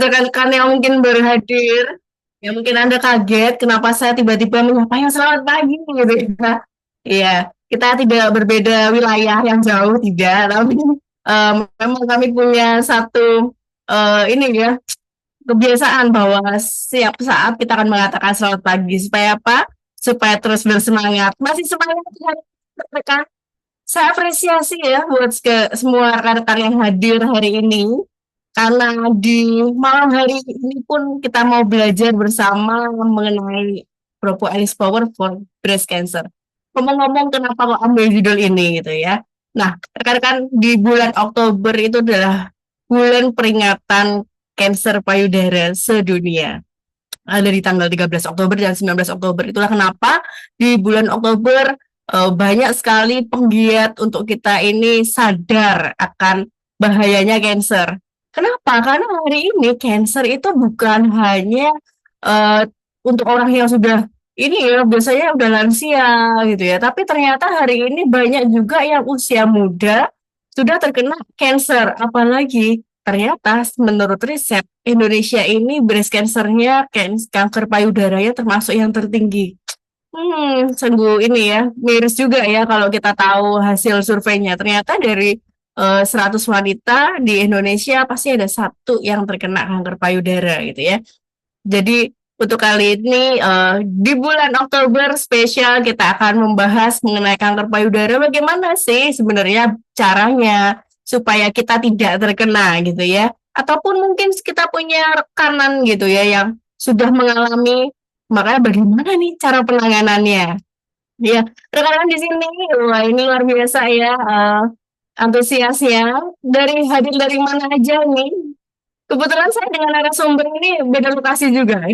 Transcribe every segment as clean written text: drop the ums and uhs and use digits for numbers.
rekan-rekan yang mungkin baru hadir, ya mungkin Anda kaget kenapa saya tiba-tiba menyampaikan selamat pagi gitu ya. Iya, kita tidak berbeda wilayah yang jauh tidak, tapi memang kami punya satu ini ya kebiasaan bahwa setiap saat kita akan mengatakan selamat pagi supaya apa? Supaya terus bersemangat. Masih semangat kan, rekan? Saya apresiasi ya buat semua rekan-rekan yang hadir hari ini. Karena di malam hari ini pun kita mau belajar bersama mengenai Propos Alice Power for Breast Cancer. Ngomong-ngomong kenapa kok ambil judul ini gitu ya. Nah, rekan-rekan di bulan Oktober itu adalah bulan peringatan kanker payudara sedunia. Dari tanggal 13 Oktober dan 19 Oktober. Itulah kenapa di bulan Oktober banyak sekali penggiat untuk kita ini sadar akan bahayanya cancer. Kenapa? Karena hari ini cancer itu bukan hanya eh, untuk orang yang sudah ini ya biasanya udah lansia gitu ya, tapi ternyata hari ini banyak juga yang usia muda sudah terkena cancer. Apalagi ternyata menurut riset Indonesia ini breast cancer-nya kanker payudaranya termasuk yang tertinggi. Sungguh ini ya, miris juga ya kalau kita tahu hasil surveinya. Ternyata dari 100 wanita di Indonesia pasti ada satu yang terkena kanker payudara gitu ya. Jadi untuk kali ini di bulan Oktober spesial kita akan membahas mengenai kanker payudara. Bagaimana sih sebenarnya caranya supaya kita tidak terkena gitu ya? Ataupun mungkin kita punya rekanan gitu ya yang sudah mengalami. Makanya bagaimana nih cara penanganannya? Ya, rekan-rekan di sini, wah ini luar biasa ya, antusiasnya. Hadir dari mana aja nih? Kebetulan saya dengan narasumber ini beda lokasi juga.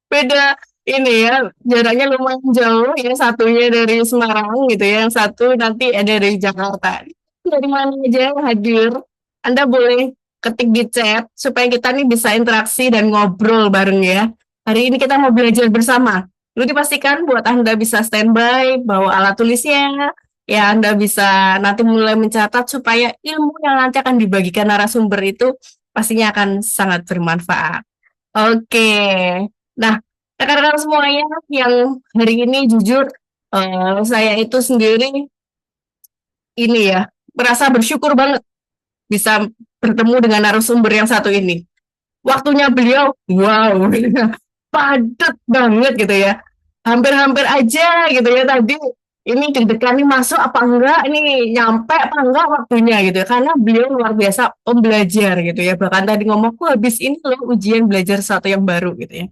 Beda ini ya, jaraknya lumayan jauh. Yang satunya dari Semarang gitu ya, yang satu nanti ada dari Jakarta. Dari mana aja yang hadir, Anda boleh ketik di chat supaya kita nih bisa interaksi dan ngobrol bareng ya. Hari ini kita mau belajar bersama. Lalu dipastikan buat Anda bisa standby, bawa alat tulisnya, ya Anda bisa nanti mulai mencatat supaya ilmu yang nanti akan dibagikan narasumber itu pastinya akan sangat bermanfaat. Oke, nah rekan-rekan semuanya yang hari ini jujur saya itu sendiri ini ya merasa bersyukur banget bisa bertemu dengan narasumber yang satu ini. Waktunya beliau, wow, padat banget gitu ya. Hampir-hampir aja gitu ya tadi ini deg-degan nih masuk apa enggak ini nyampe apa enggak waktunya gitu ya. Karena beliau luar biasa pembelajar gitu ya. Bahkan tadi ngomong, aku habis ini loh ujian belajar sesuatu yang baru gitu ya.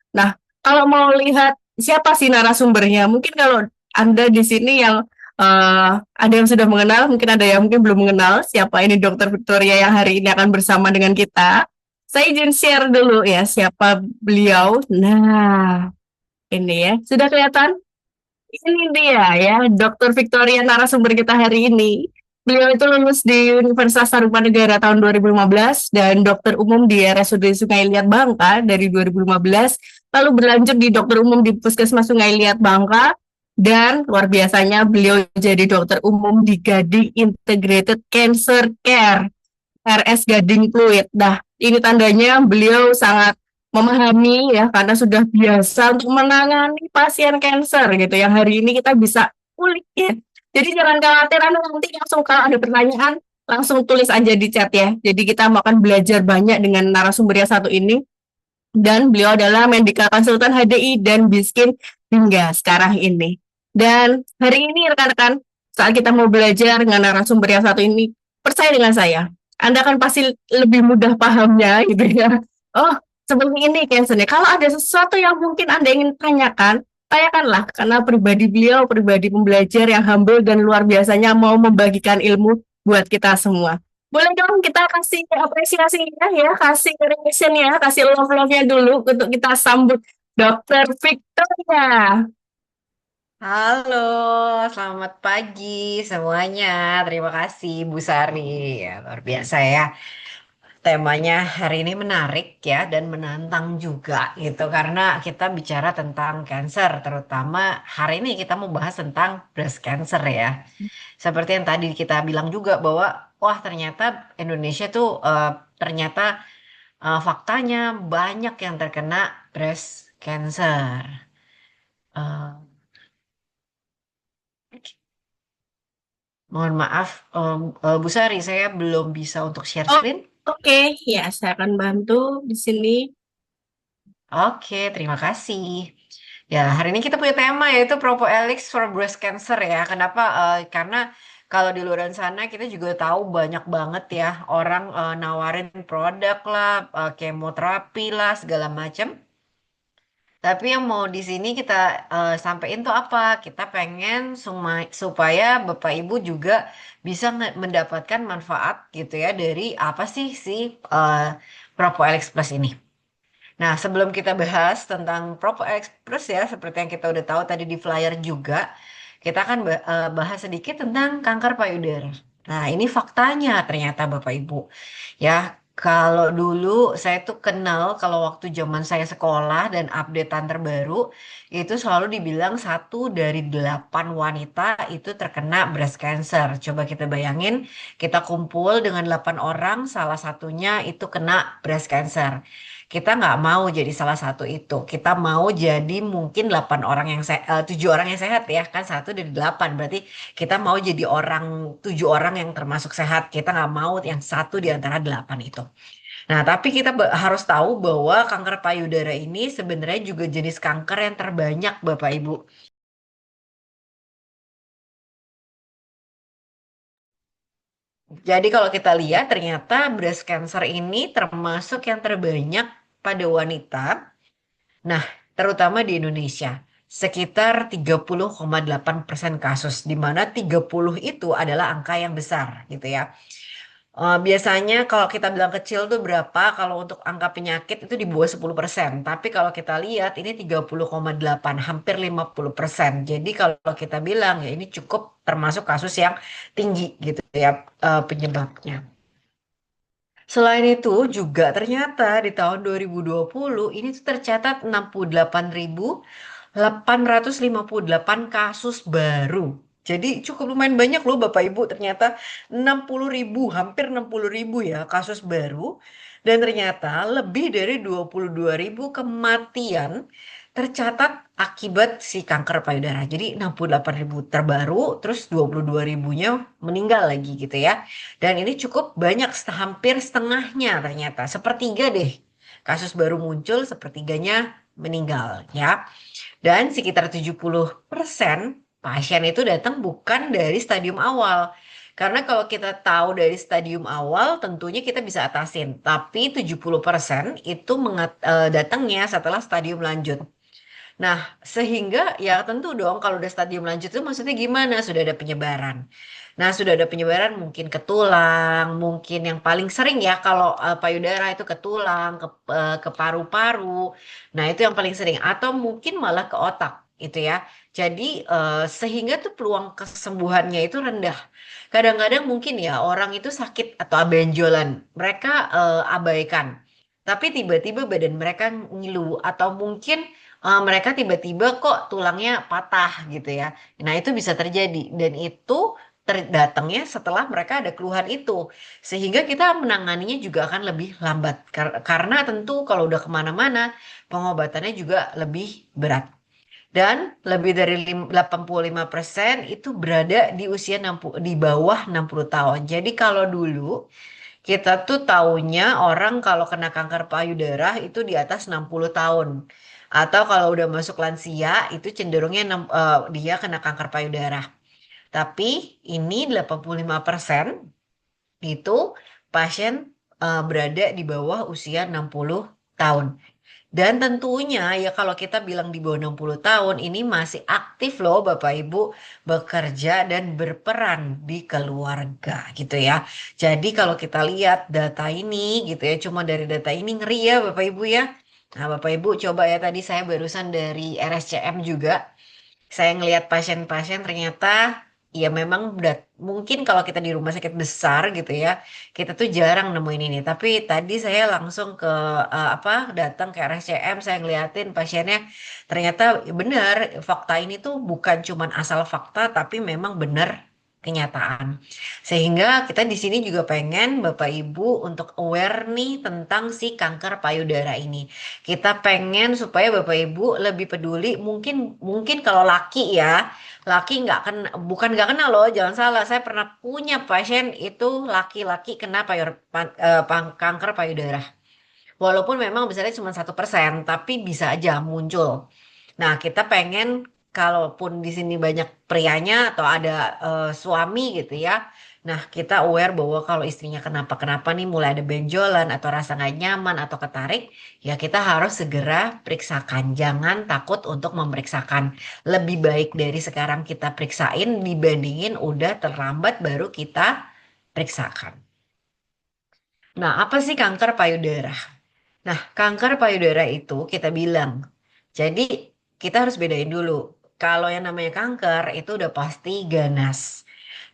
Nah, kalau mau lihat siapa sih narasumbernya, mungkin kalau Anda di sini yang ada yang sudah mengenal, mungkin ada yang mungkin belum mengenal siapa ini Dokter Victoria yang hari ini akan bersama dengan kita. Saya izin share dulu ya siapa beliau. Nah, ini ya, sudah kelihatan? Ini dia ya, Dokter Victoria narasumber kita hari ini. Beliau itu lulus di Universitas Tarumanegara tahun 2015 dan dokter umum di RSUD Sungai Liat Bangka dari 2015, lalu berlanjut di dokter umum di Puskesmas Sungai Liat Bangka, dan luar biasanya beliau jadi dokter umum di Gading Integrated Cancer Care RS Gading Pluit. Nah, ini tandanya beliau sangat memahami ya karena sudah biasa untuk menangani pasien kanker gitu. Yang hari ini kita bisa ulik ya. Jadi jangan khawatir, Anda nanti langsung kalau ada pertanyaan langsung tulis aja di chat ya. Jadi kita mau akan belajar banyak dengan narasumber yang satu ini, dan beliau adalah Medical Consultant HDI dan Biskin hingga sekarang ini. Dan hari ini rekan-rekan, saat kita mau belajar dengan narasumber yang satu ini, percaya dengan saya, Anda akan pasti lebih mudah pahamnya gitu ya. Oh, seperti ini cancernya. Kalau ada sesuatu yang mungkin Anda ingin tanyakan, tanyakanlah karena pribadi beliau pribadi pembelajar yang humble dan luar biasanya mau membagikan ilmu buat kita semua. Boleh dong kita kasih apresiasinya ya, kasih reaction ya, kasih love-love-nya dulu untuk kita sambut Dokter Victoria. Halo, selamat pagi semuanya. Terima kasih Bu Sari. Ya, luar biasa ya. Temanya hari ini menarik ya dan menantang juga gitu karena kita bicara tentang cancer, terutama hari ini kita mau bahas tentang breast cancer ya. Seperti yang tadi kita bilang juga bahwa wah ternyata Indonesia tuh ternyata faktanya banyak yang terkena breast cancer. Eh, Mohon maaf, Bu Sari, saya belum bisa untuk share Oh, screen. oke. Ya, saya akan bantu di sini. Oke, terima kasih. Ya, hari ini kita punya tema yaitu Propoelix for Breast Cancer ya. Kenapa? Karena kalau di luar sana kita juga tahu banyak banget ya orang nawarin produk lah, kemoterapi lah, segala macam. Tapi yang mau di sini kita sampaikan tuh apa? Kita pengen supaya Bapak Ibu juga bisa mendapatkan manfaat gitu ya dari apa sih si uh, Propoelix Plus ini. Nah, sebelum kita bahas tentang Propo Express ya, seperti yang kita udah tahu tadi di flyer juga, kita akan bahas sedikit tentang kanker payudara. Nah, ini faktanya ternyata Bapak Ibu. Ya, kalau dulu saya tuh kenal kalau waktu zaman saya sekolah dan updatean terbaru, itu selalu dibilang 1 dari 8 wanita itu terkena breast cancer. Coba kita bayangin, kita kumpul dengan 8 orang, salah satunya itu kena breast cancer. Kita nggak mau jadi salah satu itu. Kita mau jadi mungkin 7 orang yang sehat ya kan 1 dari 8. Berarti kita mau jadi 7 orang yang termasuk sehat. Kita nggak mau yang 1 di antara 8 itu. Nah, tapi kita harus tahu bahwa kanker payudara ini sebenarnya juga jenis kanker yang terbanyak Bapak Ibu. Jadi kalau kita lihat ternyata breast cancer ini termasuk yang terbanyak pada wanita. Nah, terutama di Indonesia, sekitar 30,8% kasus, di mana 30 itu adalah angka yang besar gitu ya. Biasanya kalau kita bilang kecil tuh berapa, kalau untuk angka penyakit itu di bawah 10%. Tapi kalau kita lihat ini 30,8, hampir 50%. Jadi kalau kita bilang ya ini cukup termasuk kasus yang tinggi gitu ya penyebabnya. Selain itu juga ternyata di tahun 2020 ini tuh tercatat 68.858 kasus baru. Jadi cukup lumayan banyak loh Bapak Ibu ternyata 60.000, hampir 60.000 ya kasus baru. Dan ternyata lebih dari 22.000 kematian tercatat akibat si kanker payudara. Jadi 68.000 terbaru, terus 22 ribunya meninggal lagi gitu ya. Dan ini cukup banyak, hampir setengahnya ternyata. Sepertiga deh kasus baru muncul, sepertiganya meninggal ya. Dan sekitar 70% pasien itu datang bukan dari stadium awal. Karena kalau kita tahu dari stadium awal tentunya kita bisa atasin. Tapi 70% itu datangnya setelah stadium lanjut. Nah, sehingga ya tentu dong kalau udah stadium lanjut itu maksudnya gimana? Sudah ada penyebaran. Nah, sudah ada penyebaran mungkin ke tulang, mungkin yang paling sering ya kalau payudara itu ke tulang, ke paru-paru. Nah, itu yang paling sering atau mungkin malah ke otak itu ya. Jadi sehingga tuh peluang kesembuhannya itu rendah. Kadang-kadang mungkin ya orang itu sakit atau benjolan, mereka abaikan. Tapi tiba-tiba badan mereka ngilu atau mungkin mereka tiba-tiba kok tulangnya patah gitu ya. Nah, itu bisa terjadi dan itu datangnya setelah mereka ada keluhan itu. Sehingga kita menanganinya juga akan lebih lambat. Karena tentu kalau udah kemana-mana, pengobatannya juga lebih berat. Dan lebih dari 85% itu berada di usia 60, di bawah 60 tahun. Jadi kalau dulu kita tuh taunya orang kalau kena kanker payudara itu di atas 60 tahun. Atau kalau udah masuk lansia itu cenderungnya dia kena kanker payudara. Tapi ini 85% itu pasien berada di bawah usia 60 tahun. Dan tentunya ya kalau kita bilang di bawah 60 tahun ini masih aktif loh Bapak Ibu bekerja dan berperan di keluarga gitu ya. Jadi kalau kita lihat data ini gitu ya, cuma dari data ini ngeri ya Bapak Ibu ya. Nah Bapak Ibu coba ya tadi saya barusan dari RSCM juga. Saya ngelihat pasien-pasien ternyata ya memang mungkin kalau kita di rumah sakit besar gitu ya, kita tuh jarang nemuin ini. Tapi tadi saya langsung ke datang ke RSCM, saya ngeliatin pasiennya ternyata benar fakta ini tuh bukan cuman asal fakta tapi memang benar kenyataan. Sehingga kita di sini juga pengen Bapak Ibu untuk aware nih tentang si kanker payudara ini. Kita pengen supaya Bapak Ibu lebih peduli. Mungkin mungkin kalau laki ya, laki nggak kena, bukan nggak kena loh, jangan salah. Saya pernah punya pasien itu laki-laki kena kanker payudara. Walaupun memang besarnya cuma 1%, tapi bisa aja muncul. Nah, kita pengen kalaupun di sini banyak prianya atau ada suami gitu ya. Nah, kita aware bahwa kalau istrinya kenapa-kenapa nih mulai ada benjolan atau rasa nggak nyaman atau ketarik, ya kita harus segera periksakan. Jangan takut untuk memeriksakan. Lebih baik dari sekarang kita periksain dibandingin udah terlambat baru kita periksakan. Nah, apa sih kanker payudara? Nah, kanker payudara itu kita bilang. Jadi kita harus bedain dulu. Kalau yang namanya kanker itu udah pasti ganas.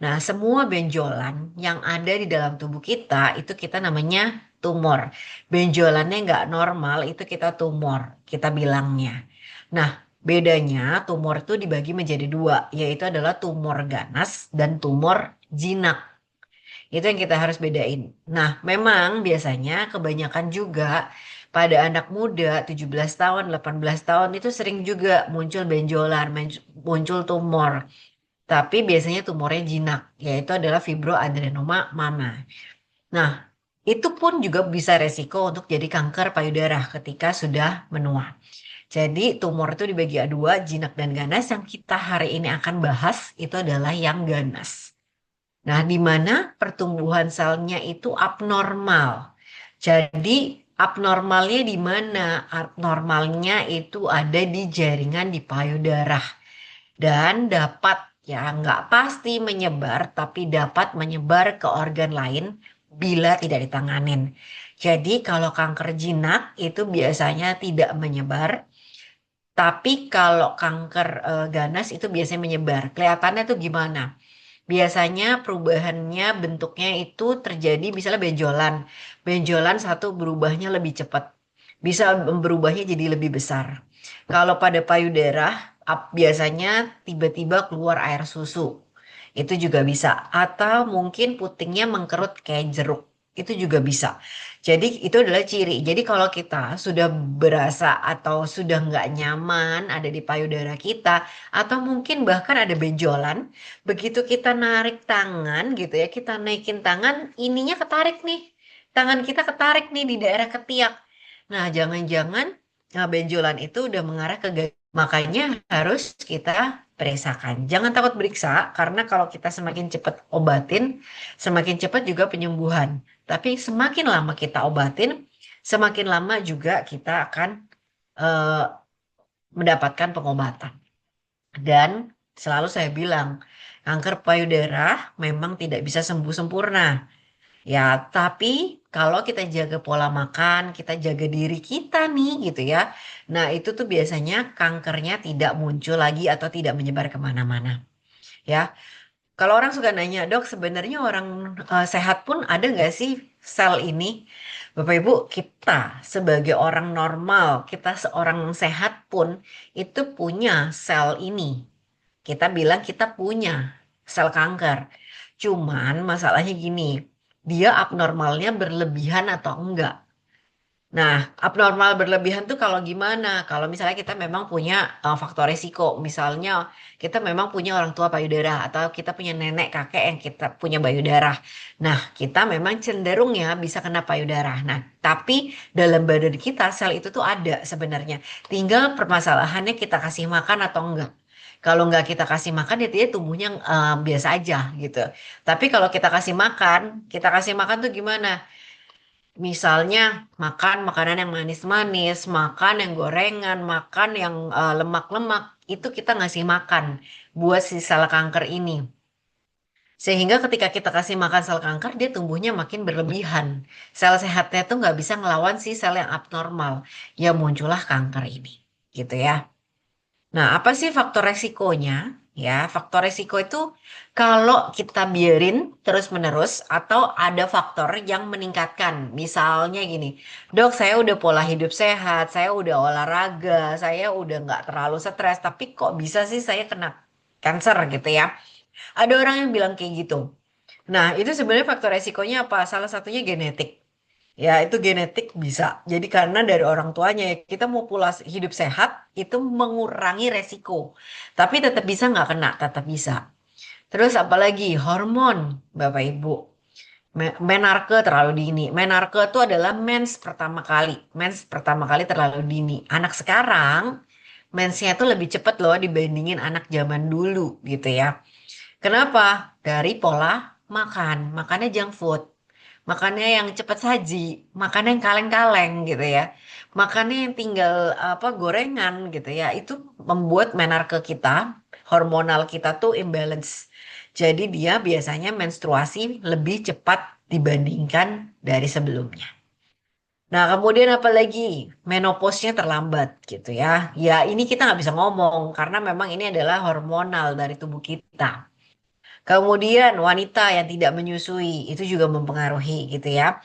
Nah, semua benjolan yang ada di dalam tubuh kita itu kita namanya tumor. Benjolannya nggak normal itu kita tumor, kita bilangnya. Nah, bedanya tumor itu dibagi menjadi dua, yaitu adalah tumor ganas dan tumor jinak. Itu yang kita harus bedain. Nah, memang biasanya kebanyakan juga pada anak muda 17 tahun, 18 tahun itu sering juga muncul benjolan, muncul tumor. Tapi biasanya tumornya jinak, yaitu adalah fibroadenoma mama. Nah, itu pun juga bisa resiko untuk jadi kanker payudara ketika sudah menua. Jadi tumor itu dibagi dua, jinak dan ganas. Yang kita hari ini akan bahas itu adalah yang ganas. Nah, di mana pertumbuhan selnya itu abnormal. Jadi, abnormalnya di mana? Abnormalnya itu ada di jaringan di payudara dan dapat ya nggak pasti menyebar, tapi dapat menyebar ke organ lain bila tidak ditanganin. Jadi, kalau kanker jinak itu biasanya tidak menyebar, tapi kalau kanker ganas itu biasanya menyebar. Kelihatannya tuh gimana? Biasanya perubahannya bentuknya itu terjadi misalnya benjolan. Benjolan satu berubahnya lebih cepat. Bisa berubahnya jadi lebih besar. Kalau pada payudara biasanya tiba-tiba keluar air susu. Itu juga bisa. Atau mungkin putingnya mengkerut kayak jeruk. Itu juga bisa. Jadi itu adalah ciri. Jadi kalau kita sudah berasa atau sudah nggak nyaman ada di payudara kita, atau mungkin bahkan ada benjolan, begitu kita narik tangan gitu ya, kita naikin tangan, ininya ketarik nih. Tangan kita ketarik nih di daerah ketiak. Nah, jangan-jangan benjolan itu udah mengarah ke makanya harus kita periksakan. Jangan takut periksa, karena kalau kita semakin cepat obatin, semakin cepat juga penyembuhan. Tapi semakin lama kita obatin, semakin lama juga kita akan eh, mendapatkan pengobatan. Dan selalu saya bilang, kanker payudara memang tidak bisa sembuh sempurna. Ya, tapi kalau kita jaga pola makan, kita jaga diri kita nih gitu ya. Nah, itu tuh biasanya kankernya tidak muncul lagi atau tidak menyebar kemana-mana. Ya, kalau orang suka nanya, dok, sebenarnya orang sehat pun ada nggak sih sel ini? Bapak Ibu, kita sebagai orang normal, kita seorang sehat pun itu punya sel ini. Kita bilang kita punya sel kanker. Cuman masalahnya gini, dia abnormalnya berlebihan atau enggak? Nah, abnormal berlebihan tuh kalau gimana? Kalau misalnya kita memang punya faktor resiko, misalnya kita memang punya orang tua payudara atau kita punya nenek kakek yang kita punya payudara. Nah, kita memang cenderung ya bisa kena payudara. Nah, tapi dalam badan kita sel itu tuh ada sebenarnya. Tinggal permasalahannya kita kasih makan atau enggak. Kalau nggak kita kasih makan, dia tumbuhnya biasa aja gitu. Tapi kalau kita kasih makan tuh gimana? Misalnya makan makanan yang manis-manis, makan yang gorengan, makan yang lemak-lemak, itu kita ngasih makan buat si sel kanker ini. Sehingga ketika kita kasih makan sel kanker, dia tumbuhnya makin berlebihan. Sel sehatnya tuh nggak bisa ngelawan si sel yang abnormal. Ya muncullah kanker ini. Gitu ya. Nah, apa sih faktor resikonya? Ya, faktor resiko itu kalau kita biarin terus-menerus atau ada faktor yang meningkatkan. Misalnya gini, dok, saya udah pola hidup sehat, saya udah olahraga, saya udah nggak terlalu stres, tapi kok bisa sih saya kena kanker gitu ya? Ada orang yang bilang kayak gitu. Nah, itu sebenarnya faktor resikonya apa? Salah satunya genetik. Ya, itu genetik bisa. Jadi karena dari orang tuanya ya, kita mau pola hidup sehat itu mengurangi resiko. Tapi tetap bisa nggak kena, tetap bisa. Terus apalagi hormon, Bapak Ibu. Menarke terlalu dini. Menarke itu adalah mens pertama kali. Mens pertama kali terlalu dini. Anak sekarang mensnya tuh lebih cepat loh dibandingin anak zaman dulu gitu ya. Kenapa? Dari pola makan. Makannya junk food. Makannya yang cepat saji. Makannya yang kaleng-kaleng gitu ya. Makannya yang tinggal apa gorengan gitu ya. Itu membuat menarke kita, hormonal kita tuh imbalance. Jadi dia biasanya menstruasi lebih cepat dibandingkan dari sebelumnya. Nah, kemudian apa lagi? Menopausnya terlambat gitu ya. Ya, ini kita nggak bisa ngomong karena memang ini adalah hormonal dari tubuh kita. Kemudian wanita yang tidak menyusui itu juga mempengaruhi gitu ya.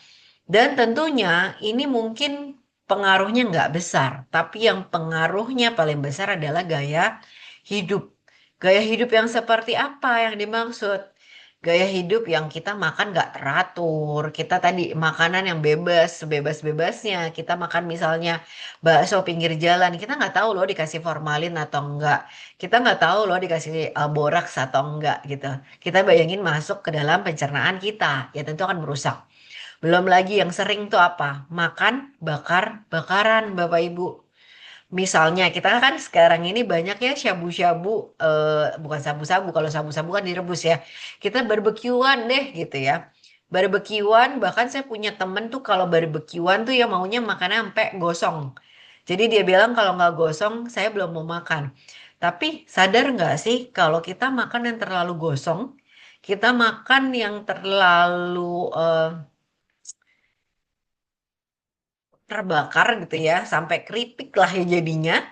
Dan tentunya ini mungkin pengaruhnya nggak besar, tapi yang pengaruhnya paling besar adalah gaya hidup. Gaya hidup yang seperti apa yang dimaksud? Gaya hidup yang kita makan nggak teratur. Kita tadi makanan yang bebas, sebebas-bebasnya. Kita makan misalnya bakso pinggir jalan. Kita nggak tahu loh dikasih formalin atau enggak. Kita nggak tahu loh dikasih boraks atau enggak gitu. Kita bayangin masuk ke dalam pencernaan kita. Ya tentu akan merusak. Belum lagi yang sering tuh apa? Makan bakar-bakaran, Bapak Ibu. Misalnya kita kan sekarang ini banyak ya syabu-syabu, bukan sabu-sabu. Kalau sabu-sabu kan direbus ya. Kita barbekyuan deh gitu ya. Barbekyuan, bahkan saya punya temen tuh kalau barbekyuan tuh ya maunya makannya sampai gosong. Jadi dia bilang kalau nggak gosong saya belum mau makan. Tapi sadar nggak sih kalau kita makan yang terlalu gosong, kita makan yang terlalu terbakar gitu ya sampai keripik lah ya jadinya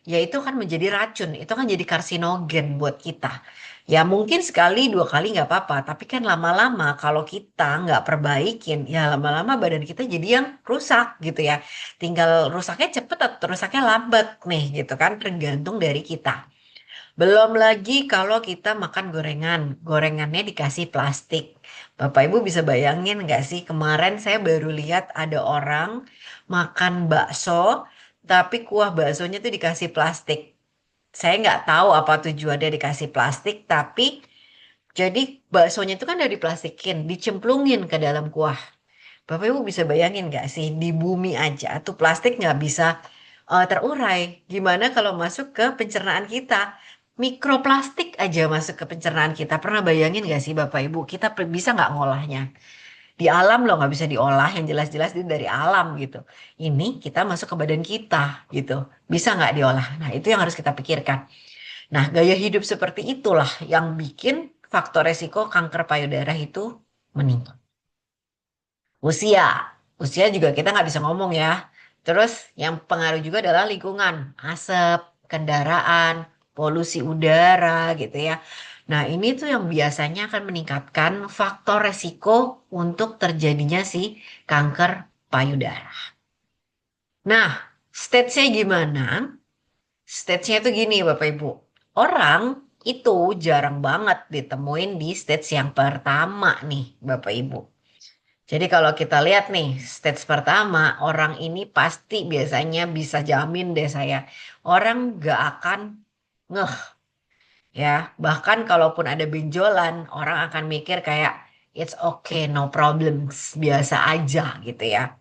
ya itu kan menjadi racun itu kan jadi karsinogen buat kita ya mungkin sekali dua kali nggak apa-apa tapi kan lama-lama kalau kita nggak perbaikin ya lama-lama badan kita jadi yang rusak gitu ya tinggal rusaknya cepet atau rusaknya lambat nih gitu kan tergantung dari kita belum lagi kalau kita makan gorengan gorengannya dikasih plastik Bapak Ibu bisa bayangin nggak sih kemarin saya baru lihat ada orang makan bakso, tapi kuah baksonya tuh dikasih plastik. Saya nggak tahu apa tujuannya dikasih plastik, tapi jadi baksonya itu kan udah diplastikin, dicemplungin ke dalam kuah. Bapak Ibu bisa bayangin nggak sih di bumi aja tuh plastik nggak bisa terurai. Gimana kalau masuk ke pencernaan kita? Mikroplastik aja masuk ke pencernaan kita. Pernah bayangin nggak sih Bapak Ibu? Kita bisa nggak ngolahnya? Di alam loh nggak bisa diolah yang jelas-jelas itu dari alam gitu. Ini kita masuk ke badan kita gitu. Bisa nggak diolah? Nah itu yang harus kita pikirkan. Nah gaya hidup seperti itulah yang bikin faktor resiko kanker payudara itu meningkat. Usia, usia juga kita nggak bisa ngomong ya. Terus yang pengaruh juga adalah lingkungan, asap, kendaraan, polusi udara gitu ya. Nah ini tuh yang biasanya akan meningkatkan faktor resiko untuk terjadinya si kanker payudara. Nah, stage-nya gimana? Stage-nya tuh gini Bapak Ibu. Orang itu jarang banget ditemuin di stage yang pertama nih Bapak Ibu. Jadi kalau kita lihat nih, stage pertama, orang ini pasti biasanya bisa jamin deh saya. Orang gak akan ngeh ya. Bahkan kalaupun ada benjolan, orang akan mikir kayak, it's okay, no problems, biasa aja gitu ya.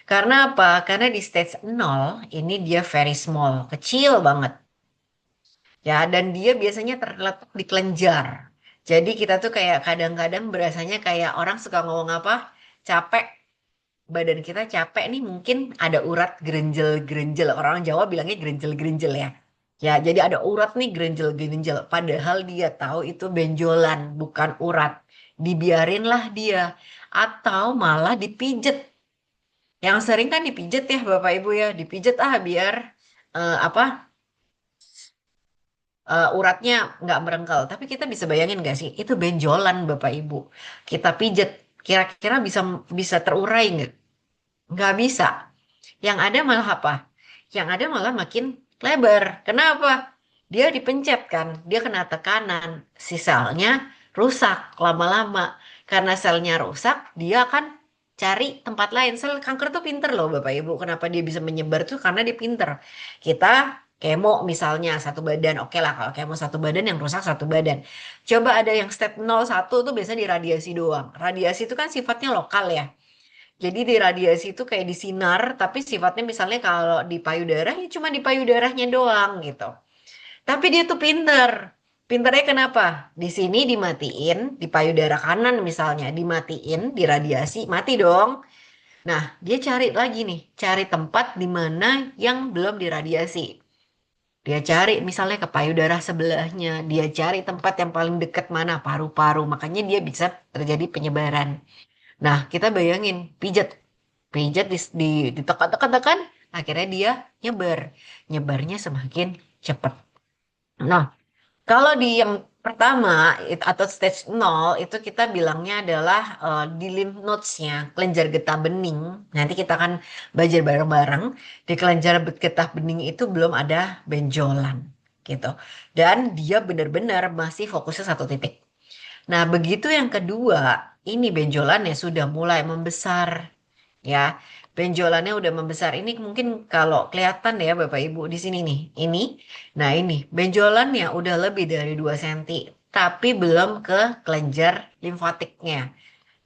Karena apa? Karena di stage 0, ini dia very small, kecil banget. Ya, dan dia biasanya terletak di kelenjar. Jadi kita tuh kayak kadang-kadang berasanya kayak orang suka ngomong apa? Capek badan kita capek nih mungkin ada urat gerenjel-gerenjel. Orang Jawa bilangnya gerenjel-gerenjel ya. Ya, jadi ada urat nih gerenjel-gerenjel. Padahal dia tahu itu benjolan, bukan urat. Dibiarinlah dia. Atau malah dipijet. Yang sering kan dipijet ya Bapak Ibu ya. Dipijet biar apa uratnya nggak merengkel. Tapi kita bisa bayangin nggak sih? Itu benjolan Bapak Ibu. Kita pijet. Kira-kira bisa bisa terurai nggak? Nggak bisa. Yang ada malah apa? Yang ada malah makin lebar. Kenapa? dia dipencet kan, dia kena tekanan, si selnya rusak lama-lama. Karena selnya rusak, dia akan cari tempat lain. Sel kanker tuh pinter loh Bapak Ibu. Kenapa dia bisa menyebar tuh? Karena dia pinter. Kita kemo misalnya satu badan, oke lah kalau kemo satu badan yang rusak satu badan. Coba ada yang step 01 tuh biasanya di radiasi doang. Radiasi itu kan sifatnya lokal ya. Jadi di radiasi itu kayak di sinar, tapi sifatnya misalnya kalau di payudara ya cuma di payudaranya doang gitu. Tapi dia tuh pinter. Pinternya kenapa? Di sini dimatiin, di payudara kanan misalnya, dimatiin, diradiasi, mati dong. Nah, dia cari lagi nih, cari tempat di mana yang belum diradiasi. Dia cari misalnya ke payudara sebelahnya, dia cari tempat yang paling dekat mana, paru-paru. Makanya dia bisa terjadi penyebaran. Nah, kita bayangin, pijat, pijat ditekan-tekan-tekan, akhirnya dia nyebar. Nyebarnya semakin cepat. Nah, kalau di yang pertama atau stage 0 itu kita bilangnya adalah di lymph nodes-nya, kelenjar getah bening. Nanti kita akan belajar bareng-bareng. Di kelenjar getah bening itu belum ada benjolan gitu. Dan dia benar-benar masih fokusnya satu titik. Nah, begitu yang kedua, ini benjolannya sudah mulai membesar ya. Benjolannya udah membesar. Ini mungkin kalau kelihatan ya Bapak Ibu di sini nih. Ini. Nah, ini benjolannya udah lebih dari 2 senti, tapi belum ke kelenjar limfatiknya.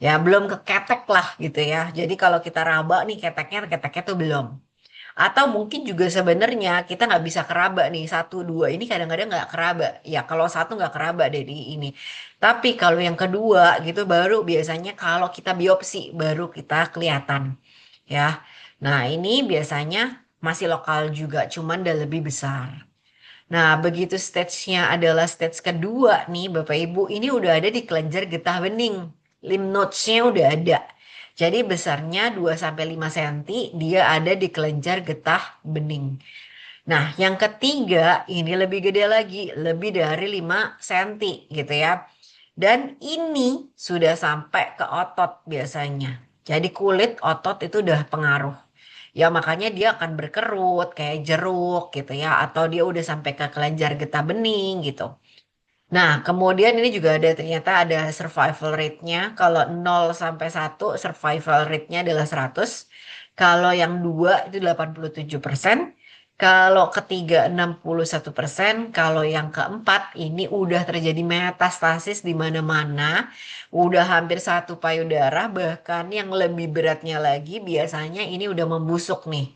Ya, belum ke ketek lah gitu ya. Jadi kalau kita raba nih keteknya tuh belum. Atau mungkin juga sebenarnya kita nggak bisa keraba nih satu dua ini kadang-kadang nggak keraba. Ya kalau satu nggak keraba deh di ini. Tapi kalau yang kedua gitu baru biasanya kalau kita biopsi baru kita kelihatan ya. Nah ini biasanya masih lokal juga cuman udah lebih besar. Nah begitu stage-nya adalah stage kedua nih Bapak Ibu ini udah ada di kelenjar getah bening. Lymph nodes-nya udah ada. Jadi besarnya 2 sampai 5 cm dia ada di kelenjar getah bening. Nah, yang ketiga ini lebih gede lagi, lebih dari 5 cm gitu ya. Dan ini sudah sampai ke otot biasanya. Jadi kulit otot itu udah pengaruh. Ya makanya dia akan berkerut kayak jeruk gitu ya. Atau dia udah sampai ke kelenjar getah bening gitu. Nah, kemudian ini juga ada ternyata ada survival rate-nya. Kalau 0 sampai 1 survival rate-nya adalah 100. Kalau yang dua itu 87%. Kalau ketiga 61%. Kalau yang keempat ini udah terjadi metastasis di mana-mana. Udah hampir satu payudara. Bahkan yang lebih beratnya lagi biasanya ini udah membusuk nih.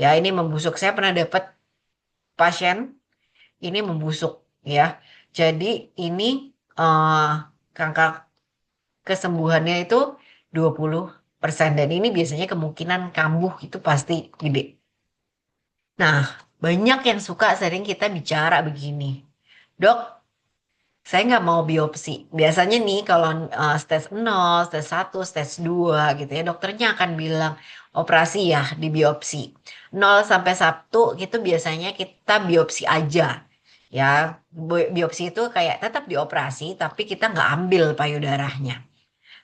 Ya, ini membusuk. Saya pernah dapat pasien ini membusuk ya. Jadi ini eh angka kesembuhannya itu 20% dan ini biasanya kemungkinan kambuh itu pasti gede. Nah, banyak yang suka sering kita bicara begini. Dok, saya nggak mau biopsi. Biasanya nih kalau stage 0, stage 1, stage 2 gitu ya, dokternya akan bilang operasi ya di biopsi. 0 sampai 1 gitu biasanya kita biopsi aja. Ya, biopsi itu kayak tetap dioperasi tapi kita nggak ambil payudaranya.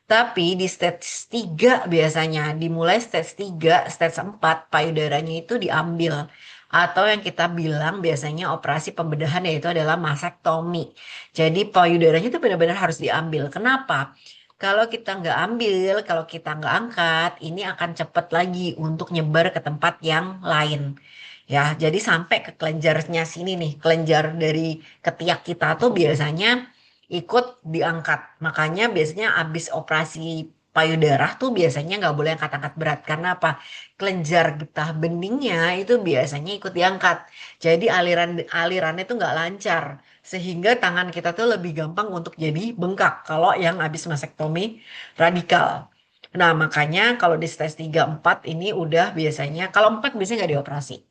Tapi di stage 3 biasanya dimulai stage 3, stage 4 payudaranya itu diambil. Atau yang kita bilang biasanya operasi pembedahan yaitu adalah masektomi. Jadi payudaranya itu benar-benar harus diambil. Kenapa? Kalau kita nggak ambil, kalau kita nggak angkat, ini akan cepat lagi untuk nyebar ke tempat yang lain. Ya, jadi sampai ke kelenjarnya sini nih, kelenjar dari ketiak kita tuh biasanya ikut diangkat. Makanya biasanya habis operasi payudara tuh biasanya nggak boleh angkat-angkat berat. Karena apa? Kelenjar getah beningnya itu biasanya ikut diangkat. Jadi alirannya tuh nggak lancar. Sehingga tangan kita tuh lebih gampang untuk jadi bengkak. Kalau yang habis masektomi radikal. Nah makanya kalau di stage 3 4 ini udah biasanya, kalau 4 biasanya nggak dioperasi.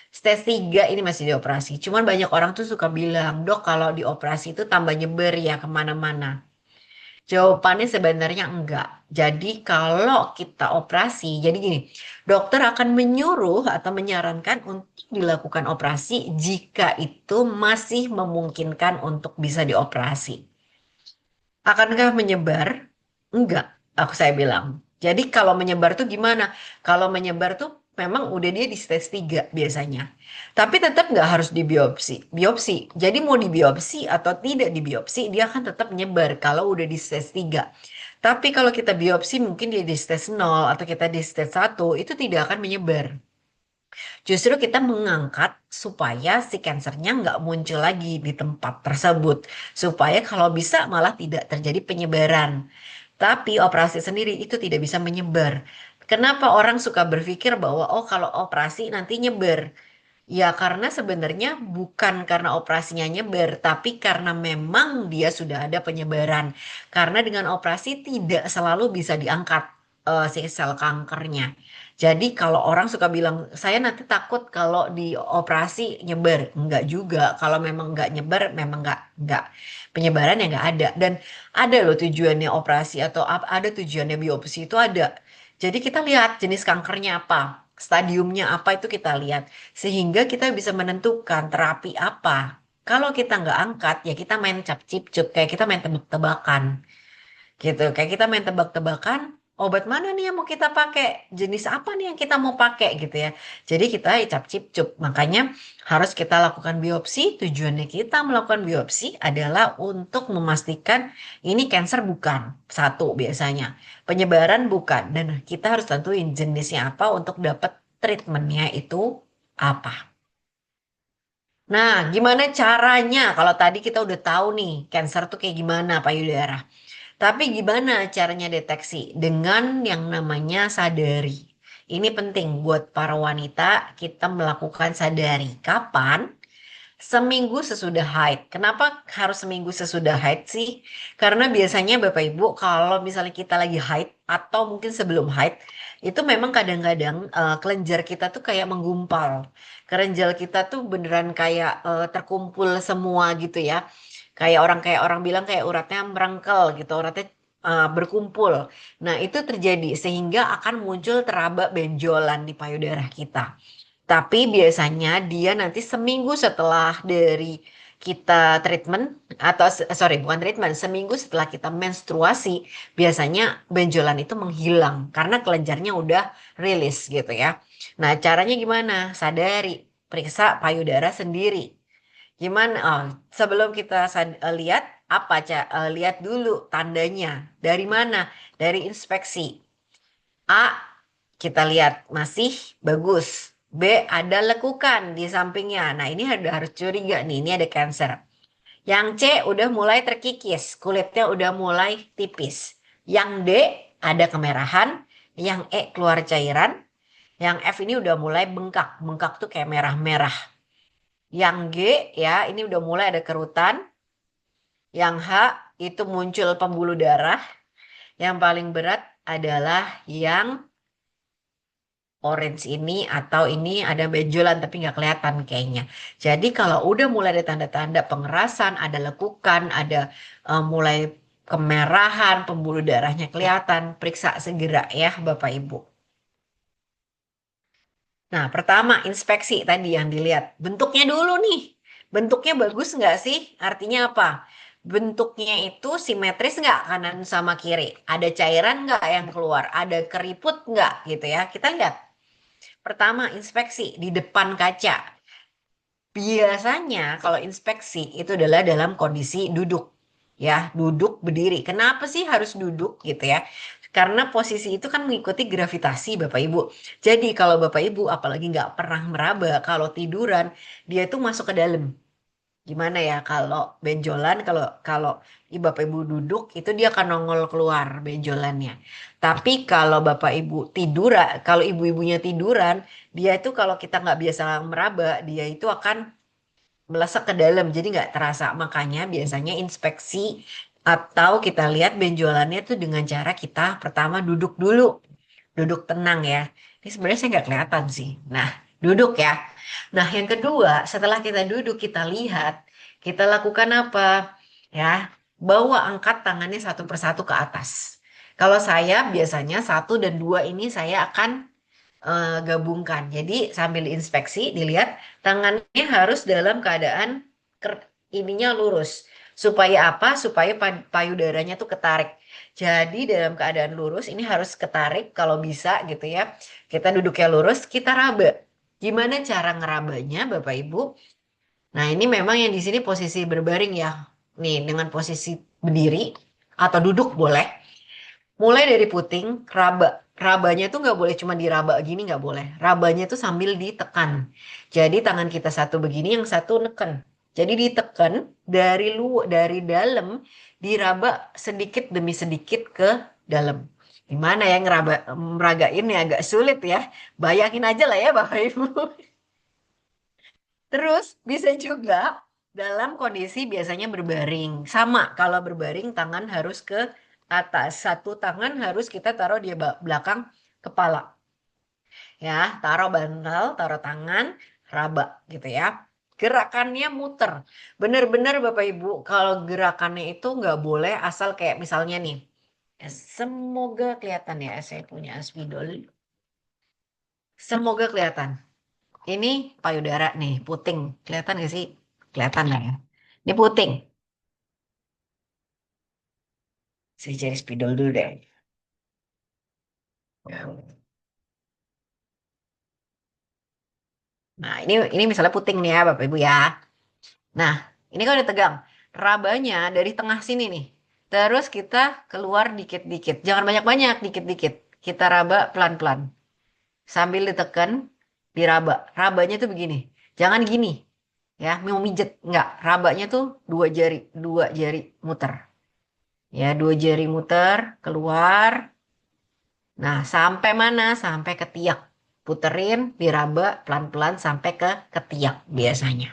Stage 3 ini masih dioperasi. Cuman banyak orang tuh suka bilang, dok kalau dioperasi itu tambah nyeber ya kemana-mana. Jawabannya sebenarnya enggak. Jadi kalau kita operasi, jadi gini, dokter akan menyuruh atau menyarankan untuk dilakukan operasi jika itu masih memungkinkan untuk bisa dioperasi. Akankah menyebar? Enggak, aku saya bilang. Jadi kalau menyebar tuh gimana? Kalau menyebar tuh memang udah dia di stage 3 biasanya. Tapi tetap nggak harus dibiopsi. Biopsi. Jadi mau dibiopsi atau tidak dibiopsi, dia akan tetap menyebar kalau udah di stage 3. Tapi kalau kita biopsi mungkin dia di stage 0 atau kita di stage 1 itu tidak akan menyebar. Justru kita mengangkat supaya si kansernya nggak muncul lagi di tempat tersebut. Supaya kalau bisa malah tidak terjadi penyebaran. Tapi operasi sendiri itu tidak bisa menyebar. Kenapa orang suka berpikir bahwa oh kalau operasi nanti nyebar? Ya karena sebenarnya bukan karena operasinya nyebar, tapi karena memang dia sudah ada penyebaran. Karena dengan operasi tidak selalu bisa diangkat si sel kankernya. Jadi kalau orang suka bilang, saya nanti takut kalau dioperasi nyebar. Enggak juga. Kalau memang enggak nyebar, memang enggak penyebaran ya enggak ada. Dan ada loh tujuannya operasi atau ada tujuannya biopsi itu ada. Jadi kita lihat jenis kankernya apa, stadiumnya apa itu kita lihat. Sehingga kita bisa menentukan terapi apa. Kalau kita nggak angkat, ya kita main cap-cip-cup, kayak kita main tebak-tebakan gitu. Kayak kita main tebak-tebakan, obat mana nih yang mau kita pakai, jenis apa nih yang kita mau pakai gitu ya. Jadi kita cap cip cup. Makanya harus kita lakukan biopsi. Tujuannya kita melakukan biopsi adalah untuk memastikan ini kanker bukan. Satu biasanya. Penyebaran bukan. Dan kita harus tentuin jenisnya apa untuk dapat treatmentnya itu apa. Nah, gimana caranya? Kalau tadi kita udah tahu nih, kanker tuh kayak gimana payudara. Tapi gimana caranya deteksi? Dengan yang namanya sadari. Ini penting buat para wanita, kita melakukan sadari. Kapan? Seminggu sesudah haid. Kenapa harus seminggu sesudah haid sih? Karena biasanya Bapak Ibu kalau misalnya kita lagi haid atau mungkin sebelum haid, itu memang kadang-kadang kelenjar kita tuh kayak menggumpal. Kelenjar kita tuh beneran kayak terkumpul semua gitu ya. Kayak orang bilang kayak uratnya merengkel gitu, uratnya berkumpul. Nah, itu terjadi sehingga akan muncul teraba benjolan di payudara kita. Tapi biasanya dia nanti seminggu setelah dari kita treatment atau sorry bukan treatment, seminggu setelah kita menstruasi biasanya benjolan itu menghilang karena kelenjarnya udah rilis gitu ya. Nah, caranya gimana? Sadari, periksa payudara sendiri. Gimana? Oh, sebelum kita lihat apa lihat dulu tandanya. Dari mana? Dari inspeksi. A, kita lihat masih bagus. B, ada lekukan di sampingnya. Nah, ini harus curiga nih, ini ada kanker. Yang C udah mulai terkikis, kulitnya udah mulai tipis. Yang D ada kemerahan, yang E keluar cairan, yang F ini udah mulai bengkak. Bengkak tuh kayak merah-merah. Yang G ya, ini udah mulai ada kerutan. Yang H itu muncul pembuluh darah. Yang paling berat adalah yang orange ini atau ini ada benjolan tapi nggak kelihatan kayaknya. Jadi kalau udah mulai ada tanda-tanda pengerasan, ada lekukan, ada mulai kemerahan, pembuluh darahnya kelihatan, periksa segera ya Bapak Ibu. Nah, pertama inspeksi tadi yang dilihat. Bentuknya dulu nih. Bentuknya bagus nggak sih? Artinya apa? Bentuknya itu simetris nggak kanan sama kiri? Ada cairan nggak yang keluar? Ada keriput nggak gitu ya? Kita lihat. Pertama, inspeksi di depan kaca. Biasanya kalau inspeksi itu adalah dalam kondisi duduk. Ya, duduk berdiri. Kenapa sih harus duduk gitu ya? Karena posisi itu kan mengikuti gravitasi Bapak Ibu. Jadi kalau Bapak Ibu apalagi nggak pernah meraba, kalau tiduran, dia itu masuk ke dalam. Gimana ya kalau benjolan kalau kalau bapak ibu duduk itu dia akan nongol keluar benjolannya. Tapi kalau bapak ibu tiduran, kalau ibu-ibunya tiduran, dia itu kalau kita nggak biasa meraba, dia itu akan melesat ke dalam, jadi nggak terasa. Makanya biasanya inspeksi atau kita lihat benjolannya tuh dengan cara kita pertama duduk dulu, duduk tenang ya. Ini sebenarnya saya nggak kelihatan sih. Nah, duduk ya. Nah, yang kedua, setelah kita duduk, kita lihat, kita lakukan apa? Ya, bawa angkat tangannya satu persatu ke atas. Kalau saya biasanya satu dan dua ini saya akan gabungkan. Jadi sambil inspeksi, dilihat tangannya harus dalam keadaan ininya lurus. Supaya apa? Supaya payudaranya tuh ketarik. Jadi dalam keadaan lurus ini harus ketarik kalau bisa gitu ya. Kita duduknya lurus, kita raba. Gimana cara ngerabanya Bapak Ibu? Nah, ini memang yang di sini posisi berbaring ya. Nih, dengan posisi berdiri atau duduk boleh. Mulai dari puting, raba. Rabanya tuh nggak boleh cuma diraba gini, nggak boleh. Rabanya tuh sambil ditekan. Jadi tangan kita satu begini, yang satu neken. Jadi ditekan dari dalam, diraba sedikit demi sedikit ke dalam. Gimana ya meragain ya agak sulit ya. Bayangin aja lah ya Bapak Ibu. Terus bisa juga dalam kondisi biasanya berbaring. Sama kalau berbaring tangan harus ke atas. Satu tangan harus kita taruh di belakang kepala. Ya, taruh bantal, taruh tangan, raba gitu ya. Gerakannya muter. Bener-bener Bapak Ibu, kalau gerakannya itu nggak boleh asal kayak misalnya nih. Semoga kelihatan ya, saya punya spidol. Semoga kelihatan. Ini payudara nih, puting. Kelihatan gak sih? Kelihatan lah ya. Ini puting. Saya cari spidol dulu deh. Nah, ini misalnya puting nih ya, Bapak Ibu ya. Nah, ini kan udah tegang. Rabanya dari tengah sini nih. Terus kita keluar dikit-dikit. Jangan banyak-banyak, dikit-dikit. Kita raba pelan-pelan. Sambil ditekan, diraba. Rabanya tuh begini. Jangan gini. Ya, mau mijet. Enggak. Rabanya tuh dua jari muter. Ya, dua jari muter, keluar. Nah, sampai mana? Sampai ketiak. Puterin, diraba pelan-pelan sampai ke ketiak biasanya.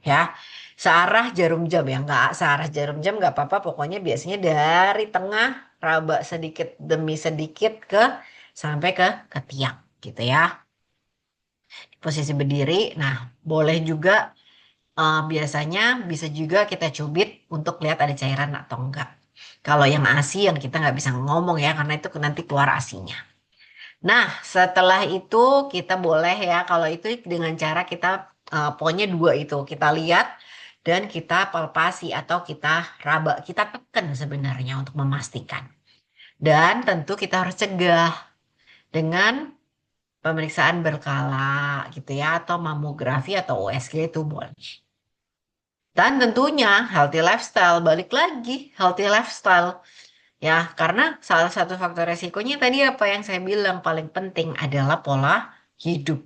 Ya, searah jarum jam ya. Nggak searah jarum jam nggak apa-apa. Pokoknya biasanya dari tengah, raba sedikit demi sedikit sampai ke ketiak gitu ya. Posisi berdiri. Nah, boleh juga biasanya bisa juga kita cubit untuk lihat ada cairan atau enggak. Kalau yang ASI yang kita nggak bisa ngomong ya, karena itu nanti keluar ASINya. Nah, setelah itu kita boleh ya, kalau itu dengan cara kita, pokoknya dua itu, kita lihat dan kita palpasi atau kita raba, kita tekan sebenarnya untuk memastikan. Dan tentu kita harus cegah dengan pemeriksaan berkala gitu ya, atau mamografi atau USG itu boleh. Dan tentunya healthy lifestyle, balik lagi healthy lifestyle. Ya, karena salah satu faktor resikonya tadi apa yang saya bilang paling penting adalah pola hidup.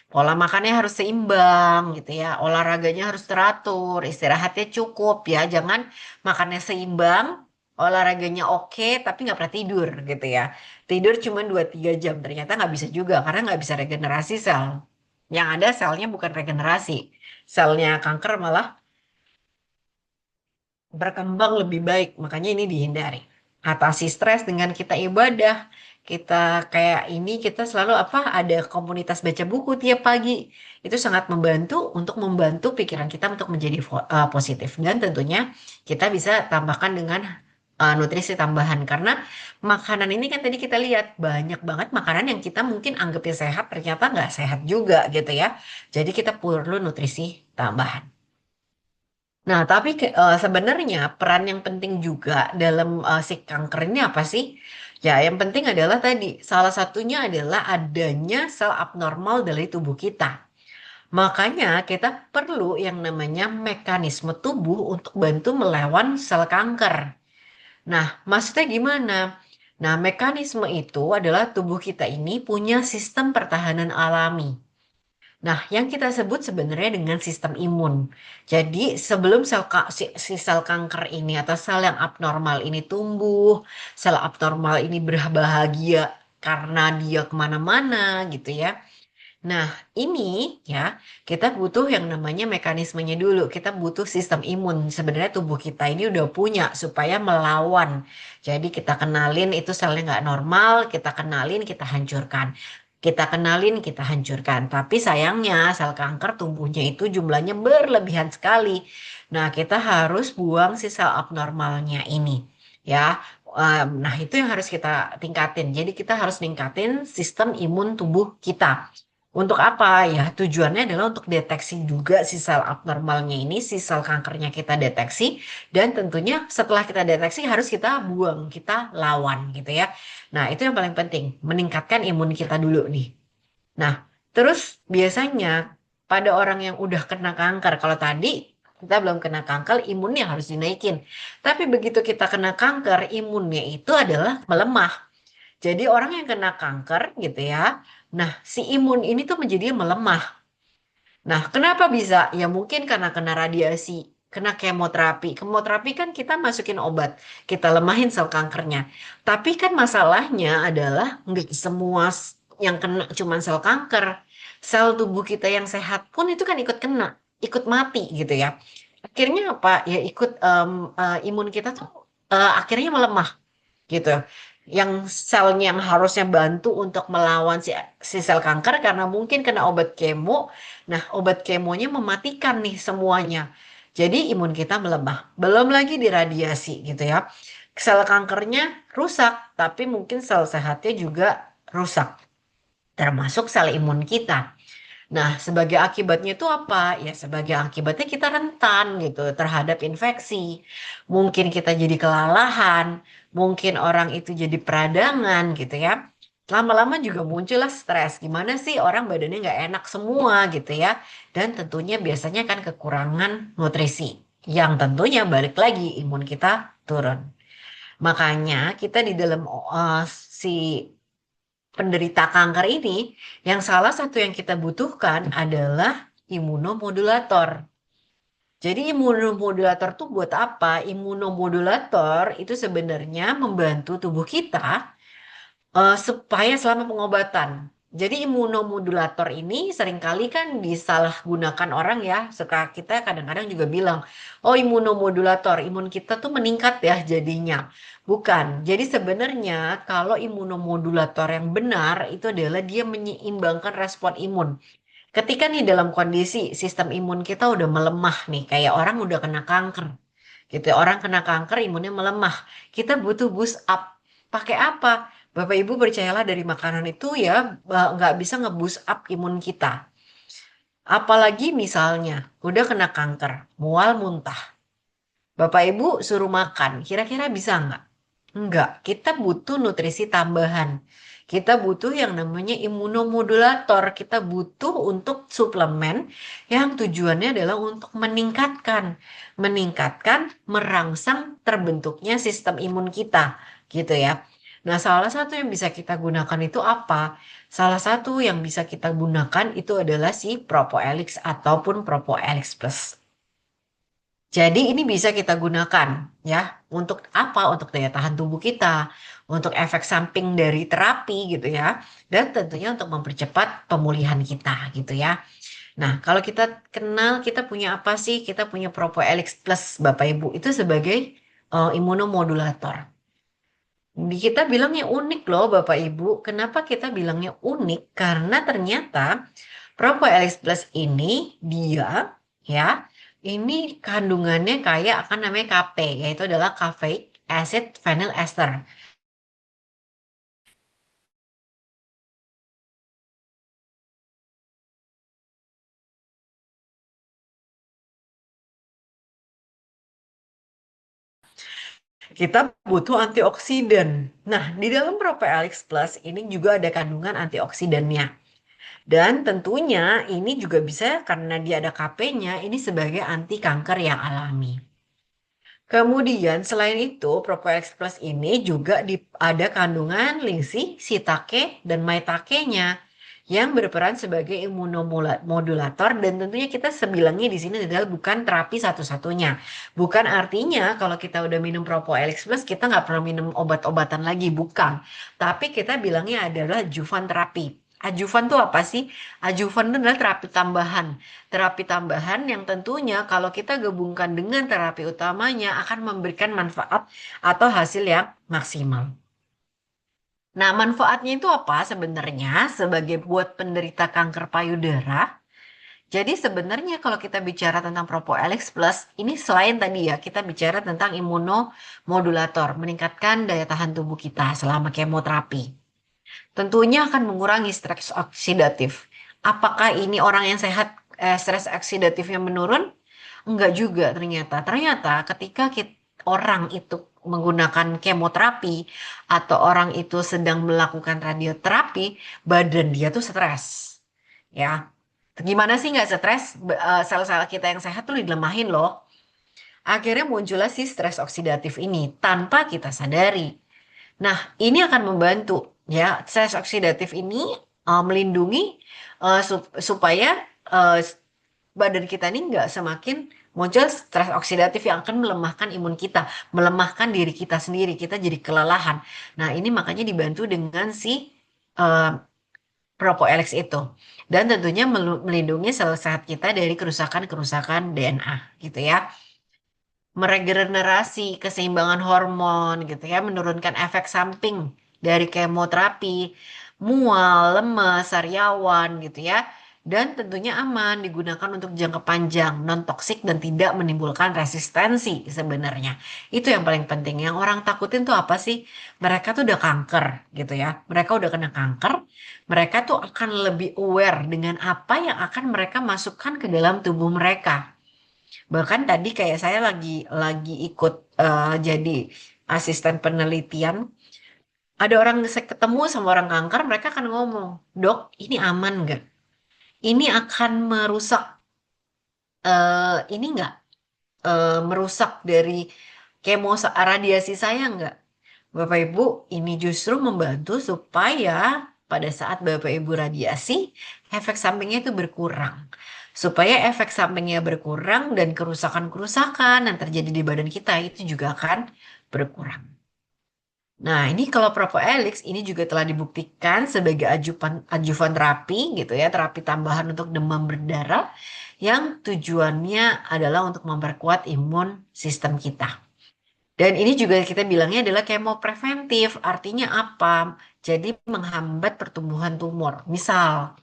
Pola makannya harus seimbang gitu ya. Olahraganya harus teratur, istirahatnya cukup ya. Jangan makannya seimbang, olahraganya oke, tapi nggak pernah tidur gitu ya. Tidur cuma 2-3 jam, ternyata nggak bisa juga karena nggak bisa regenerasi sel. Yang ada selnya bukan regenerasi. Selnya kanker malah berkembang lebih baik. Makanya ini dihindari. Atasi stres dengan kita ibadah. Kita kayak ini kita selalu apa ada komunitas baca buku tiap pagi. Itu sangat membantu untuk membantu pikiran kita untuk menjadi positif. Dan tentunya kita bisa tambahkan dengan nutrisi tambahan karena makanan ini kan tadi kita lihat banyak banget makanan yang kita mungkin anggapnya sehat ternyata nggak sehat juga gitu ya. Jadi kita perlu nutrisi tambahan. Nah, tapi sebenarnya peran yang penting juga dalam si kanker ini apa sih? Ya, yang penting adalah tadi salah satunya adalah adanya sel abnormal dari tubuh kita. Makanya kita perlu yang namanya mekanisme tubuh untuk bantu melawan sel kanker. Nah, maksudnya gimana? Nah, mekanisme itu adalah tubuh kita ini punya sistem pertahanan alami. Nah, yang kita sebut sebenarnya dengan sistem imun. Jadi, sebelum si sel kanker ini atau sel yang abnormal ini tumbuh, sel abnormal ini berbahagia karena dia kemana-mana gitu ya. Nah, ini ya, kita butuh yang namanya mekanismenya dulu. Kita butuh sistem imun. Sebenarnya tubuh kita ini udah punya supaya melawan. Jadi kita kenalin itu selnya nggak normal, kita kenalin, kita hancurkan. Kita kenalin, kita hancurkan. Tapi sayangnya sel kanker tumbuhnya itu jumlahnya berlebihan sekali. Nah, kita harus buang si sel abnormalnya ini. Ya, nah itu yang harus kita tingkatin. Jadi kita harus ningkatin sistem imun tubuh kita. Untuk apa ya? Tujuannya adalah untuk deteksi juga si sel abnormalnya ini, si sel kankernya kita deteksi, dan tentunya setelah kita deteksi harus kita buang, kita lawan gitu ya. Nah, itu yang paling penting, meningkatkan imun kita dulu nih. Nah, terus biasanya pada orang yang udah kena kanker, kalau tadi kita belum kena kanker, imunnya harus dinaikin. Tapi begitu kita kena kanker, imunnya itu adalah melemah. Jadi orang yang kena kanker gitu ya, nah si imun ini tuh menjadi melemah. Nah, kenapa bisa? Ya mungkin karena kena radiasi, kena kemoterapi. Kemoterapi kan kita masukin obat, kita lemahin sel kankernya. Tapi kan masalahnya adalah nggak semua yang kena cuma sel kanker. Sel tubuh kita yang sehat pun itu kan ikut kena, ikut mati gitu ya. Akhirnya apa? Ya ikut imun kita tuh akhirnya melemah gitu. Yang selnya yang harusnya bantu untuk melawan si sel kanker karena mungkin kena obat kemo. Nah, obat kemonya mematikan nih semuanya. Jadi imun kita melemah. Belum lagi diradiasi gitu ya. Sel kankernya rusak, tapi mungkin sel sehatnya juga rusak. Termasuk sel imun kita. Nah, sebagai akibatnya itu apa? Ya, sebagai akibatnya kita rentan gitu terhadap infeksi. Mungkin kita jadi kelalahan, mungkin orang itu jadi peradangan gitu ya. Lama-lama juga muncullah stres. Gimana sih orang badannya nggak enak semua gitu ya. Dan tentunya biasanya kan kekurangan nutrisi. Yang tentunya balik lagi imun kita turun. Makanya kita di dalam si penderita kanker ini, yang salah satu yang kita butuhkan adalah imunomodulator. Jadi imunomodulator tuh buat apa? Imunomodulator itu sebenarnya membantu tubuh kita supaya selama pengobatan. Jadi imunomodulator ini seringkali kan disalahgunakan orang ya. Suka kita kadang-kadang juga bilang, oh imunomodulator, imun kita tuh meningkat ya jadinya. Bukan. Jadi sebenarnya kalau imunomodulator yang benar itu adalah dia menyeimbangkan respon imun. Ketika nih dalam kondisi sistem imun kita udah melemah nih, kayak orang udah kena kanker gitu. Orang kena kanker imunnya melemah. Kita butuh boost up. Pakai apa? Bapak Ibu percayalah dari makanan itu ya nggak bisa nge-boost up imun kita. Apalagi misalnya udah kena kanker, mual muntah. Bapak Ibu suruh makan, kira-kira bisa nggak? Enggak, kita butuh nutrisi tambahan. Kita butuh yang namanya imunomodulator. Kita butuh untuk suplemen yang tujuannya adalah untuk meningkatkan, merangsang terbentuknya sistem imun kita, gitu ya. Nah, salah satu yang bisa kita gunakan itu apa? Salah satu yang bisa kita gunakan itu adalah si Propoelix ataupun Propoelix Plus. Jadi ini bisa kita gunakan ya untuk apa? Untuk daya tahan tubuh kita, untuk efek samping dari terapi gitu ya, dan tentunya untuk mempercepat pemulihan kita gitu ya. Nah, kalau kita kenal kita punya apa sih? Kita punya Propoelix Plus Bapak Ibu itu sebagai imunomodulator. Di kita bilangnya unik loh Bapak Ibu. Kenapa kita bilangnya unik? Karena ternyata Propolis Plus ini dia ya, ini kandungannya kayak akan namanya KP, yaitu adalah caffeic acid phenyl ester. Kita butuh antioksidan. Nah, di dalam Propolis Plus ini juga ada kandungan antioksidannya. Dan tentunya ini juga bisa karena dia ada KP-nya, ini sebagai anti kanker yang alami. Kemudian selain itu, Propolis Plus ini juga ada kandungan lingsi, shiitake, dan maitake-nya yang berperan sebagai imunomodulator dan tentunya kita sebilangnya di sini adalah bukan terapi satu-satunya. Bukan artinya kalau kita udah minum Propolis Plus kita nggak perlu minum obat-obatan lagi, bukan. Tapi kita bilangnya adalah adjuvan terapi. Adjuvan tuh apa sih? Adjuvan itu adalah terapi tambahan. Terapi tambahan yang tentunya kalau kita gabungkan dengan terapi utamanya akan memberikan manfaat atau hasil yang maksimal. Nah, manfaatnya itu apa sebenarnya sebagai buat penderita kanker payudara? Jadi sebenarnya kalau kita bicara tentang Propoelix Plus, ini selain tadi ya, kita bicara tentang imunomodulator, meningkatkan daya tahan tubuh kita selama kemoterapi. Tentunya akan mengurangi stres oksidatif. Apakah ini orang yang sehat stres oksidatifnya menurun? Enggak juga ternyata. Ternyata ketika orang itu menggunakan kemoterapi atau orang itu sedang melakukan radioterapi, badan dia tuh stres. Ya, gimana sih nggak stres? Sel-sel kita yang sehat tuh dilemahin loh. Akhirnya muncullah si stres oksidatif ini tanpa kita sadari. Nah, ini akan membantu ya. Stres oksidatif ini melindungi supaya eh, badan kita ini nggak semakin muncul stres oksidatif yang akan melemahkan imun kita, melemahkan diri kita sendiri, kita jadi kelelahan. Nah, ini makanya dibantu dengan si eh, Propolex itu. Dan tentunya melindungi sel sehat kita dari kerusakan-kerusakan DNA gitu ya. Meregenerasi keseimbangan hormon gitu ya, menurunkan efek samping dari kemoterapi, mual, lemes, sariawan gitu ya. Dan tentunya aman digunakan untuk jangka panjang, non toksik dan tidak menimbulkan resistensi sebenarnya. Itu yang paling penting. Yang orang takutin tuh apa sih? Mereka tuh udah kanker gitu ya. Mereka udah kena kanker, mereka tuh akan lebih aware dengan apa yang akan mereka masukkan ke dalam tubuh mereka. Bahkan tadi kayak saya lagi ikut jadi asisten penelitian. Ada orang saya ketemu sama orang kanker, mereka akan ngomong, "Dok, ini aman nggak? Ini akan merusak ini nggak? Merusak dari kemo radiasi saya nggak?" Bapak Ibu, ini justru membantu supaya pada saat Bapak Ibu radiasi, efek sampingnya itu berkurang. Supaya efek sampingnya berkurang dan kerusakan-kerusakan yang terjadi di badan kita itu juga akan berkurang. Nah, ini kalau Propoelix ini juga telah dibuktikan sebagai ajuvan terapi gitu ya, terapi tambahan untuk demam berdarah yang tujuannya adalah untuk memperkuat imun sistem kita. Dan ini juga kita bilangnya adalah kemo preventif. Artinya apa? Jadi menghambat pertumbuhan tumor. Misal,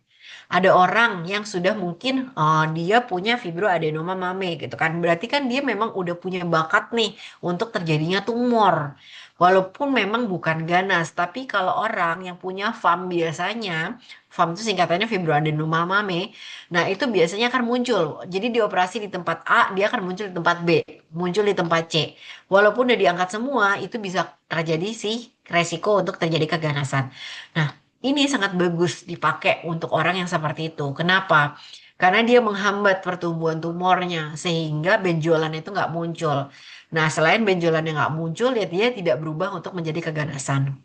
ada orang yang sudah mungkin dia punya fibroadenoma mame gitu kan. Berarti kan dia memang udah punya bakat nih untuk terjadinya tumor. Walaupun memang bukan ganas, tapi kalau orang yang punya FAM biasanya, FAM itu singkatannya fibroadenoma mame. Nah, itu biasanya akan muncul. Jadi dioperasi di tempat A, dia akan muncul di tempat B, muncul di tempat C. Walaupun udah diangkat semua, itu bisa terjadi sih resiko untuk terjadi keganasan. Nah, ini sangat bagus dipakai untuk orang yang seperti itu. Kenapa? Karena dia menghambat pertumbuhan tumornya sehingga benjolan itu nggak muncul. Nah, selain benjolan yang nggak muncul, ya dia tidak berubah untuk menjadi keganasan.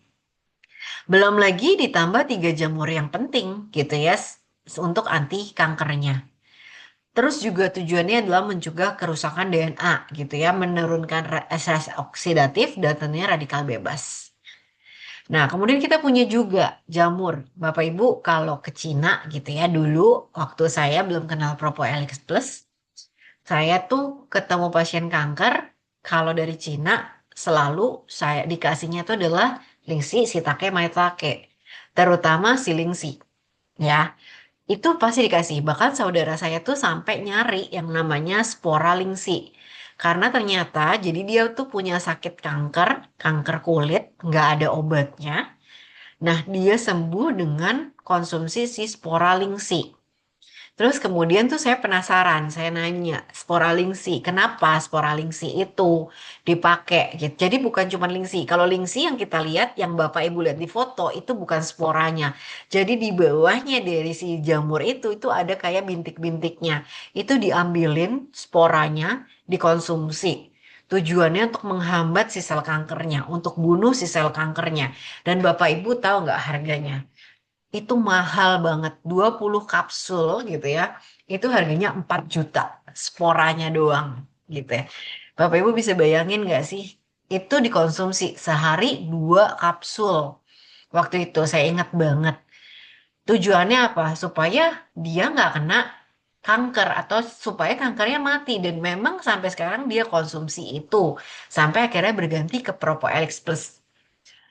Belum lagi ditambah 3 jamur yang penting gitu ya untuk anti kankernya. Terus juga tujuannya adalah mencegah kerusakan DNA gitu ya, menurunkan stres oksidatif dan tentunya radikal bebas. Nah, kemudian kita punya juga jamur. Bapak Ibu, kalau ke Cina gitu ya, dulu waktu saya belum kenal Propoelix Plus, saya tuh ketemu pasien kanker, kalau dari Cina selalu saya dikasihnya itu adalah lingsi, shiitake, maitake. Terutama si lingsi, ya. Itu pasti dikasih. Bahkan saudara saya tuh sampai nyari yang namanya spora lingsi. Karena ternyata jadi dia tuh punya sakit kanker, kanker kulit, nggak ada obatnya. Nah, dia sembuh dengan konsumsi si spora lingsi. Terus kemudian tuh saya penasaran, saya nanya, spora lingsi, kenapa spora lingsi itu dipakai gitu. Jadi bukan cuma lingsi. Kalau lingsi yang kita lihat, yang Bapak Ibu lihat di foto, itu bukan sporanya. Jadi di bawahnya dari si jamur itu ada kayak bintik-bintiknya. Itu diambilin sporanya, dikonsumsi. Tujuannya untuk menghambat si sel kankernya, untuk bunuh si sel kankernya. Dan Bapak Ibu tahu nggak harganya? Itu mahal banget, 20 kapsul gitu ya. Itu harganya 4 juta sporanya doang gitu ya. Bapak Ibu bisa bayangin nggak sih? Itu dikonsumsi sehari 2 kapsul. Waktu itu saya ingat banget. Tujuannya apa? Supaya dia nggak kena kanker atau supaya kankernya mati. Dan memang sampai sekarang dia konsumsi itu. Sampai akhirnya berganti ke Propoelix Plus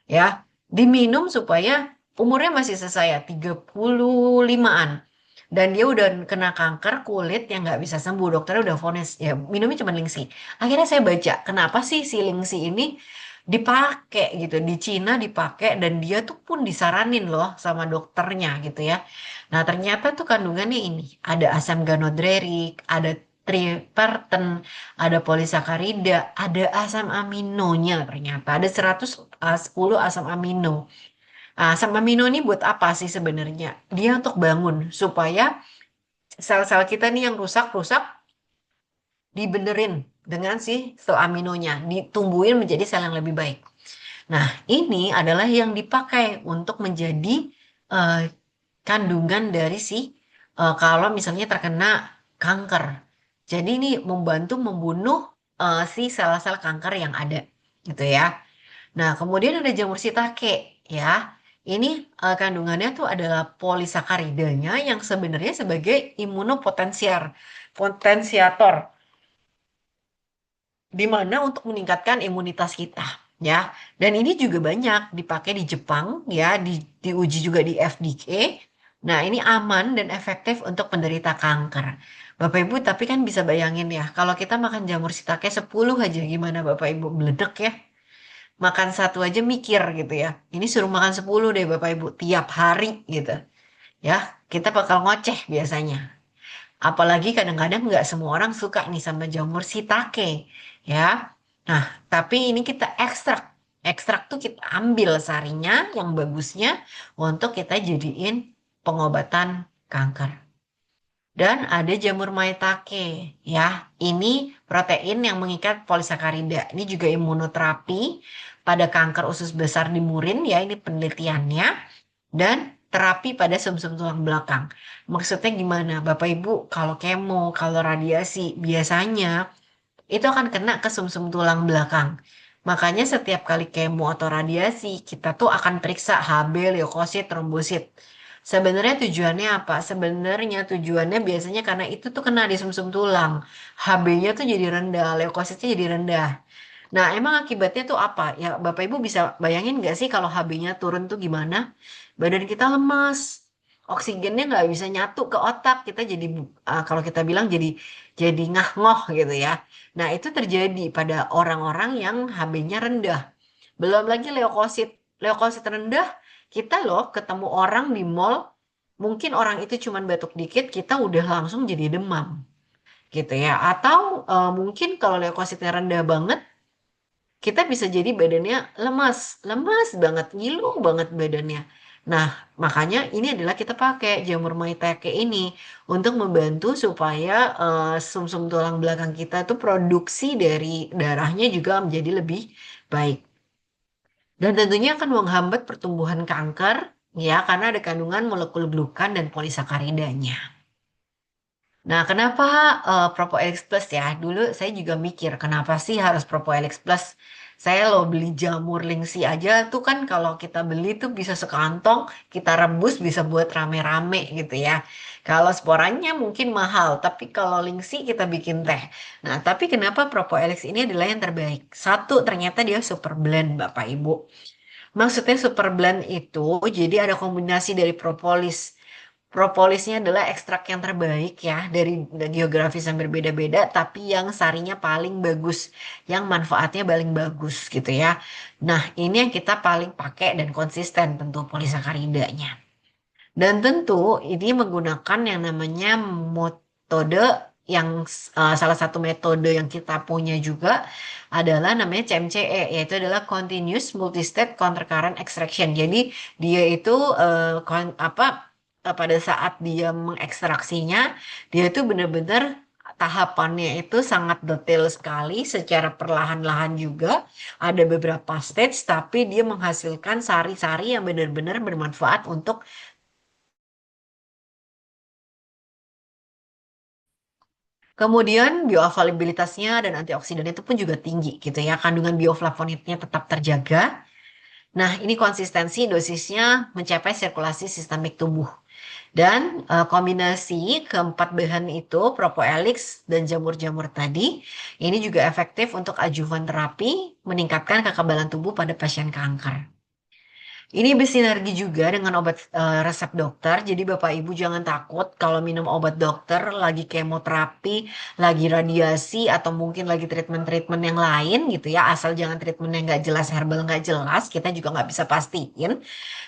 ya, diminum supaya umurnya masih sesaya 35-an dan dia udah kena kanker kulit yang nggak bisa sembuh, dokternya udah vonis ya minumnya cuma lingsi. Akhirnya saya baca kenapa sih si lingsi ini dipakai gitu di Cina dipakai dan dia tuh pun disaranin loh sama dokternya gitu ya. Nah ternyata tuh kandungannya ini ada asam ganodrerik, ada tripterpen, ada polisakarida, ada asam aminonya ternyata ada 110 asam amino. Nah, asam amino ini buat apa sih sebenarnya? Dia untuk bangun supaya sel-sel kita nih yang rusak-rusak dibenerin dengan si sel aminonya, ditumbuhin menjadi sel yang lebih baik. Nah, ini adalah yang dipakai untuk menjadi eh, kandungan dari si kalau misalnya terkena kanker. Jadi ini membantu membunuh si sel-sel kanker yang ada, gitu ya. Nah, kemudian ada jamur shiitake, ya. Ini kandungannya tuh adalah polisakaridanya yang sebenarnya sebagai potensiator di mana untuk meningkatkan imunitas kita ya. Dan ini juga banyak dipakai di Jepang ya, diuji juga di FDA. Nah, ini aman dan efektif untuk penderita kanker. Bapak Ibu, tapi kan bisa bayangin ya, kalau kita makan jamur shiitake 10 aja gimana Bapak Ibu meledek ya. Makan satu aja mikir gitu ya. Ini suruh makan 10 deh Bapak Ibu tiap hari gitu. Ya, kita bakal ngoceh biasanya. Apalagi kadang-kadang nggak semua orang suka nih sama jamur shiitake, ya. Nah, tapi ini kita ekstrak. Ekstrak tuh kita ambil sarinya yang bagusnya untuk kita jadiin pengobatan kanker. Dan ada jamur maitake, ya. Ini protein yang mengikat polisakarida. Ini juga imunoterapi pada kanker usus besar di murin, ya. Ini penelitiannya dan terapi pada sumsum tulang belakang. Maksudnya gimana? Bapak Ibu, kalau kemo, kalau radiasi, biasanya itu akan kena ke sumsum tulang belakang. Makanya setiap kali kemo atau radiasi, kita tuh akan periksa HB, leukosit, trombosit. Sebenarnya tujuannya apa? Sebenarnya tujuannya biasanya karena itu tuh kena di sumsum tulang. HB-nya tuh jadi rendah, leukositnya jadi rendah. Nah, emang akibatnya tuh apa? Ya, Bapak Ibu bisa bayangin nggak sih kalau HB-nya turun tuh gimana? Badan kita lemas, oksigennya nggak bisa nyatu ke otak. Kita jadi, kalau kita bilang jadi ngah-ngoh gitu ya. Nah, itu terjadi pada orang-orang yang HB-nya rendah. Belum lagi leukosit. Leukosit rendah, kita loh ketemu orang di mall, mungkin orang itu cuman batuk dikit, kita udah langsung jadi demam gitu ya. Atau mungkin kalau leukositnya rendah banget, kita bisa jadi badannya lemas, lemas banget, ngilu banget badannya. Nah, makanya ini adalah kita pakai jamur maitake ini untuk membantu supaya sumsum tulang belakang kita tuh produksi dari darahnya juga menjadi lebih baik. Dan tentunya akan menghambat pertumbuhan kanker, ya, karena ada kandungan molekul glukan dan polisakaridanya. Nah, kenapa Propoelix Plus ya? Dulu saya juga mikir, kenapa sih harus Propoelix Plus? Saya lo beli jamur lingsi aja tuh kan kalau kita beli tuh bisa sekantong, kita rebus bisa buat rame-rame gitu ya. Kalau sporanya mungkin mahal, tapi kalau lingsi kita bikin teh. Nah, tapi kenapa Propoelix ini adalah yang terbaik? Satu, ternyata dia super blend, Bapak Ibu. Maksudnya super blend itu jadi ada kombinasi dari propolis. Propolisnya adalah ekstrak yang terbaik ya dari geografis yang berbeda-beda, tapi yang sarinya paling bagus, yang manfaatnya paling bagus gitu ya. Nah, ini yang kita paling pakai dan konsisten tentu polisakaridanya. Dan tentu ini menggunakan yang namanya metode yang salah satu metode yang kita punya juga adalah namanya CMCE, yaitu adalah Continuous Multistage Countercurrent Extraction. Jadi dia itu pada saat dia mengekstraksinya, dia itu benar-benar tahapannya itu sangat detail sekali, secara perlahan-lahan juga. Ada beberapa stage, tapi dia menghasilkan sari-sari yang benar-benar bermanfaat untuk. Kemudian bioavailabilitasnya dan antioksidannya itu pun juga tinggi gitu ya. Kandungan bioflavonoidnya tetap terjaga. Nah, ini konsistensi dosisnya mencapai sirkulasi sistemik tubuh. Dan kombinasi keempat bahan itu, Propoelix dan jamur-jamur tadi, ini juga efektif untuk adjuvan terapi, meningkatkan kekebalan tubuh pada pasien kanker. Ini bersinergi juga dengan obat resep dokter. Jadi Bapak Ibu jangan takut kalau minum obat dokter, lagi kemoterapi, lagi radiasi, atau mungkin lagi treatment-treatment yang lain gitu ya. Asal jangan treatment yang nggak jelas, herbal nggak jelas, kita juga nggak bisa pastiin.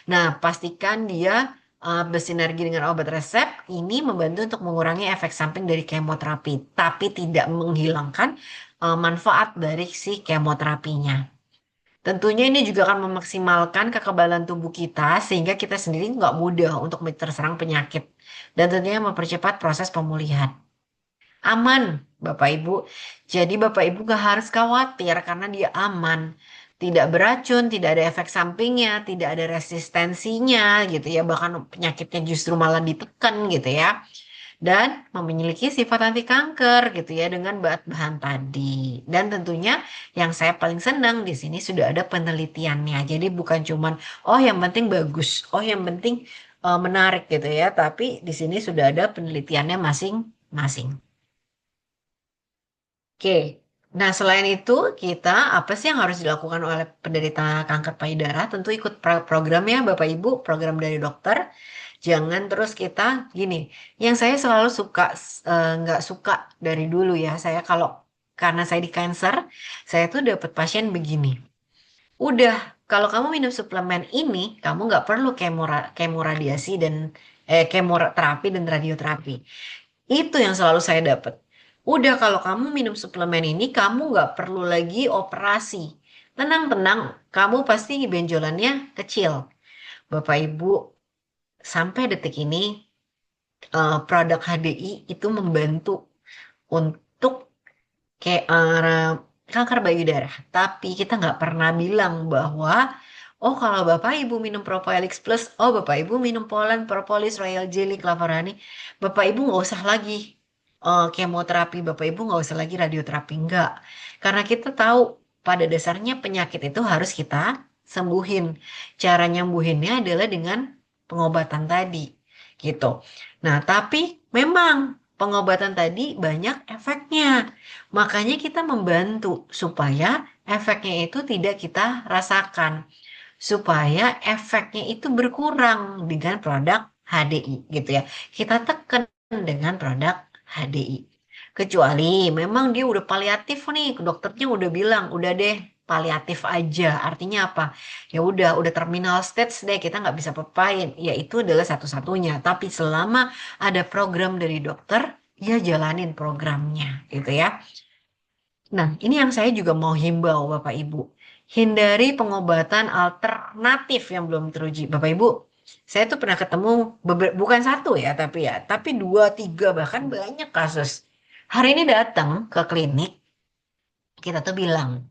Nah, pastikan dia bersinergi dengan obat resep. Ini membantu untuk mengurangi efek samping dari kemoterapi, tapi tidak menghilangkan manfaat dari si kemoterapinya. Tentunya ini juga akan memaksimalkan kekebalan tubuh kita sehingga kita sendiri nggak mudah untuk terserang penyakit dan tentunya mempercepat proses pemulihan. Aman, Bapak Ibu. Jadi Bapak Ibu nggak harus khawatir karena dia aman. Tidak beracun, tidak ada efek sampingnya, tidak ada resistensinya gitu ya. Bahkan penyakitnya justru malah ditekan gitu ya dan memiliki sifat anti kanker gitu ya dengan bahan tadi. Dan tentunya yang saya paling senang di sini sudah ada penelitiannya. Jadi bukan cuman oh yang penting bagus, oh yang penting menarik gitu ya, tapi di sini sudah ada penelitiannya masing-masing. Oke. Nah, selain itu, kita apa sih yang harus dilakukan oleh penderita kanker payudara? Tentu ikut programnya Bapak Ibu, program dari dokter. Jangan terus kita gini. Yang saya selalu suka nggak suka dari dulu ya. Saya kalau karena saya di cancer, saya tuh dapat pasien begini. Udah, kalau kamu minum suplemen ini, kamu nggak perlu kemoradiasi dan kemoterapi dan radioterapi. Itu yang selalu saya dapat. Udah kalau kamu minum suplemen ini, kamu nggak perlu lagi operasi. Tenang-tenang, kamu pasti benjolannya kecil. Bapak Ibu, sampai detik ini produk HDI itu membantu untuk kayak kanker payudara. Tapi kita nggak pernah bilang bahwa oh kalau Bapak Ibu minum Propolis Plus, oh Bapak Ibu minum Polen, Propolis, Royal Jelly, Clavarani, Bapak Ibu nggak usah lagi kemoterapi, Bapak Ibu nggak usah lagi radioterapi, enggak. Karena kita tahu pada dasarnya penyakit itu harus kita sembuhin. Cara nyembuhinnya adalah dengan pengobatan tadi, gitu. Nah, tapi memang pengobatan tadi banyak efeknya. Makanya kita membantu supaya efeknya itu tidak kita rasakan. Supaya efeknya itu berkurang dengan produk HDI gitu ya. Kita tekan dengan produk HDI. Kecuali memang dia udah paliatif nih, dokternya udah bilang, udah deh paliatif aja. Artinya apa? Ya udah terminal stage deh, kita nggak bisa papain. Ya itu adalah satu-satunya. Tapi selama ada program dari dokter, ya jalanin programnya gitu ya. Nah, ini yang saya juga mau himbau Bapak Ibu. Hindari pengobatan alternatif yang belum teruji. Bapak Ibu, saya tuh pernah ketemu bukan satu ya, tapi dua, tiga bahkan banyak kasus. Hari ini datang ke klinik, kita tuh bilang,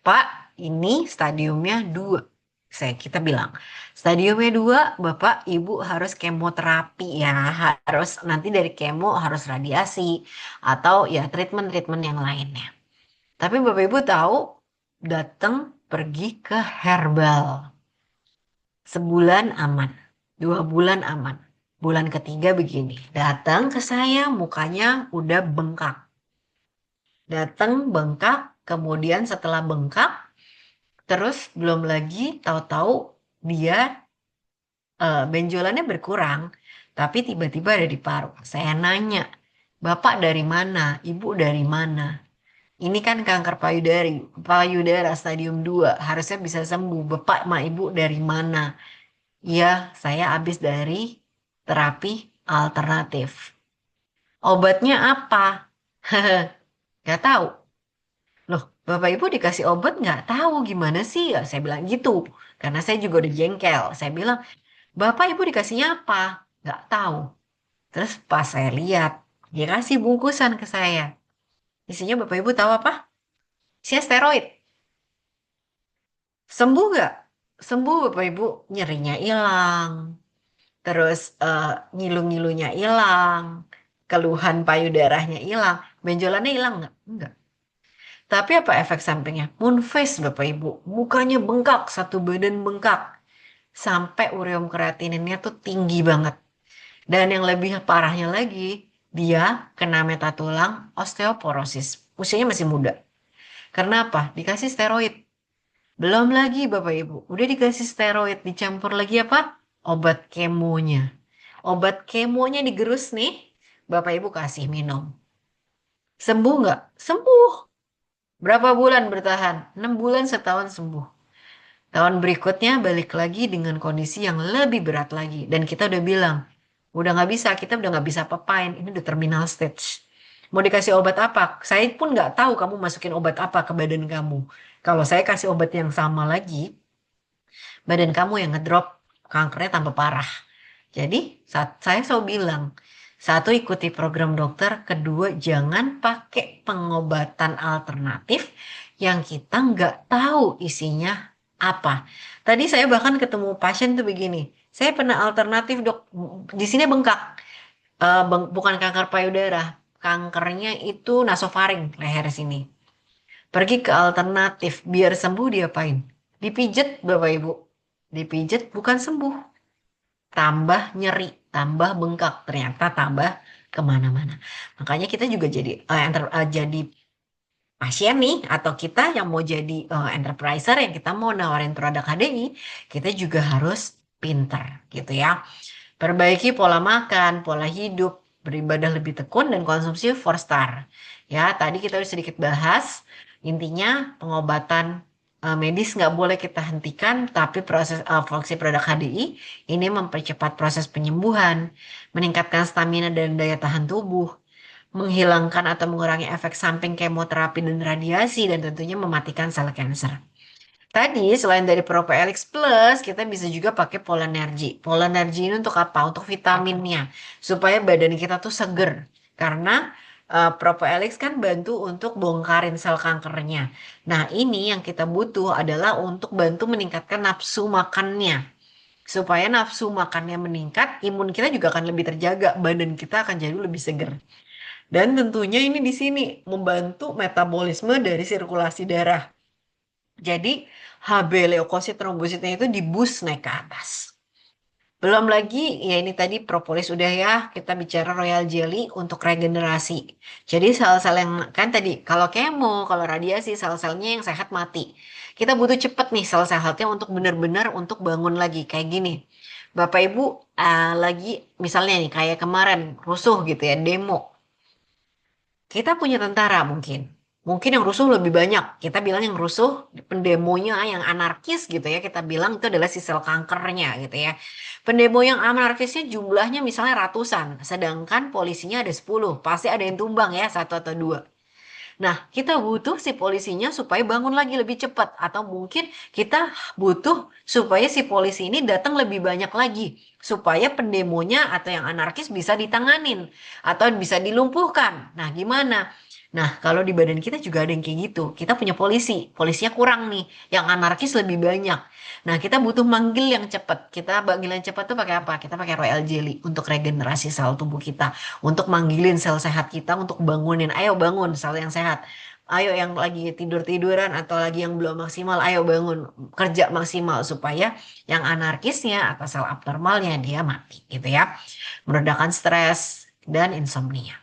Pak, ini stadiumnya dua. Kita bilang, stadiumnya dua, Bapak, Ibu harus kemoterapi ya, harus nanti dari kemo harus radiasi atau ya treatment-treatment yang lainnya. Tapi Bapak Ibu tahu, datang pergi ke herbal. Sebulan aman, 2 bulan aman. Bulan ketiga begini, datang ke saya mukanya udah bengkak. Datang bengkak, kemudian setelah bengkak, terus belum lagi tahu-tahu dia benjolannya berkurang, tapi tiba-tiba ada di paru. Saya nanya, Bapak dari mana? Ibu dari mana? Ini kan kanker payudara stadium 2 harusnya bisa sembuh. Bapak sama ibu dari mana? Ya, saya habis dari terapi alternatif. Obatnya apa? Gak tahu. Loh, Bapak Ibu dikasih obat nggak tahu gimana sih? Ya, saya bilang gitu. Karena saya juga udah jengkel. Saya bilang, Bapak Ibu dikasihnya apa? Nggak tahu. Terus pas saya lihat, dia kasih bungkusan ke saya. Isinya Bapak Ibu tahu apa? Isinya steroid. Sembuh nggak? Sembuh Bapak Ibu, nyerinya hilang, terus ngilu-ngilunya hilang, keluhan payudaranya hilang, benjolannya hilang nggak? Enggak. Tapi apa efek sampingnya? Moon face Bapak Ibu, mukanya bengkak, satu badan bengkak, sampai ureum kreatininnya tuh tinggi banget. Dan yang lebih parahnya lagi, dia kena metatulang osteoporosis. Usianya masih muda. Karena apa? Dikasih steroid. Belum lagi Bapak Ibu, udah dikasih steroid, dicampur lagi apa? Obat kemonya. Obat kemonya digerus nih, Bapak Ibu kasih minum. Sembuh nggak? Sembuh. Berapa bulan bertahan? 6 bulan, setahun sembuh. Tahun berikutnya balik lagi dengan kondisi yang lebih berat lagi. Dan kita udah bilang, udah nggak bisa, kita udah nggak bisa apa-apain. Ini udah terminal stage. Mau dikasih obat apa? Saya pun nggak tahu kamu masukin obat apa ke badan kamu. Kalau saya kasih obat yang sama lagi, badan kamu yang ngedrop, kankernya tambah parah. Jadi saya selalu bilang, satu ikuti program dokter, kedua jangan pakai pengobatan alternatif yang kita nggak tahu isinya apa. Tadi saya bahkan ketemu pasien tuh begini, saya pernah alternatif dok, di sini bengkak. Bukan kanker payudara, kankernya itu nasofaring leher sini. Pergi ke alternatif, biar sembuh diapain? Dipijet Bapak Ibu, dipijet bukan sembuh, tambah nyeri, tambah bengkak, ternyata tambah kemana-mana. Makanya kita juga jadi pasien nih, atau kita yang mau jadi enterpriser, yang kita mau nawarin produk HDI, kita juga harus pinter gitu ya. Perbaiki pola makan, pola hidup, beribadah lebih tekun, dan konsumsi 4 star. Ya, tadi kita udah sedikit bahas, intinya pengobatan medis nggak boleh kita hentikan, tapi proses fungsi produk HDI ini mempercepat proses penyembuhan, meningkatkan stamina dan daya tahan tubuh, menghilangkan atau mengurangi efek samping kemoterapi dan radiasi, dan tentunya mematikan sel kanker. Tadi selain dari Propelix Plus, kita bisa juga pakai Polenergy. Polenergy ini untuk apa? Untuk vitaminnya, supaya badan kita tuh seger. Karena Propelix kan bantu untuk bongkarin sel kankernya. Nah, ini yang kita butuh adalah untuk bantu meningkatkan nafsu makannya. Supaya nafsu makannya meningkat, imun kita juga akan lebih terjaga, badan kita akan jadi lebih seger. Dan tentunya ini di sini membantu metabolisme dari sirkulasi darah. Jadi HB leukosit trombositnya itu di boost naik ke atas. Belum lagi ya ini tadi propolis udah ya, kita bicara royal jelly untuk regenerasi. Jadi sel-sel yang kan tadi kalau kemo, kalau radiasi sel-selnya yang sehat mati. Kita butuh cepet nih sel sehatnya untuk benar-benar untuk bangun lagi kayak gini. Bapak Ibu lagi misalnya nih kayak kemarin rusuh gitu ya, demo. Kita punya tentara mungkin. Mungkin yang rusuh lebih banyak. Kita bilang yang rusuh, pendemonya yang anarkis gitu ya. Kita bilang itu adalah si sel kankernya gitu ya. Pendemo yang anarkisnya jumlahnya misalnya ratusan. Sedangkan polisinya ada 10. Pasti ada yang tumbang ya, satu atau dua. Nah, kita butuh si polisinya supaya bangun lagi lebih cepat. Atau mungkin kita butuh supaya si polisi ini datang lebih banyak lagi. Supaya pendemonya atau yang anarkis bisa ditanganin. Atau bisa dilumpuhkan. Nah, gimana? Nah, kalau di badan kita juga ada yang kayak gitu. Kita punya polisi. Polisinya kurang nih. Yang anarkis lebih banyak. Nah, kita butuh manggil yang cepat. Kita manggil yang cepat tuh pakai apa? Kita pakai Royal Jelly untuk regenerasi sel tubuh kita, untuk manggilin sel sehat kita, untuk bangunin, ayo bangun sel yang sehat. Ayo yang lagi tidur-tiduran atau lagi yang belum maksimal, ayo bangun kerja maksimal supaya yang anarkisnya atau sel abnormalnya dia mati gitu ya. Meredakan stres dan insomnia.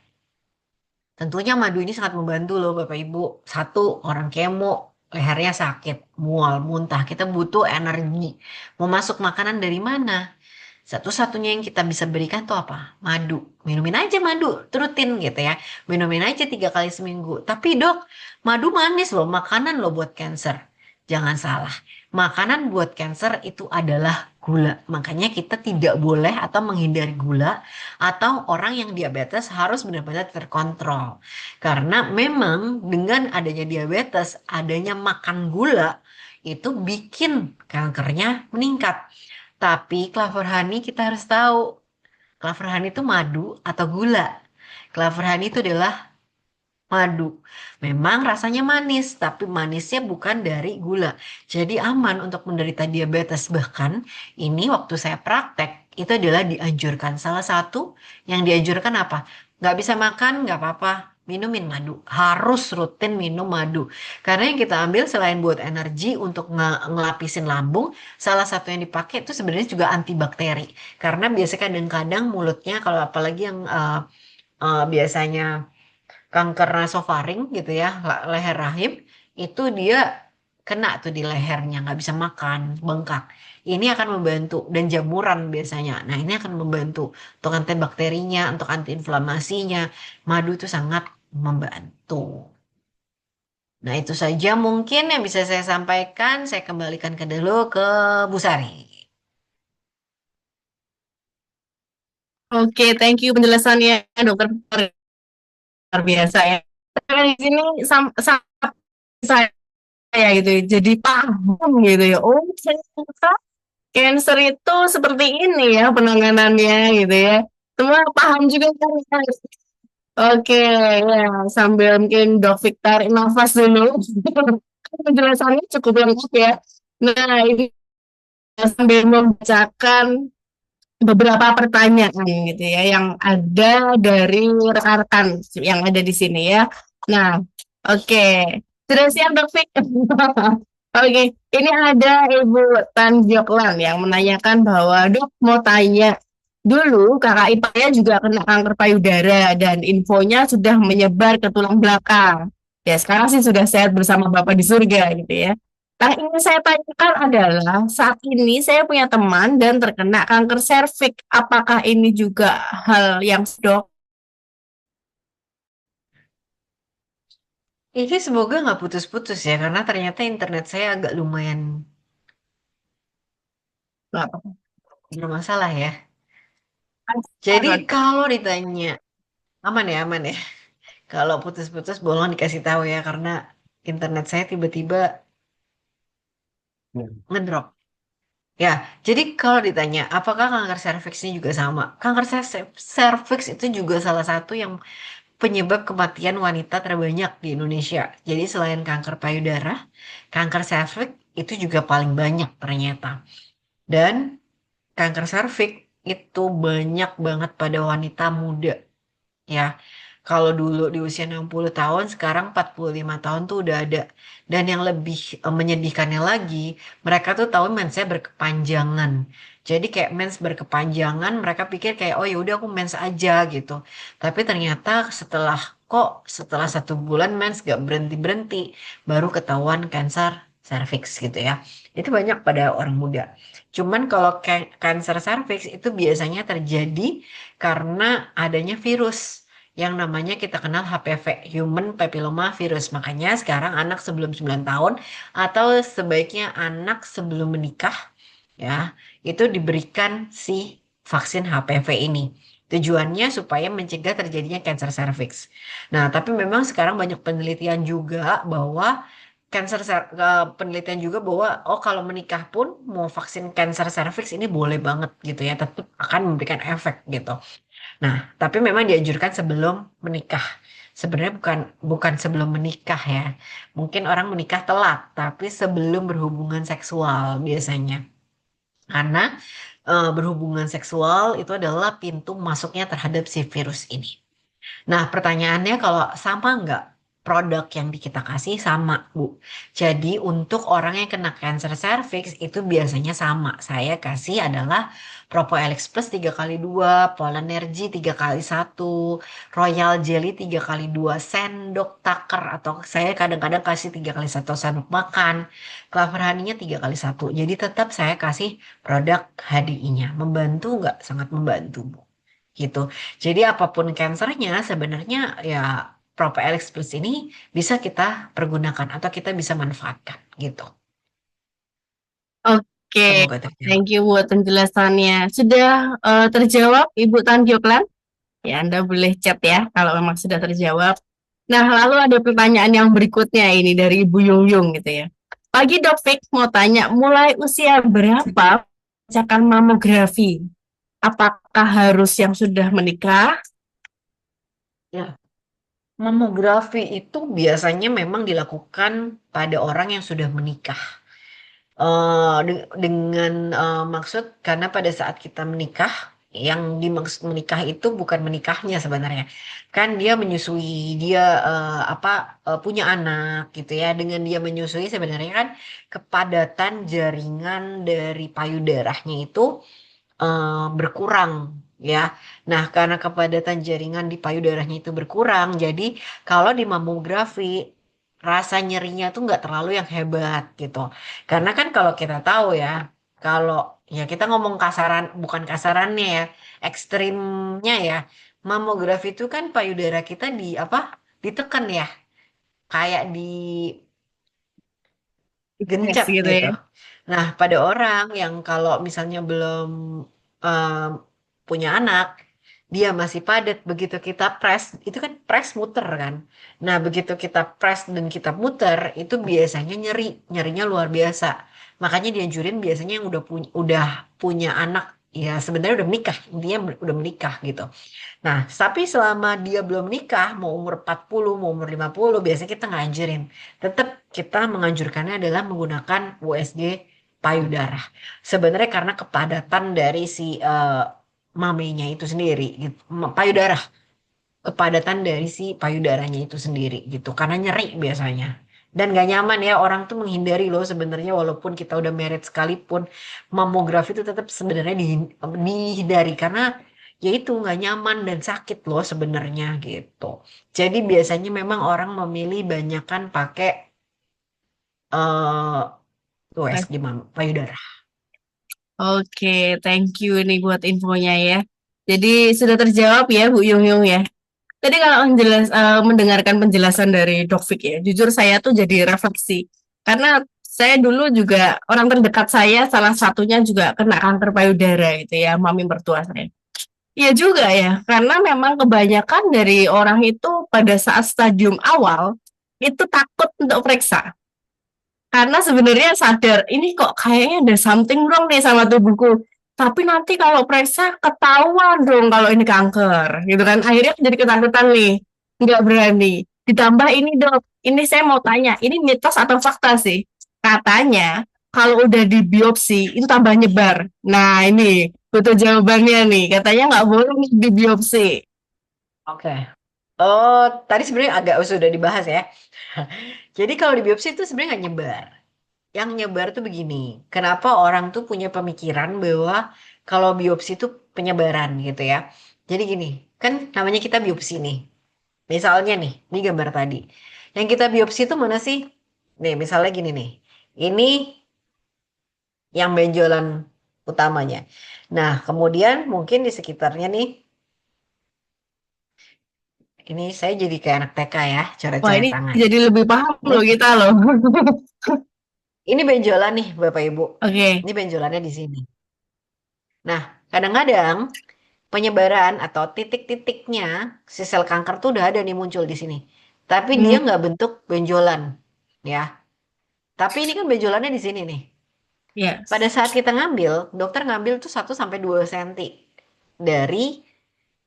Tentunya madu ini sangat membantu loh Bapak Ibu. Satu, orang kemo, lehernya sakit, mual, muntah. Kita butuh energi. Mau masuk makanan dari mana? Satu-satunya yang kita bisa berikan tuh apa? Madu. Minumin aja madu, rutin gitu ya. Minumin aja 3 kali seminggu. Tapi dok, madu manis loh, makanan loh buat cancer. Jangan salah. Makanan buat cancer itu adalah gula. Makanya kita tidak boleh atau menghindari gula, atau orang yang diabetes harus benar-benar terkontrol. Karena memang dengan adanya diabetes, adanya makan gula itu bikin kankernya meningkat. Tapi Clover Honey kita harus tahu, Clover Honey itu madu atau gula. Clover Honey itu adalah madu. Memang rasanya manis, tapi manisnya bukan dari gula. Jadi aman untuk menderita diabetes. Bahkan ini waktu saya praktek, itu adalah dianjurkan. Salah satu yang dianjurkan apa? Nggak bisa makan, nggak apa-apa. Minumin madu. Harus rutin minum madu. Karena yang kita ambil selain buat energi untuk ngelapisin lambung, salah satu yang dipakai itu sebenarnya juga antibakteri. Karena biasanya kadang-kadang mulutnya, kalau apalagi yang biasanya kanker nasofaring gitu ya, leher rahim, itu dia kena tuh di lehernya, nggak bisa makan, bengkak. Ini akan membantu dan jamuran biasanya. Nah, ini akan membantu untuk antibakterinya, untuk antiinflamasinya. Madu itu sangat membantu. Nah, itu saja mungkin yang bisa saya sampaikan. Saya kembalikan ke dulu ke Bu Sari. Oke, thank you penjelasannya dokter luar biasa ya. Karena di sini saya gitu ya, jadi paham gitu ya. Oh, ternyata cancer itu seperti ini ya penanganannya gitu ya. Semua paham juga kan. Oke, ya sambil mungkin Dok Victor nafas dulu. Penjelasannya cukup lengkap ya. Nah, ini sambil membacakan beberapa pertanyaan gitu ya yang ada dari rekan-rekan yang ada di sini ya. Nah, oke. Sudah siap Dok Fik? Oke, ini ada Ibu Tan Joklan yang menanyakan bahwa Dok mau tanya dulu kakak iparnya juga kena kanker payudara dan infonya sudah menyebar ke tulang belakang. Ya, sekarang sih sudah sehat bersama Bapak di surga gitu ya. Yang ingin saya tanyakan adalah saat ini saya punya teman dan terkena kanker serviks. Apakah ini juga hal yang dok? Ini semoga nggak putus-putus ya, karena ternyata internet saya agak lumayan Nggak apa-apa. bermasalah ya. Jadi kalau ditanya aman ya. Kalau putus-putus bolong dikasih tahu ya, karena internet saya tiba-tiba ngedrop. Ya, jadi kalau ditanya apakah kanker serviks ini juga sama? Kanker serviks itu juga salah satu yang penyebab kematian wanita terbanyak di Indonesia. Jadi selain kanker payudara, kanker serviks itu juga paling banyak ternyata. Dan kanker serviks itu banyak banget pada wanita muda. Ya, kalau dulu di usia 60 tahun, sekarang 45 tahun tuh udah ada. Dan yang lebih menyedihkannya lagi, mereka tuh tahu mensnya berkepanjangan. Jadi kayak mens berkepanjangan, mereka pikir kayak, oh ya udah aku mens aja gitu. Tapi ternyata setelah 1 bulan mens gak berhenti-berhenti, baru ketahuan kanker serviks gitu ya. Itu banyak pada orang muda. Cuman kalau kanker serviks itu biasanya terjadi karena adanya virus yang namanya kita kenal HPV, Human Papilloma Virus. Makanya sekarang anak sebelum 9 tahun atau sebaiknya anak sebelum menikah ya, itu diberikan si vaksin HPV ini. Tujuannya supaya mencegah terjadinya kanker serviks. Nah, tapi memang sekarang banyak penelitian juga bahwa penelitian juga bahwa oh kalau menikah pun mau vaksin kanker serviks ini boleh banget gitu ya, tetap akan memberikan efek gitu. Nah, tapi memang dianjurkan sebelum menikah. Sebenarnya bukan bukan sebelum menikah ya. Mungkin orang menikah telat, tapi sebelum berhubungan seksual biasanya. Karena berhubungan seksual itu adalah pintu masuknya terhadap si virus ini. Nah, pertanyaannya kalau sama nggak produk yang kita kasih sama, Bu. Jadi untuk orang yang kena cancer cervix itu biasanya sama. Saya kasih adalah Propoelix Plus 3x2, Polenergy 3x1, Royal Jelly 3x2, sendok taker atau saya kadang-kadang kasih 3x1 sendok makan, Clover Honey-nya 3x1. Jadi tetap saya kasih produk HDI-nya. Membantu nggak? Sangat membantu, Bu gitu. Jadi apapun kansernya sebenarnya ya Propelix Plus ini bisa kita pergunakan atau kita bisa manfaatkan gitu. Oke, Semoga terjawab. thank you buat penjelasannya. Sudah terjawab Ibu Tan Joklan? Ya, Anda boleh chat ya kalau memang sudah terjawab. Nah, lalu ada pertanyaan yang berikutnya ini dari Ibu Yung Yung gitu ya. Pagi Dok Fik mau tanya, mulai usia berapa pelacakan mamografi? Apakah harus yang sudah menikah? Ya, mamografi itu biasanya memang dilakukan pada orang yang sudah menikah. Dengan maksud karena pada saat kita menikah, yang dimaksud menikah itu bukan menikahnya sebenarnya, kan dia menyusui, dia punya anak gitu ya. Dengan dia menyusui sebenarnya kan kepadatan jaringan dari payudaranya itu berkurang ya. Nah, karena kepadatan jaringan di payudaranya itu berkurang, jadi kalau di mamografi rasa nyerinya tuh nggak terlalu yang hebat gitu. Karena kan kalau kita tahu ya, kalau ya kita ngomong kasaran, bukan kasarannya ya, ekstrimnya ya, mamografi itu kan payudara kita di apa? Ditekan ya, kayak Yes, digencet gitu gitu. ya. Nah, pada orang yang kalau misalnya belum em, punya anak, dia masih padat, begitu kita press, itu kan press muter kan. Nah, begitu kita press dan kita muter, itu biasanya nyerinya luar biasa. Makanya dianjurin biasanya yang udah punya anak, ya sebenarnya udah menikah, intinya udah menikah gitu. Nah, tapi selama dia belum menikah, mau umur 40, mau umur 50, biasanya kita nganjurin. Tetap kita menganjurkannya adalah menggunakan USG payudara. Sebenarnya karena kepadatan dari si mamenya itu sendiri, gitu. Payudara, kepadatan dari si payudaranya itu sendiri gitu. Karena nyeri biasanya. Dan gak nyaman ya, orang tuh menghindari loh sebenarnya walaupun kita udah married sekalipun, mamografi itu tetap sebenarnya dihindari karena ya itu nggak nyaman dan sakit loh sebenarnya gitu. Jadi biasanya memang orang memilih banyakan pakai USG payudara. Oke, thank you nih buat infonya ya. Jadi sudah terjawab ya Bu Yung Yung ya. Tadi kalau mendengarkan penjelasan dari Dok Fik ya, jujur saya tuh jadi refleksi. Karena saya dulu juga orang terdekat saya salah satunya juga kena kanker payudara gitu ya, mami mertua saya. Iya juga ya, karena memang kebanyakan dari orang itu pada saat stadium awal itu takut untuk periksa. Karena sebenarnya sadar, ini kok kayaknya ada something wrong nih sama tubuhku. Tapi nanti kalau periksa ketahuan dong kalau ini kanker, gitu kan. Akhirnya jadi ketakutan nih, nggak berani. Ditambah ini dok, ini saya mau tanya, ini mitos atau fakta sih? Katanya kalau udah di biopsi itu tambah nyebar. Nah ini butuh jawabannya nih. Katanya nggak boleh nih di biopsi. Oke. Oh, tadi sebenarnya agak sudah dibahas ya. Jadi kalau di biopsi itu sebenarnya nggak nyebar. Yang nyebar tuh begini, kenapa orang tuh punya pemikiran bahwa kalau biopsi itu penyebaran gitu ya. Jadi gini, kan namanya kita biopsi nih. Misalnya nih, ini gambar tadi. Yang kita biopsi itu mana sih? Nih, misalnya gini nih. Ini yang benjolan utamanya. Nah, kemudian mungkin di sekitarnya nih, ini saya jadi kayak anak TK ya, Wah coret-coret ini tangan. jadi lebih paham Ini, loh kita loh. ini benjolan nih, Bapak Ibu. Oke. Ini benjolannya di sini. Nah, kadang-kadang penyebaran atau titik-titiknya si sel kanker tuh udah ada nih muncul di sini. Tapi dia Hmm, nggak bentuk benjolan, ya. Tapi ini kan benjolannya di sini nih. Pada yes. saat kita ngambil, dokter ngambil tuh 1 sampai 2 senti dari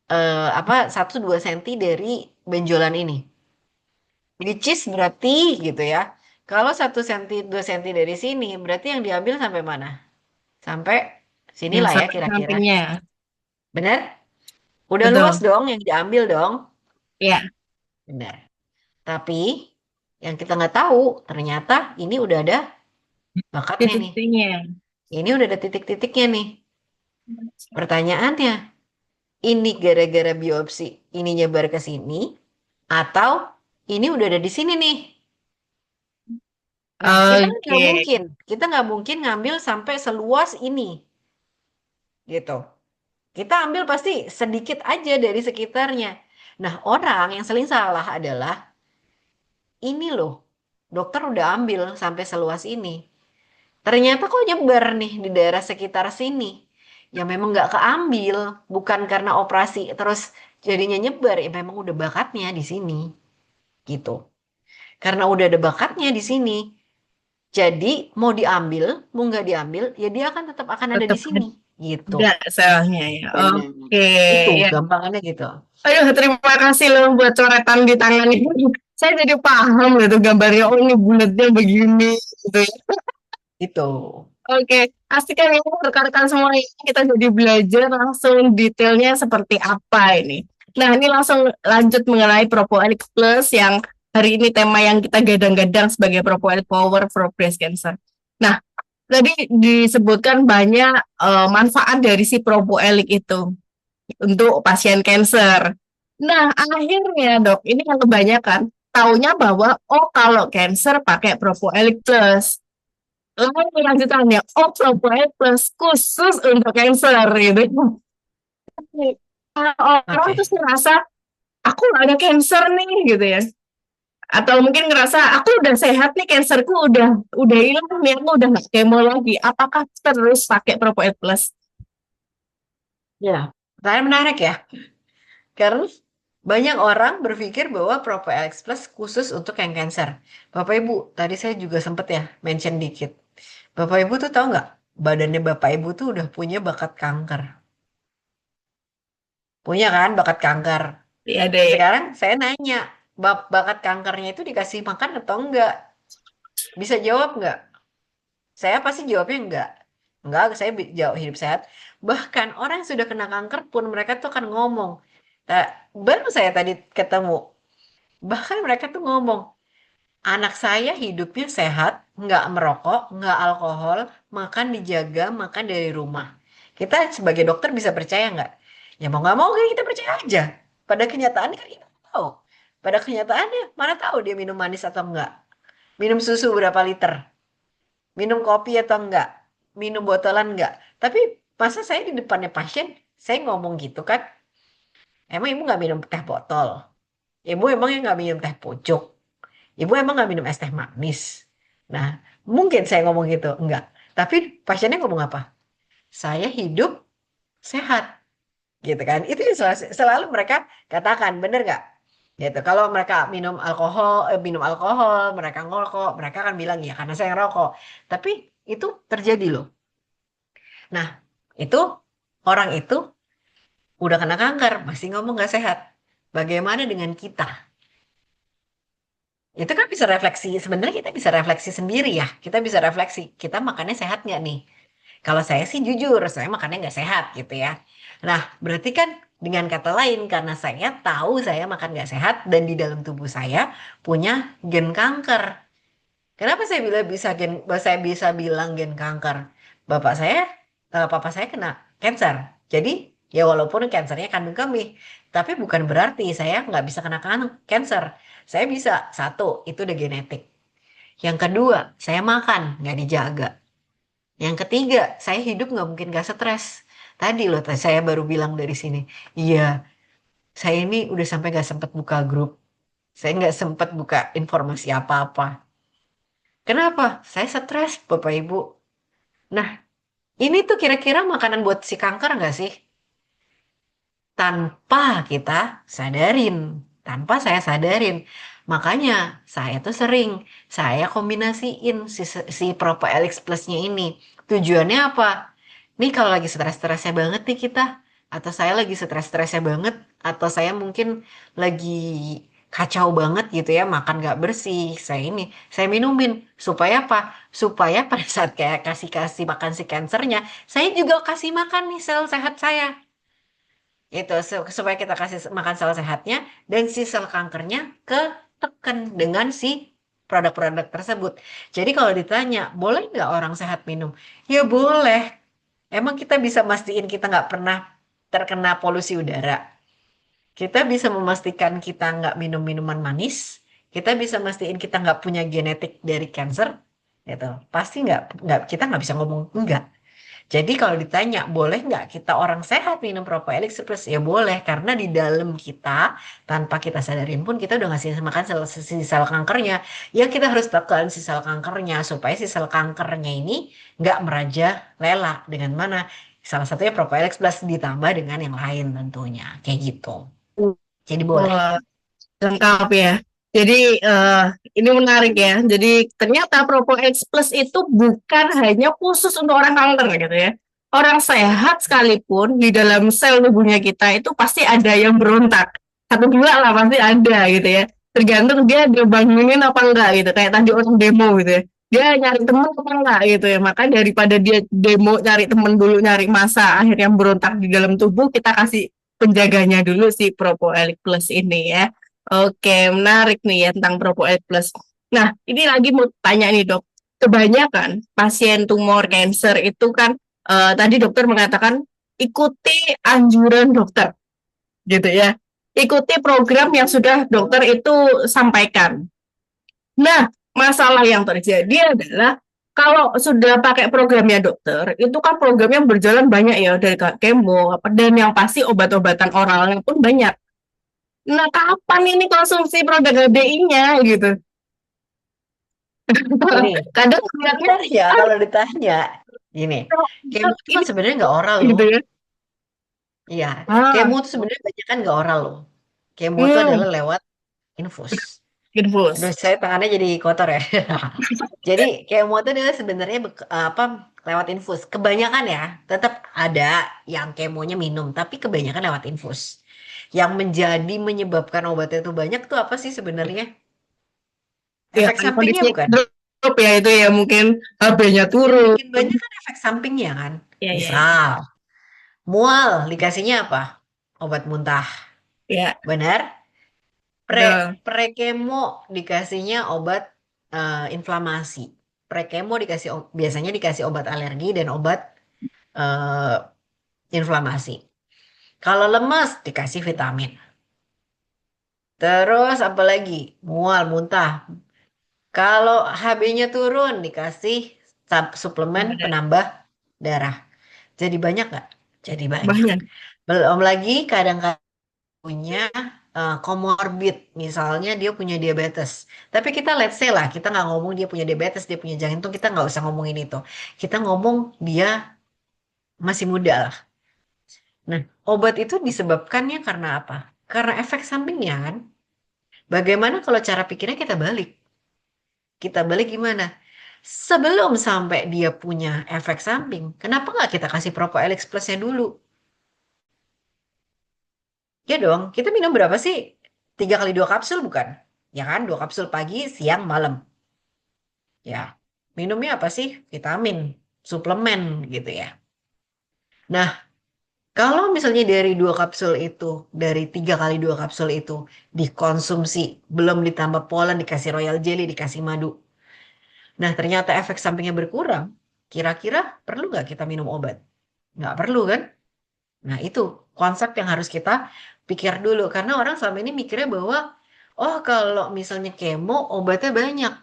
apa 1-2 senti dari benjolan ini. Which is berarti gitu ya. Kalau 1 senti 2 senti dari sini, berarti yang diambil sampai mana? Sampai Yang sinilah ya kira-kira. samping-sampingnya. Benar? Udah luas Betul. dong yang diambil dong. Ya, Benar. Tapi yang kita nggak tahu, ternyata ini udah ada bakatnya nih. titik-titiknya. Ini udah ada titik-titiknya nih. Pertanyaannya, ini gara-gara biopsi ini nyebar ke sini atau ini udah ada di sini nih? Nah, kita kan nggak Oke. mungkin, kita nggak mungkin ngambil sampai seluas ini, gitu. Kita ambil pasti sedikit aja dari sekitarnya. Nah, orang yang sering salah adalah ini loh, dokter udah ambil sampai seluas ini. Ternyata kok nyebar nih di daerah sekitar sini. Ya memang nggak keambil, bukan karena operasi terus jadinya nyebar. Ya memang udah bakatnya di sini, gitu. Karena udah ada bakatnya di sini, jadi mau diambil, mau nggak diambil, ya dia akan tetap akan ada di Tetap sini, gitu. ada selnya ya. Benar. Oke. Itu Ya. gampangannya gitu. Aduh, terima kasih loh buat coretan di tangan ini. Saya jadi paham gitu gambarnya. Oh, ini bulatnya begini gitu ya. Itu. Oke, asik kan ya rekan-rekan semua ini kita jadi belajar langsung detailnya seperti apa ini. Nah, ini langsung lanjut mengenai Propolis Plus yang hari ini tema yang kita gadang-gadang sebagai Propolis Power for Breast Cancer. Nah, tadi disebutkan banyak manfaat dari si Propolis itu untuk pasien cancer. Nah, akhirnya dok, ini yang kebanyakan. taunya bahwa oh kalau cancer pakai Propolis Plus. Lalu lanjutannya, oh Propolis Plus khusus untuk cancer gitu. Kalau orang Oke. tuh ngerasa aku nggak ada cancer nih gitu ya. Atau mungkin ngerasa aku udah sehat nih, cancerku udah hilang nih, aku udah nggak kemo lagi. Apakah terus pakai Propolis Plus? Ya, pertanyaan menarik ya. Karena banyak orang berpikir bahwa Propolis Plus khusus untuk yang cancer. Bapak Ibu, tadi saya juga sempet ya mention dikit. Bapak Ibu tuh tahu nggak, badannya Bapak Ibu tuh udah punya bakat kanker. Punya kan bakat kanker. Iya deh. Sekarang saya nanya, bakat kankernya itu dikasih makan atau enggak? Bisa jawab nggak? Saya pasti jawabnya enggak. Enggak, saya jawab hidup sehat. Bahkan orang yang sudah kena kanker pun mereka tuh akan ngomong. Nah, baru saya tadi ketemu. Bahkan mereka tuh ngomong, anak saya hidupnya sehat, nggak merokok, nggak alkohol, makan dijaga, makan dari rumah. Kita sebagai dokter bisa percaya nggak? Ya mau nggak mau kan kita percaya aja. Pada kenyataannya kan kita tahu. Pada kenyataannya mana tahu dia minum manis atau enggak. Minum susu berapa liter. Minum kopi atau enggak. Minum botolan enggak. Tapi masa saya di depannya pasien, saya ngomong gitu kan. Emang ibu nggak minum teh botol? Ibu emangnya nggak minum teh pucuk? Ibu emang nggak minum es teh manis? Nah, mungkin saya ngomong gitu. Enggak. Tapi pasiennya ngomong apa? Saya hidup sehat. Gitu kan. Itu yang selalu mereka katakan. Bener nggak? Gitu. Kalau mereka minum alkohol, mereka ngerokok, mereka akan bilang, ya karena saya ngerokok. Tapi itu terjadi loh. Nah, itu orang itu udah kena kanker, masih ngomong nggak sehat. Bagaimana dengan kita? Itu kan bisa refleksi, sebenarnya kita bisa refleksi sendiri ya. Kita bisa refleksi, kita makannya sehat nggak nih? Kalau saya sih jujur, saya makannya nggak sehat gitu ya. Nah, berarti kan dengan kata lain, karena saya tahu saya makan nggak sehat dan di dalam tubuh saya punya gen kanker. Kenapa saya bisa bilang gen kanker? Bapak saya, papa saya kena cancer. Jadi ya walaupun cancernya kandung kemih, tapi bukan berarti saya nggak bisa kena cancer. Saya bisa satu, itu udah genetik. Yang kedua, saya makan nggak dijaga. Yang ketiga, saya hidup nggak mungkin nggak stres. Tadi loh, saya baru bilang dari sini. Iya, saya ini udah sampai nggak sempat buka grup. Saya nggak sempat buka informasi apa-apa. Kenapa? Saya stres, Bapak Ibu. Nah, ini tuh kira-kira makanan buat si kanker nggak sih? Tanpa kita sadarin. Tanpa saya sadarin. Makanya saya tuh sering, saya kombinasiin si Propolis Plusnya ini. Tujuannya apa? Nih kalau lagi stres-stresnya banget nih kita, atau saya lagi stres-stresnya banget, atau saya mungkin lagi kacau banget gitu ya, makan gak bersih, saya minumin. Supaya apa? Supaya pada saat kayak kasih-kasih makan si kansernya, saya juga kasih makan nih sel sehat saya. Itu supaya kita kasih makan sel sehatnya, dan si sel kankernya ketekan dengan si produk-produk tersebut. Jadi kalau ditanya, boleh nggak orang sehat minum? Ya boleh. Emang kita bisa mastiin kita nggak pernah terkena polusi udara? Kita bisa memastikan kita nggak minum minuman manis? Kita bisa mastiin kita nggak punya genetik dari cancer? Gitu. Pasti nggak kita nggak bisa ngomong enggak. Jadi kalau ditanya, boleh nggak kita orang sehat minum Propolis Plus? Ya boleh, karena di dalam kita, tanpa kita sadarin pun, kita udah ngasih makan si sel kankernya. Ya kita harus tekan si sel kankernya, supaya si sel kankernya ini nggak merajalela. Dengan mana? Salah satunya Propolis Plus ditambah dengan yang lain tentunya. Kayak gitu. Jadi boleh. Wah, lengkap ya. Jadi ini menarik ya. Jadi ternyata Propolis Plus itu bukan hanya khusus untuk orang kanker gitu ya. Orang sehat sekalipun di dalam sel tubuhnya kita itu pasti ada yang berontak. Satu dua lah pasti ada gitu ya. Tergantung dia bangunin apa enggak gitu. Kayak tadi orang demo gitu ya. Dia nyari teman apa enggak gitu ya. Maka daripada dia demo nyari teman dulu nyari masa akhirnya berontak di dalam tubuh, kita kasih penjaganya dulu si Propolis Plus ini ya. Oke, menarik nih ya tentang Propolis Plus. Nah, ini lagi mau tanya nih dok. Kebanyakan pasien tumor cancer itu kan tadi dokter mengatakan ikuti anjuran dokter, gitu ya. ikuti program yang sudah dokter itu sampaikan. Nah, masalah yang terjadi adalah kalau sudah pakai programnya dokter, itu kan program yang berjalan banyak ya dari kemo, dan yang pasti obat-obatan oralnya pun banyak. Nah, kapan ini konsumsi produk HDI-nya gitu? Ini Kadang lihatnya, benar ya ah, kalau ditanya. Gini, kemo itu kan ini sebenarnya nggak oral loh. gitu ya. Iya, kemo Ah, itu sebenarnya banyak kan nggak oral loh. Kemo itu adalah hmm, lewat infus. Aduh, infus. saya tangannya jadi kotor ya. Jadi kemo itu adalah sebenarnya apa lewat infus. Kebanyakan ya, tetap ada yang kemonya minum, tapi kebanyakan lewat infus. Yang menjadi menyebabkan obatnya itu banyak tuh apa sih sebenarnya? Ya, Efek kan sampingnya kondisinya bukan? drop ya itu ya mungkin HB-nya Yang turun. bikin banyak kan efek sampingnya kan. Ya, ya, ya. Misal, mual dikasihnya apa? Obat muntah. Ya, Benar? betul. Prekemo dikasihnya obat inflamasi. Prekemo biasanya dikasih obat alergi dan obat eh, inflamasi. Kalau lemas dikasih vitamin. Terus apa lagi? Mual, muntah. Kalau HB-nya turun dikasih suplemen Ada penambah darah. Jadi banyak nggak? Jadi banyak. banyak. Belum lagi kadang-kadang punya comorbid, misalnya dia punya diabetes. Tapi kita let's say lah, kita nggak ngomong dia punya diabetes, dia punya jantung, kita nggak usah ngomongin itu. Kita ngomong dia masih muda lah. Nah, obat itu disebabkannya karena apa? Karena efek sampingnya kan. Bagaimana kalau cara pikirnya kita balik? Kita balik gimana? Sebelum sampai dia punya efek samping, kenapa nggak kita kasih Propolis Plusnya dulu? Ya dong, kita minum berapa sih? 3 kali 2 kapsul bukan? Ya kan, 2 kapsul pagi, siang, malam. Ya, minumnya apa sih? Vitamin, suplemen gitu ya. Nah, kalau misalnya dari 2 kapsul itu, dari 3 kali 2 kapsul itu dikonsumsi, belum ditambah polen, dikasih royal jelly, dikasih madu. Nah, ternyata efek sampingnya berkurang. Kira-kira perlu nggak kita minum obat? Nggak perlu kan? Nah, itu konsep yang harus kita pikir dulu. Karena orang selama ini mikirnya bahwa, oh kalau misalnya kemo, obatnya banyak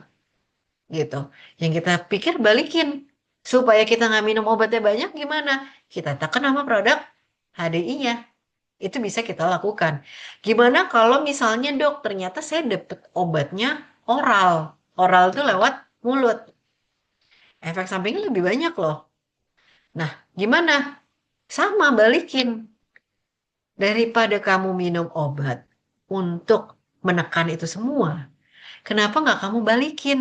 gitu. Yang kita pikir balikin. Supaya kita nggak minum obatnya banyak gimana? Kita tekan nama produk HDI-nya. Itu bisa kita lakukan. Gimana kalau misalnya dok, ternyata saya dapet obatnya oral. Oral itu lewat mulut. Efek sampingnya lebih banyak loh. Nah, gimana? Sama balikin. Daripada kamu minum obat untuk menekan itu semua, kenapa nggak kamu balikin?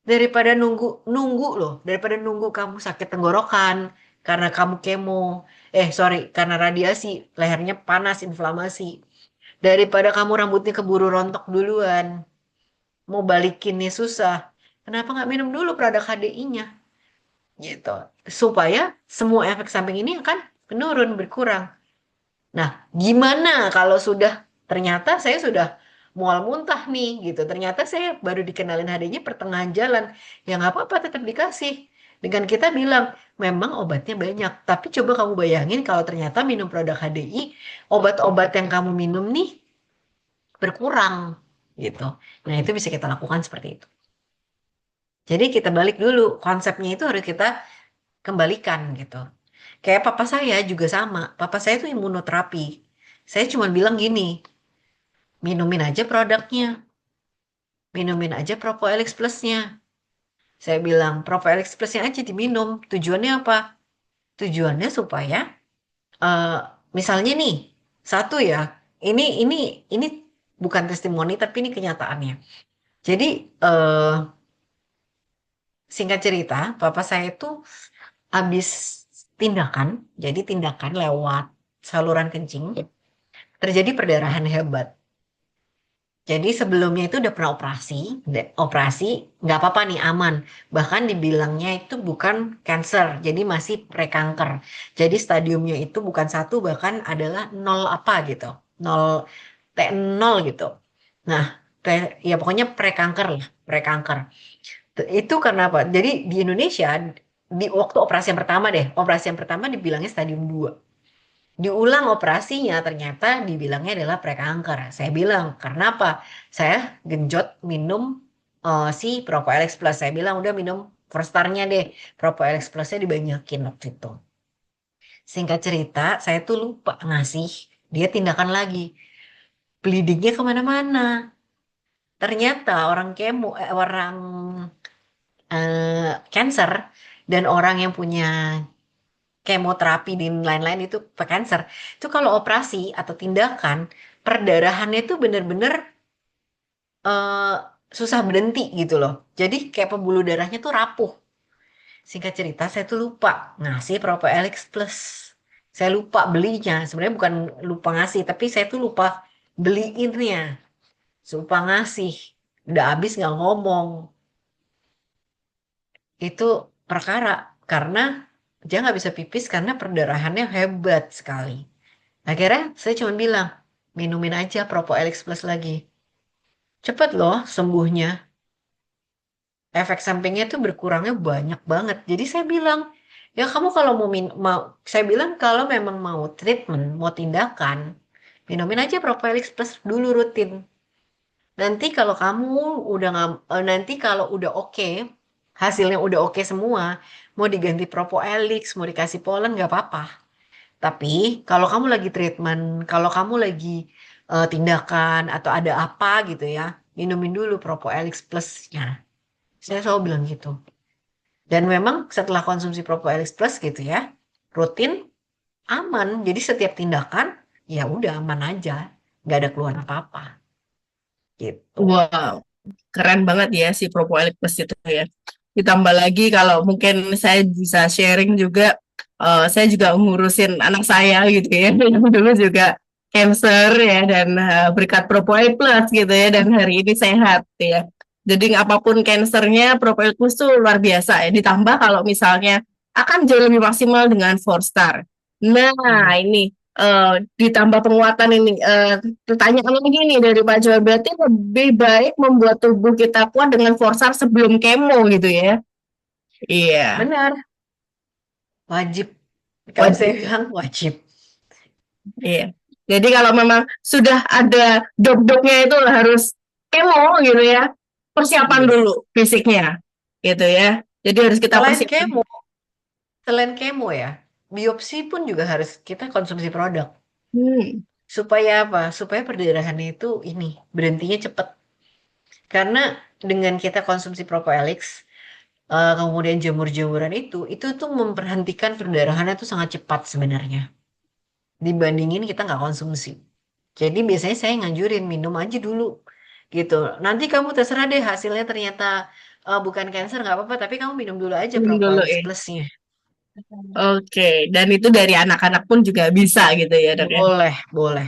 Daripada nunggu nunggu loh, daripada nunggu kamu sakit tenggorokan karena kamu kemo, sorry, karena radiasi, lehernya panas, inflamasi. Daripada kamu rambutnya keburu rontok duluan, mau balikinnya susah. Kenapa nggak minum dulu produk HDI-nya? Gitu. Supaya semua efek samping ini akan menurun, berkurang. Nah, gimana kalau ternyata saya sudah mual muntah nih gitu. Ternyata saya baru dikenalin HD-nya pertengahan jalan. Ya nggak apa-apa tetap dikasih. Dengan kita bilang, memang obatnya banyak. Tapi coba kamu bayangin kalau ternyata minum produk HDI, obat-obat yang kamu minum nih berkurang gitu. Nah, itu bisa kita lakukan seperti itu. Jadi kita balik dulu, konsepnya itu harus kita kembalikan gitu. Kayak papa saya juga sama. Papa saya tuh imunoterapi. Saya cuma bilang gini, minumin aja produknya. Minumin aja Propolis Plusnya. Saya bilang, Propolis Plusnya aja diminum. Tujuannya apa? Tujuannya supaya, eh, misalnya nih, satu ya, ini bukan testimoni, tapi ini kenyataannya. Jadi, eh, singkat cerita, papa saya itu habis tindakan, jadi tindakan lewat saluran kencing, terjadi perdarahan hebat. Jadi sebelumnya itu udah pernah operasi, operasi nggak apa-apa nih aman. Bahkan dibilangnya itu bukan cancer, jadi masih prekanker. Jadi stadiumnya itu bukan satu, bahkan adalah nol apa gitu, nol T0 gitu. Nah, ya pokoknya prekanker lah, prekanker. Itu karena apa? Jadi di Indonesia di waktu operasi yang pertama deh, operasi yang pertama dibilangnya stadium 2. Diulang operasinya ternyata dibilangnya adalah prekanker. Saya bilang, karena apa? Saya genjot minum si Propolex Plus. Saya bilang udah minum Forstarnya deh. Propolex Plusnya dibanyakin waktu itu. Singkat cerita, saya tuh lupa ngasih dia tindakan lagi. Bleedingnya kemana-mana. Ternyata orang cancer dan orang yang punya kemoterapi dan lain-lain itu cancer. Itu kalau operasi atau tindakan, perdarahannya itu bener-bener eh, susah berhenti gitu loh. Jadi kayak pembuluh darahnya tuh rapuh. Singkat cerita, saya tuh lupa ngasih Propoelix Plus. Saya lupa belinya. Sebenarnya bukan lupa ngasih, tapi saya tuh lupa beliinnya. Lupa ngasih. Udah habis nggak ngomong. Itu perkara karena dia nggak bisa pipis karena perdarahannya hebat sekali. Akhirnya saya cuma bilang, minumin aja Propoelix Plus lagi. Cepet loh sembuhnya. Efek sampingnya tuh berkurangnya banyak banget. Jadi saya bilang, ya kamu kalau mau, saya bilang kalau memang mau treatment, mau tindakan, minumin aja Propoelix Plus dulu rutin. Nanti kalau kamu udah nggak, nanti kalau udah oke, hasilnya udah oke semua, mau diganti Propoelix, mau dikasih polen nggak apa-apa. Tapi kalau kamu lagi treatment, kalau kamu lagi tindakan atau ada apa gitu ya, minumin dulu Propoelix Plus-nya. Saya selalu bilang gitu. Dan memang setelah konsumsi Propoelix Plus gitu ya, rutin, aman. Jadi setiap tindakan, ya udah aman aja. Nggak ada keluhan apa-apa. Gitu. Wow, keren banget ya si Propolis Plus itu ya. Ditambah lagi kalau mungkin saya bisa sharing juga, saya juga ngurusin anak saya gitu ya, yang dulu juga cancer ya, dan berkat Propolis Plus gitu ya, dan hari ini sehat ya. Jadi apapun cancernya, Propolis Plus tuh luar biasa ya. Ditambah kalau misalnya akan jauh lebih maksimal dengan 4 star. Nah, Hmm. ini ditambah penguatan ini. Pertanyaan lagi nih dari Pak Joy, berarti lebih baik membuat tubuh kita kuat dengan forsar sebelum kemo gitu ya? Iya, Benar, wajib. Kalau saya wajib. bilang wajib. Iya. Jadi kalau memang sudah ada dok-doknya itu harus kemo gitu ya, persiapan dulu Yes. fisiknya gitu ya. Jadi harus kita Selain persiapkan. kemo, selain kemo ya, biopsi pun juga harus kita konsumsi produk. Hmm. Supaya apa? Supaya perdarahannya itu ini berhentinya cepat. Karena dengan kita konsumsi Propoelix, kemudian jamur-jamuran itu tuh memperhentikan perdarahannya tuh sangat cepat sebenarnya. Dibandingin kita nggak konsumsi. Jadi biasanya saya nganjurin minum aja dulu gitu. Nanti kamu terserah deh hasilnya ternyata bukan cancer nggak apa-apa, tapi kamu minum dulu aja Minum dulu Propolis ya. Plusnya. Oke, dan itu dari anak-anak pun juga bisa gitu ya dok ya? Boleh, boleh.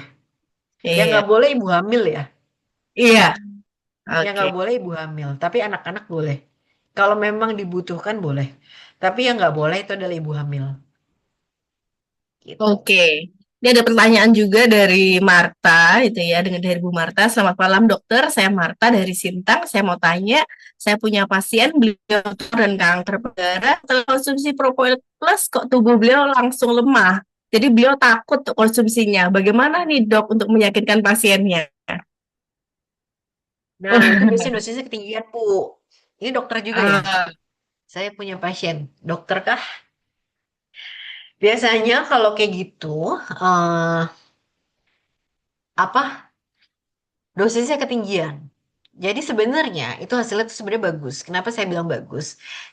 Yang Iya, nggak boleh ibu hamil ya. iya, Yang oke. nggak boleh ibu hamil, tapi anak-anak boleh. Kalau memang dibutuhkan boleh. Tapi yang nggak boleh itu adalah ibu hamil. Gitu. Oke, ini ada pertanyaan juga dari Marta, itu ya, dengan dari Bu Marta. Selamat malam dokter, saya Marta dari Sintang. Saya mau tanya, saya punya pasien beliau tumor dan kanker payudara. Setelah konsumsi Propolis Plus, kok tubuh beliau langsung lemah. Jadi beliau takut untuk konsumsinya. Bagaimana nih dok untuk meyakinkan pasiennya? Nah, itu biasanya dosisnya ketinggian, Bu. Ini dokter juga ya? Ah, Saya punya pasien. Dokter kah? Biasanya kalau kayak gitu, eh apa dosisnya ketinggian. Jadi sebenarnya itu hasilnya tuh sebenarnya bagus. Kenapa saya bilang bagus?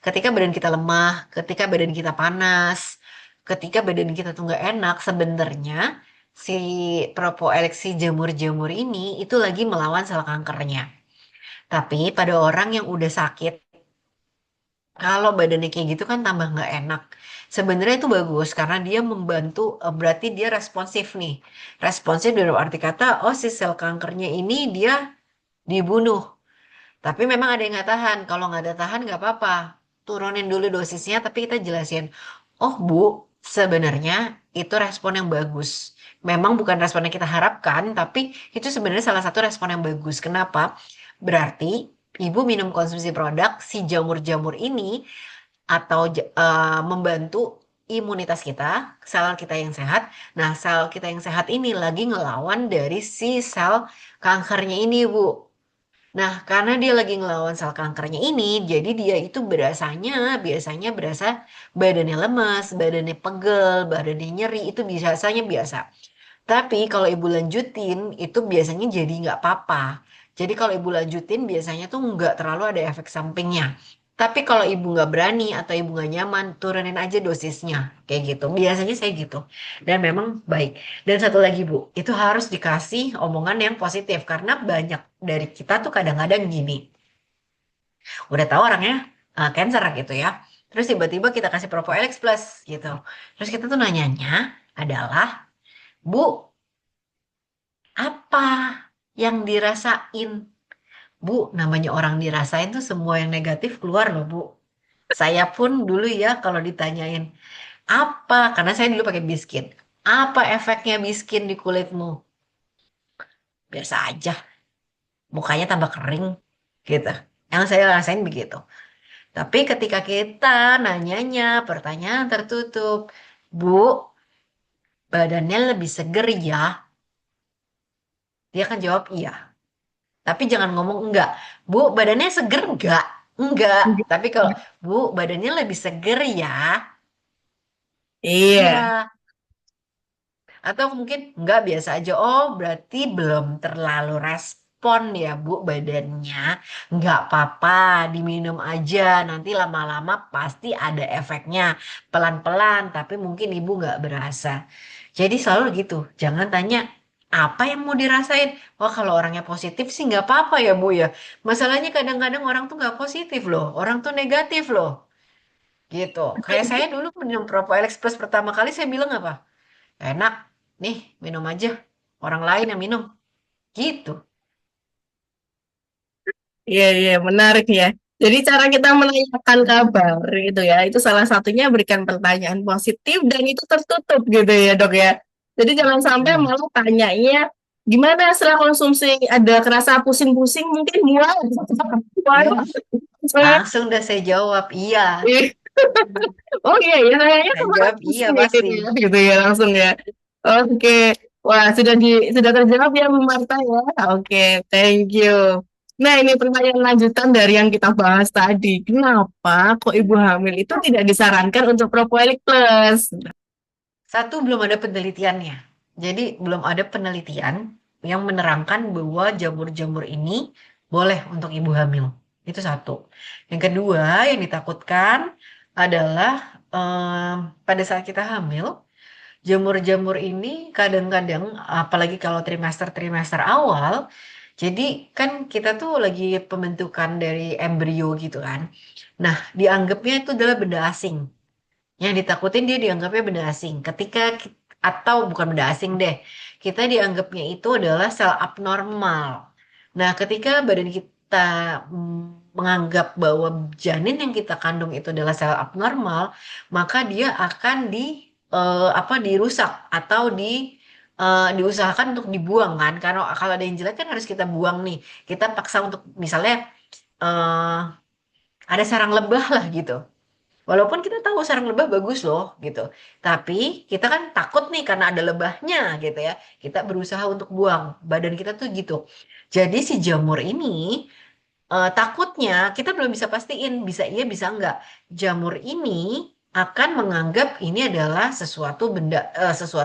Ketika badan kita lemah, ketika badan kita panas, ketika badan kita tuh nggak enak, sebenarnya si propoeleksi jamur-jamur ini itu lagi melawan sel kankernya. Tapi pada orang yang udah sakit, kalau badannya kayak gitu kan tambah nggak enak. Sebenarnya itu bagus karena dia membantu, berarti dia responsif nih. Responsif dalam arti kata, oh si sel kankernya ini dia dibunuh. Tapi memang ada yang nggak tahan. Kalau nggak ada tahan nggak apa-apa. Turunin dulu dosisnya, tapi kita jelasin. Oh Bu, sebenarnya itu respon yang bagus. Memang bukan respon yang kita harapkan, tapi itu sebenarnya salah satu respon yang bagus. Kenapa? Berarti Ibu minum konsumsi produk si jamur-jamur ini atau membantu imunitas kita, sel kita yang sehat. Nah, sel kita yang sehat ini lagi ngelawan dari si sel kankernya ini, Bu. Nah, karena dia lagi ngelawan sel kankernya ini, jadi dia itu biasanya berasa badannya lemas, badannya pegel, badannya nyeri, itu biasanya biasa. Tapi kalau ibu lanjutin, itu biasanya jadi nggak apa-apa. Jadi kalau ibu lanjutin, biasanya tuh nggak terlalu ada efek sampingnya. Tapi kalau ibu nggak berani atau ibu nggak nyaman, turunin aja dosisnya. Kayak gitu. Biasanya saya gitu. Dan memang baik. Dan satu lagi Bu, itu harus dikasih omongan yang positif. Karena banyak dari kita tuh kadang-kadang gini. Udah tahu orangnya cancer gitu ya. Terus tiba-tiba kita kasih Propolex Plus gitu. Terus kita tuh nanyanya adalah, Bu, apa yang dirasain? Bu, namanya orang dirasain tuh semua yang negatif keluar loh, Bu. Saya pun dulu ya kalau ditanyain, apa? Karena saya dulu pakai biskin. Apa efeknya biskin di kulitmu? Biasa aja, mukanya tambah kering gitu. Yang saya rasain begitu. Tapi ketika kita nanyanya pertanyaan tertutup, Bu, badannya lebih seger ya? Dia kan jawab iya. Tapi jangan ngomong enggak. Bu, badannya seger enggak? Enggak. Tapi kalau Bu, badannya lebih seger ya? Iya. Iya. Atau mungkin enggak biasa aja. Oh, berarti belum terlalu respon ya Bu badannya. Enggak apa-apa, diminum aja. Nanti lama-lama pasti ada efeknya. Pelan-pelan, tapi mungkin Ibu enggak berasa. Jadi selalu gitu. Jangan tanya apa yang mau dirasain. Wah, kalau orangnya positif sih nggak apa-apa ya Bu ya. Masalahnya kadang-kadang orang tuh nggak positif loh. Orang tuh negatif loh. Gitu. Kayak saya dulu minum Propolex Plus pertama kali saya bilang apa? Enak, nih minum aja. Orang lain yang minum. Gitu. Iya, iya, menarik ya. Jadi cara kita menanyakan kabar gitu ya, itu salah satunya berikan pertanyaan positif dan itu tertutup gitu ya dok ya. Jadi jangan sampai Hmm. malah tanyanya gimana setelah konsumsi ada kerasa pusing-pusing mungkin mual. Ih, Waduh. langsung udah saya jawab iya. Oh iya ya, kayaknya Saya kemarin jawab iya pusing ya pasti. gitu ya langsung ya. Oke, wah sudah terjawab ya Bu Marta ya. Oke, thank you. Nah ini pertanyaan lanjutan dari yang kita bahas tadi. Kenapa kok ibu hamil itu tidak disarankan untuk Propolis Plus? Satu, belum ada penelitiannya. Jadi belum ada penelitian yang menerangkan bahwa jamur-jamur ini boleh untuk ibu hamil. Itu satu. Yang kedua, yang ditakutkan adalah pada saat kita hamil, jamur-jamur ini kadang-kadang, apalagi kalau trimester-trimester awal, jadi kan kita tuh lagi pembentukan dari embrio gitu kan. Nah, dianggapnya itu adalah benda asing. Yang ditakutin dia dianggapnya benda asing. Atau bukan benda asing deh. Kita dianggapnya itu adalah sel abnormal. Nah, ketika badan kita menganggap bahwa janin yang kita kandung itu adalah sel abnormal, maka dia akan dirusak atau diusahakan untuk dibuang kan. Karena kalau ada yang jelek kan harus kita buang nih. Kita paksa untuk misalnya eh, ada sarang lebah lah gitu. Walaupun kita tahu sarang lebah bagus loh gitu. Tapi kita kan takut nih karena ada lebahnya gitu ya. Kita berusaha untuk buang. Badan kita tuh gitu. Jadi si jamur ini takutnya kita belum bisa pastiin bisa iya bisa enggak. Jamur ini akan menganggap ini adalah sesuatu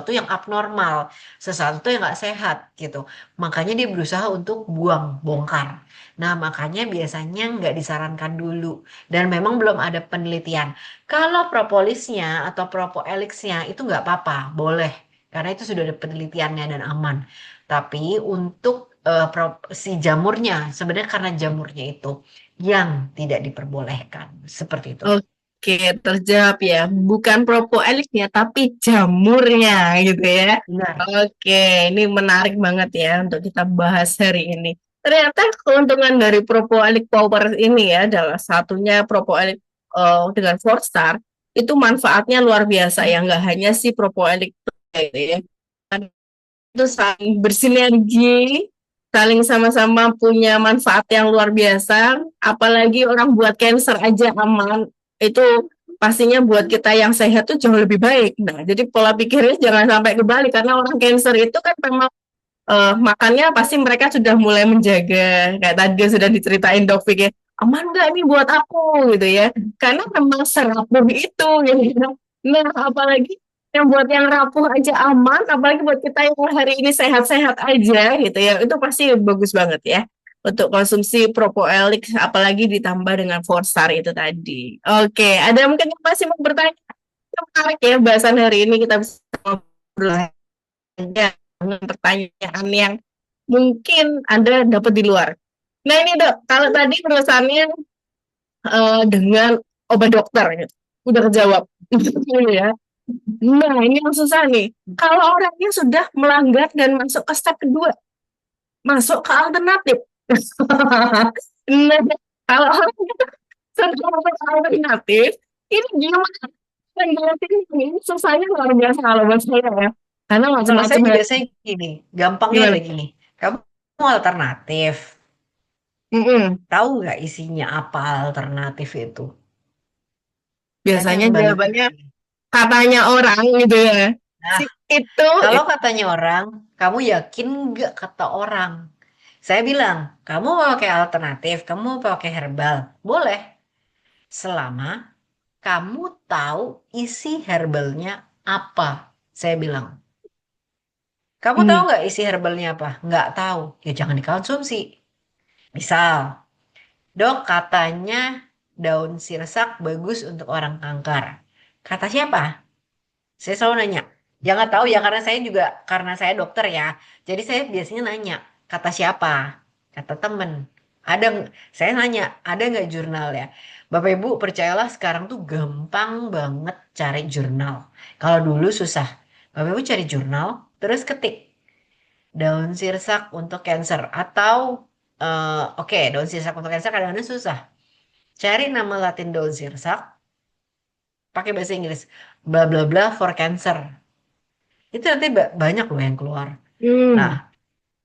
yang abnormal, sesuatu yang nggak sehat gitu. Makanya dia berusaha untuk buang, bongkar. Nah, makanya biasanya nggak disarankan dulu. Dan memang belum ada penelitian. Kalau propolisnya atau propoelixnya itu nggak apa-apa, boleh. Karena itu sudah ada penelitiannya dan aman. Tapi untuk si jamurnya, sebenarnya karena jamurnya itu yang tidak diperbolehkan. Seperti itu. Oke, terjawab ya. Bukan propolisnya, tapi jamurnya gitu ya. Benar. Oke, ini menarik banget ya untuk kita bahas hari ini. Ternyata keuntungan dari Propolis Power ini ya, adalah satunya Propolis dengan 4 star, itu manfaatnya luar biasa ya. Nggak hanya si Propolis gitu ya. Itu saling bersinergi, saling sama-sama punya manfaat yang luar biasa. Apalagi orang buat cancer aja aman. Itu pastinya buat kita yang sehat tuh jauh lebih baik. Nah, jadi pola pikirnya jangan sampai kebalik karena orang cancer itu kan memang makannya pasti mereka sudah mulai menjaga kayak tadi sudah diceritain Dok Vicky aman nggak ini buat aku gitu ya karena memang serapuh itu gitu. Nah apalagi yang buat yang rapuh aja aman apalagi buat kita yang hari ini sehat-sehat aja gitu ya itu pasti bagus banget ya untuk konsumsi propoelik apalagi ditambah dengan 4 star itu tadi. Oke, ada mungkin yang masih mau bertanya? Menarik ya bahasan hari ini kita bisa ngobrol aja dengan pertanyaan yang mungkin Anda dapat di luar. Nah ini dok, kalau tadi perusahaannya dengan obat dokter gitu, udah kejawab. ya. Nah ini yang susah nih. Kalau orangnya sudah melanggar dan masuk ke step kedua, masuk ke alternatif. nah, kalau orangnya sudah masuk ke alternatif, ini gimana? Alternatif ini susahnya luar biasa kalau buat saya ya. Karena Kalau macam-macam saya ya. biasanya gini, gampangnya Gimana? adalah gini. Kamu mau alternatif, Mm-mm. tahu nggak isinya apa alternatif itu? Kan Biasanya yang balik jawabannya lagi. katanya orang gitu ya. Si Nah, itu, kalau katanya orang, kamu yakin nggak kata orang? Saya bilang, kamu mau pakai alternatif, kamu mau pakai herbal, boleh. Selama kamu tahu isi herbalnya apa. Saya bilang, kamu tahu hmm, nggak isi herbalnya apa? Nggak tahu, ya jangan dikonsumsi. Misal, dok katanya daun sirsak bagus untuk orang kanker. Kata siapa? Saya selalu nanya. Ya nggak tahu ya karena saya juga karena saya dokter ya. Jadi saya biasanya nanya kata siapa? Kata temen. Saya nanya ada nggak jurnal ya? Bapak Ibu percayalah sekarang tuh gampang banget cari jurnal. Kalau dulu susah. Bapak Ibu cari jurnal terus ketik daun sirsak untuk cancer atau oke daun sirsak untuk cancer kadang-kadang susah. Cari nama Latin daun sirsak pakai bahasa Inggris bla bla bla for cancer. Itu nanti banyak loh yang keluar. Nah,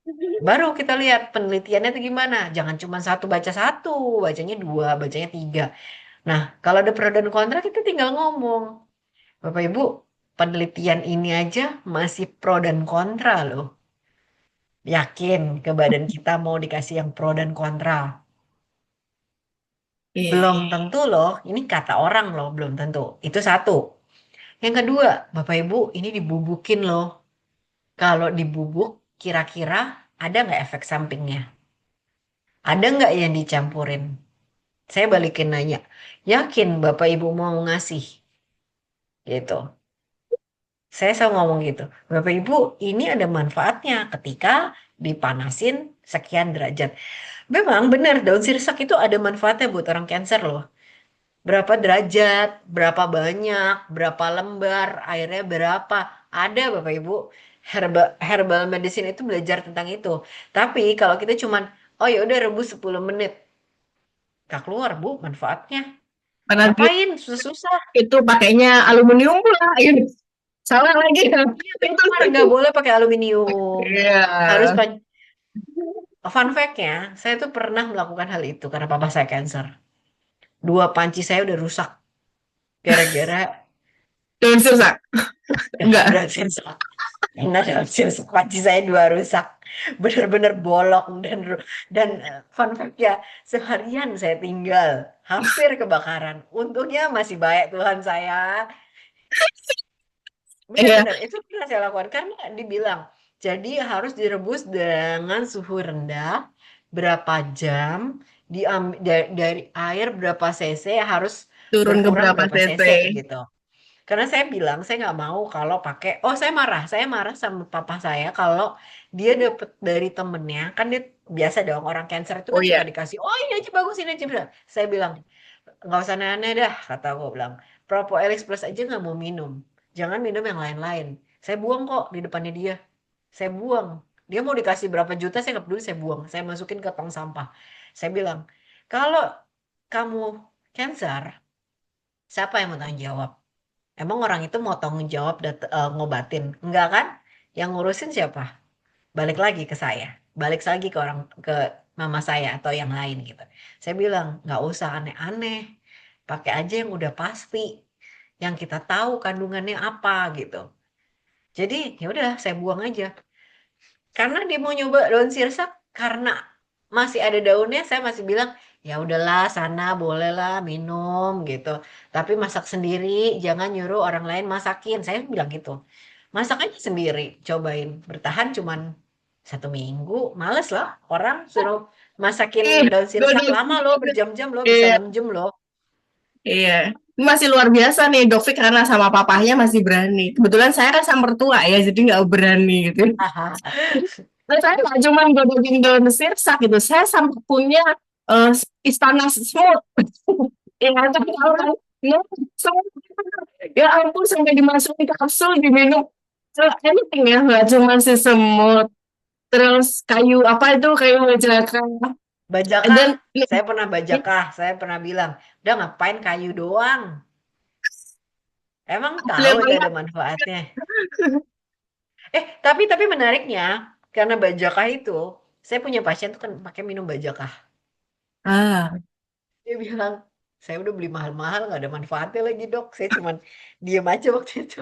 hmm. baru kita lihat penelitiannya itu gimana. Jangan cuma satu baca satu, bacanya dua, bacanya tiga. Nah, kalau ada pro dan kontra kita tinggal ngomong. Bapak Ibu, penelitian ini aja masih pro dan kontra loh. Yakin ke badan kita mau dikasih yang pro dan kontra. Iya, Belum iya. tentu loh, ini kata orang loh, belum tentu. Itu satu. Yang kedua, Bapak Ibu, ini dibubukin loh. Kalau dibubuk, kira-kira ada nggak efek sampingnya? Ada nggak yang dicampurin? Saya balikin nanya. Yakin Bapak Ibu mau ngasih? Gitu. Saya selalu ngomong gitu. Bapak Ibu, ini ada manfaatnya ketika dipanasin sekian derajat. Memang benar, daun sirsak itu ada manfaatnya buat orang cancer loh. Berapa derajat, berapa banyak, berapa lembar, airnya berapa. Ada Bapak Ibu. Herbal medicine itu belajar tentang itu. Tapi kalau kita cuman, oh ya udah rebus 10 menit. Gak keluar Bu manfaatnya. Karena dia Ngapain susah-susah? itu pakainya aluminium pula. Gitu. Salah lagi. Iya Itu benar, nggak boleh pakai aluminium. Iya. Harus fun fact-nya, saya tuh pernah melakukan hal itu karena papa saya cancer. Dua panci saya udah rusak gara-gara Daun sirsak. kena Enggak. daun sirsak. Kena daun sirsak panci saya dua rusak. Bener-bener bolong dan fun fact-nya seharian saya tinggal hampir kebakaran. Untungnya masih baik Tuhan saya. Iya. Benar-benar itu pernah saya lakukan karena dibilang jadi harus direbus dengan suhu rendah berapa jam dari air berapa cc harus Turun ke berkurang berapa berapa cc. cc gitu. Karena saya bilang saya nggak mau kalau pakai saya marah sama papa saya kalau dia dapet dari temennya kan dia biasa dong orang cancer itu Oh kan suka iya. dikasih oh ini aja bagus ini aja bilang. Saya bilang nggak usah aneh-aneh dah kata aku bilang Propo Elix Plus aja nggak mau minum jangan minum yang lain-lain saya buang kok di depannya dia saya buang dia mau dikasih berapa juta saya nggak peduli saya buang saya masukin ke tong sampah saya bilang kalau kamu cancer siapa yang mau tanggung jawab emang orang itu mau tanggung jawab ngobatin enggak kan yang ngurusin siapa balik lagi ke saya balik lagi ke orang ke mama saya atau yang lain gitu saya bilang nggak usah aneh-aneh pakai aja yang udah pasti yang kita tahu kandungannya apa gitu. Jadi ya udah saya buang aja. Karena dia mau nyoba daun sirsak karena masih ada daunnya, saya masih bilang ya udahlah sana bolehlah minum gitu. Tapi masak sendiri, jangan nyuruh orang lain masakin. Saya bilang gitu. Masak aja sendiri, cobain. Bertahan cuman 1 minggu, males lah. Orang suruh masakin Ih, daun sirsak dua-dua. lama loh, berjam-jam loh, bisa Iya, 6 jam loh. iya. Ini masih luar biasa nih, Dok Fik, karena sama papahnya masih berani. Kebetulan saya kan sama mertua ya, jadi nggak berani gitu. Dan saya nggak cuma godongin daun sirsak gitu, saya sampai punya eh, istana semut. Ya, itu orang ya, semut. Ya ampun, sampai dimasukin kapsul, diminum. Anything ya, nggak cuma si semut. Terus kayu apa itu, kayu jaka. Bajakah, Dan saya pernah bajakah, saya pernah bilang, udah ngapain kayu doang? Emang tahu lihat itu ada banget. manfaatnya. Tapi menariknya karena bajakah itu, saya punya pasien tuh kan pakai minum bajakah. Ah, Dia bilang, saya udah beli mahal-mahal nggak ada manfaatnya lagi dok. Saya cuman diem aja waktu itu.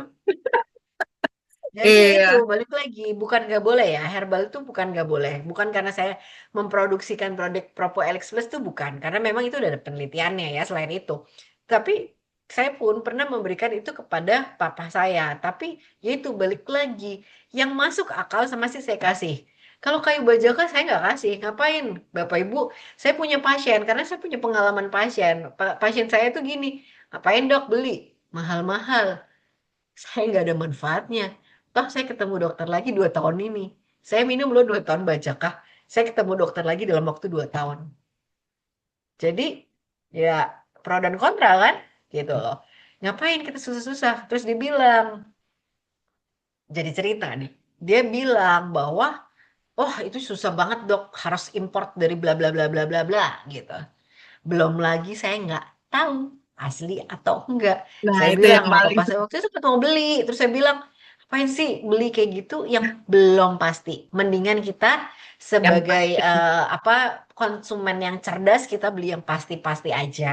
Jadi itu iya, balik lagi, bukan nggak boleh ya. Herbal itu bukan nggak boleh. Bukan karena saya memproduksikan produk Propo Alex Plus itu bukan. Karena memang itu udah ada penelitiannya ya selain itu. Tapi saya pun pernah memberikan itu kepada papa saya. Tapi ya itu balik lagi. Yang masuk akal sama sih saya kasih. Kalau kayu bajaka saya nggak kasih. Ngapain? Bapak Ibu, saya punya pasien. Karena saya punya pengalaman pasien. Pasien saya tuh gini. Ngapain dok beli? Mahal-mahal. Saya nggak ada manfaatnya. Toh saya ketemu dokter lagi 2 tahun ini. Saya minum loh 2 tahun bajakah. Saya ketemu dokter lagi dalam waktu 2 tahun. Jadi ya pro dan kontra kan gitu loh. Ngapain kita susah-susah? Terus dia bilang, jadi cerita nih. Dia bilang bahwa, oh itu susah banget dok, harus import dari bla bla bla bla bla bla gitu. Belum lagi saya nggak tahu asli atau enggak. nah Saya itu bilang yang sama paling. papa saya waktu itu sempat mau beli. Terus saya bilang, apain sih beli kayak gitu yang belum pasti. Mendingan kita Yang sebagai pasti. apa konsumen yang cerdas kita beli yang pasti-pasti aja.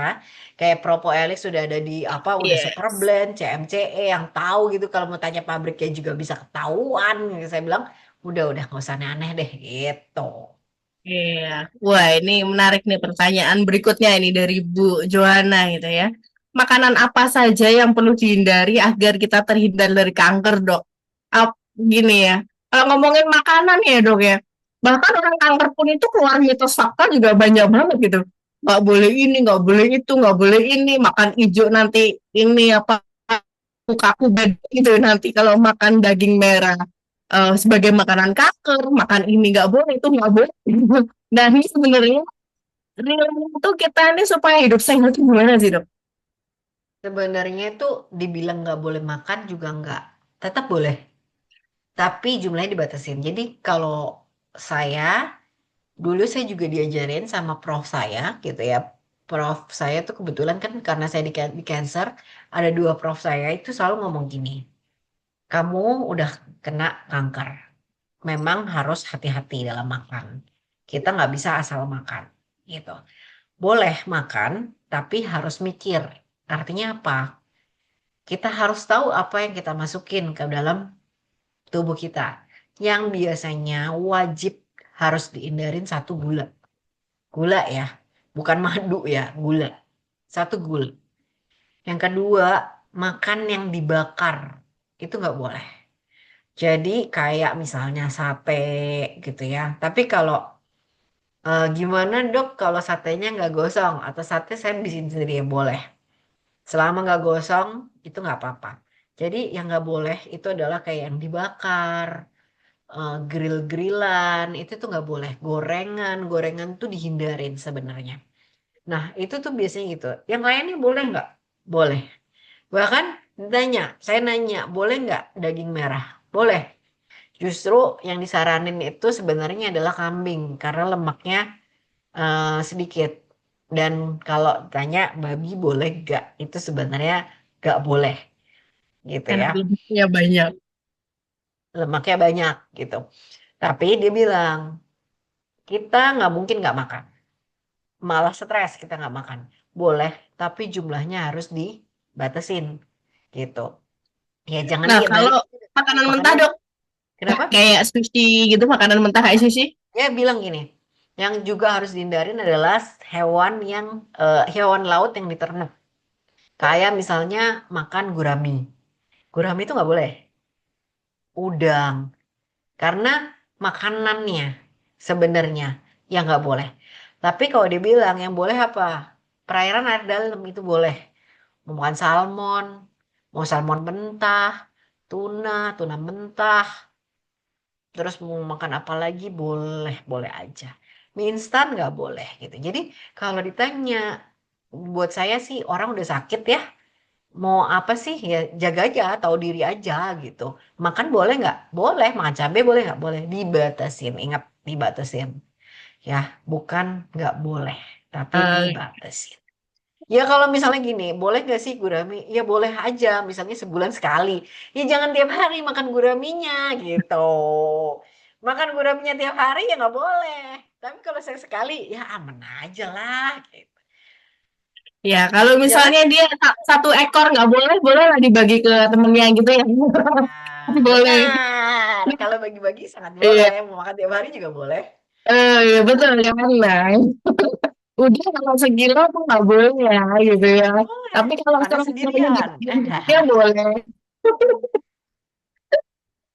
Kayak Propo Elix sudah ada di apa udah Iya, super blend, CMCE yang tahu gitu kalau mau tanya pabriknya juga bisa ketahuan. Saya bilang udah nggak usah aneh-aneh deh gitu. iya. Wah, ini menarik nih pertanyaan berikutnya ini dari Bu Johanna gitu ya. Makanan apa saja yang perlu dihindari agar kita terhindar dari kanker, Dok? Gini ya. Kalau ngomongin makanan ya, Dok ya. Bahkan orang kanker pun itu keluar mitos fakta juga banyak banget gitu. Nggak boleh ini, nggak boleh itu, nggak boleh ini. Makan hijau nanti ini apa kaku beda gitu nanti kalau makan daging merah sebagai makanan kanker, makan ini nggak boleh, itu nggak boleh. Nah, ini sebenarnya realnya tuh kita ini supaya hidup sehat itu gimana sih, Dok? Sebenarnya itu dibilang nggak boleh makan juga nggak. Tetap boleh. Tapi jumlahnya dibatasin. Jadi kalau saya, dulu saya juga diajarin sama prof saya gitu ya. Prof saya tuh kebetulan kan karena saya di cancer, ada 2 prof saya itu selalu ngomong gini. Kamu udah kena kanker. Memang harus hati-hati dalam makan. Kita nggak bisa asal makan gitu. Boleh makan, tapi harus mikir. Artinya apa? Kita harus tahu apa yang kita masukin ke dalam tubuh kita. Yang biasanya wajib harus dihindarin satu gula. Gula ya, bukan madu ya, gula. Satu gula. Yang kedua, makan yang dibakar. Itu nggak boleh. Jadi kayak misalnya sate gitu ya. Tapi kalau gimana dok kalau satenya nggak gosong atau sate saya bikin sendiri ya boleh. Selama nggak gosong itu nggak apa-apa. Jadi yang nggak boleh itu adalah kayak yang dibakar, grill-grillan itu tuh nggak boleh. Gorengan tuh dihindarin sebenarnya. Nah itu tuh biasanya gitu. Yang lainnya boleh nggak? Boleh. Bahkan saya nanya, boleh nggak daging merah? Boleh. Justru yang disaranin itu sebenarnya adalah kambing karena lemaknya sedikit. Dan kalau tanya babi boleh nggak? Itu sebenarnya nggak boleh gitu Karena ya. lemaknya banyak. Lemaknya banyak gitu. Tapi dia bilang kita nggak mungkin nggak makan. Malah stres kita nggak makan. Boleh, tapi jumlahnya harus dibatasin. gitu. Ya jangan Nah, dari kalau makanan mentah makanan. dok, Kenapa? kayak sushi gitu, makanan mentah kayak sushi. Ya bilang gini, yang juga harus dihindarin adalah hewan laut yang diternak. Kayak misalnya makan gurami. Gurami itu nggak boleh. Udang. Karena makanannya sebenarnya yang nggak boleh. Tapi kalau dibilang yang boleh apa? Perairan air dalam itu boleh. Mau makan salmon, mau salmon mentah, tuna mentah, terus mau makan apa lagi boleh, boleh aja. Mie instan nggak boleh gitu. Jadi kalau ditanya, buat saya sih orang udah sakit ya, mau apa sih ya jaga aja, tahu diri aja gitu. Makan boleh nggak? Boleh. Makan cabai boleh nggak? Boleh. Dibatasin. Ingat dibatasin. Ya, bukan nggak boleh, tapi Eh, dibatasin. Ya kalau misalnya gini, boleh nggak sih gurami? Ya boleh aja, misalnya sebulan sekali. Ya jangan tiap hari makan guraminya gitu. Makan guraminya tiap hari ya nggak boleh. Tapi kalau sekali ya aman aja lah gitu. ya, kalau Jangan. misalnya dia satu ekor nggak boleh, boleh lah dibagi ke temennya gitu ya. Nah, Boleh. benar. Kalau bagi-bagi sangat boleh. Iya, Mau makan tiap hari juga boleh. iya betul ya kan. Nah, udah kalau sekilo tuh nggak boleh ya gitu ya. Boleh. Tapi kalau Karena sekarang sekarang sendirian. dia boleh.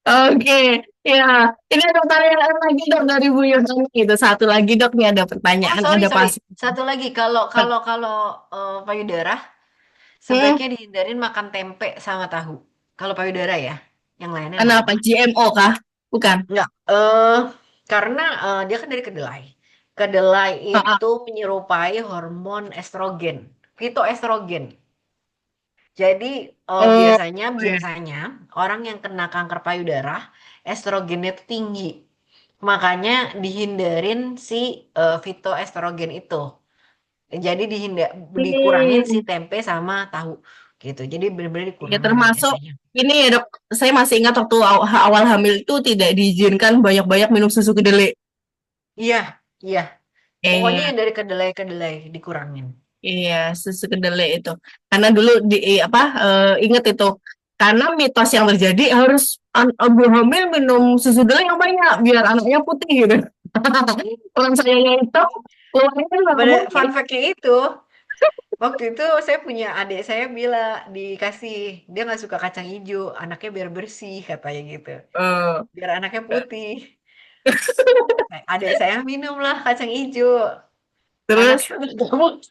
Oke, ya. Ini ada pertanyaan lagi dok dari Bu Yosani. Itu satu lagi dok nih ada Oh, pertanyaan, sorry, ada sorry. pas. Satu lagi, kalau payudara Hmm, sebaiknya dihindarin makan tempe sama tahu. Kalau payudara ya, yang lainnya nggak kenapa apa-apa. GMO kah? Bukan. Nggak, karena dia kan dari kedelai. Kedelai Ah, ah. itu menyerupai hormon estrogen, fitoestrogen. Jadi Oh, biasanya ya. biasanya orang yang kena kanker payudara estrogennya itu tinggi. Makanya dihindarin si fitoestrogen itu. Jadi dikurangin si Hmm. tempe sama tahu gitu. Jadi benar-benar Ya dikurangin termasuk biasanya. ini ya dok, saya masih ingat waktu awal hamil itu tidak diizinkan banyak-banyak minum susu kedelai. Iya, iya. Pokoknya Iya, yang dari kedelai-kedelai dikurangin. iya susu kedelai itu. Karena dulu apa ingat itu. Karena mitos yang terjadi harus ibu hamil minum susu kedelai yang banyak biar anaknya putih gitu. Orang saya itu keluarnya nggak Pada putih. fun fact-nya itu, waktu itu saya punya adik saya bilang dikasih, dia nggak suka kacang hijau, anaknya biar bersih katanya gitu. Eh, Biar anaknya putih. Nah, adik saya minumlah kacang hijau. terus Anaknya udah putih.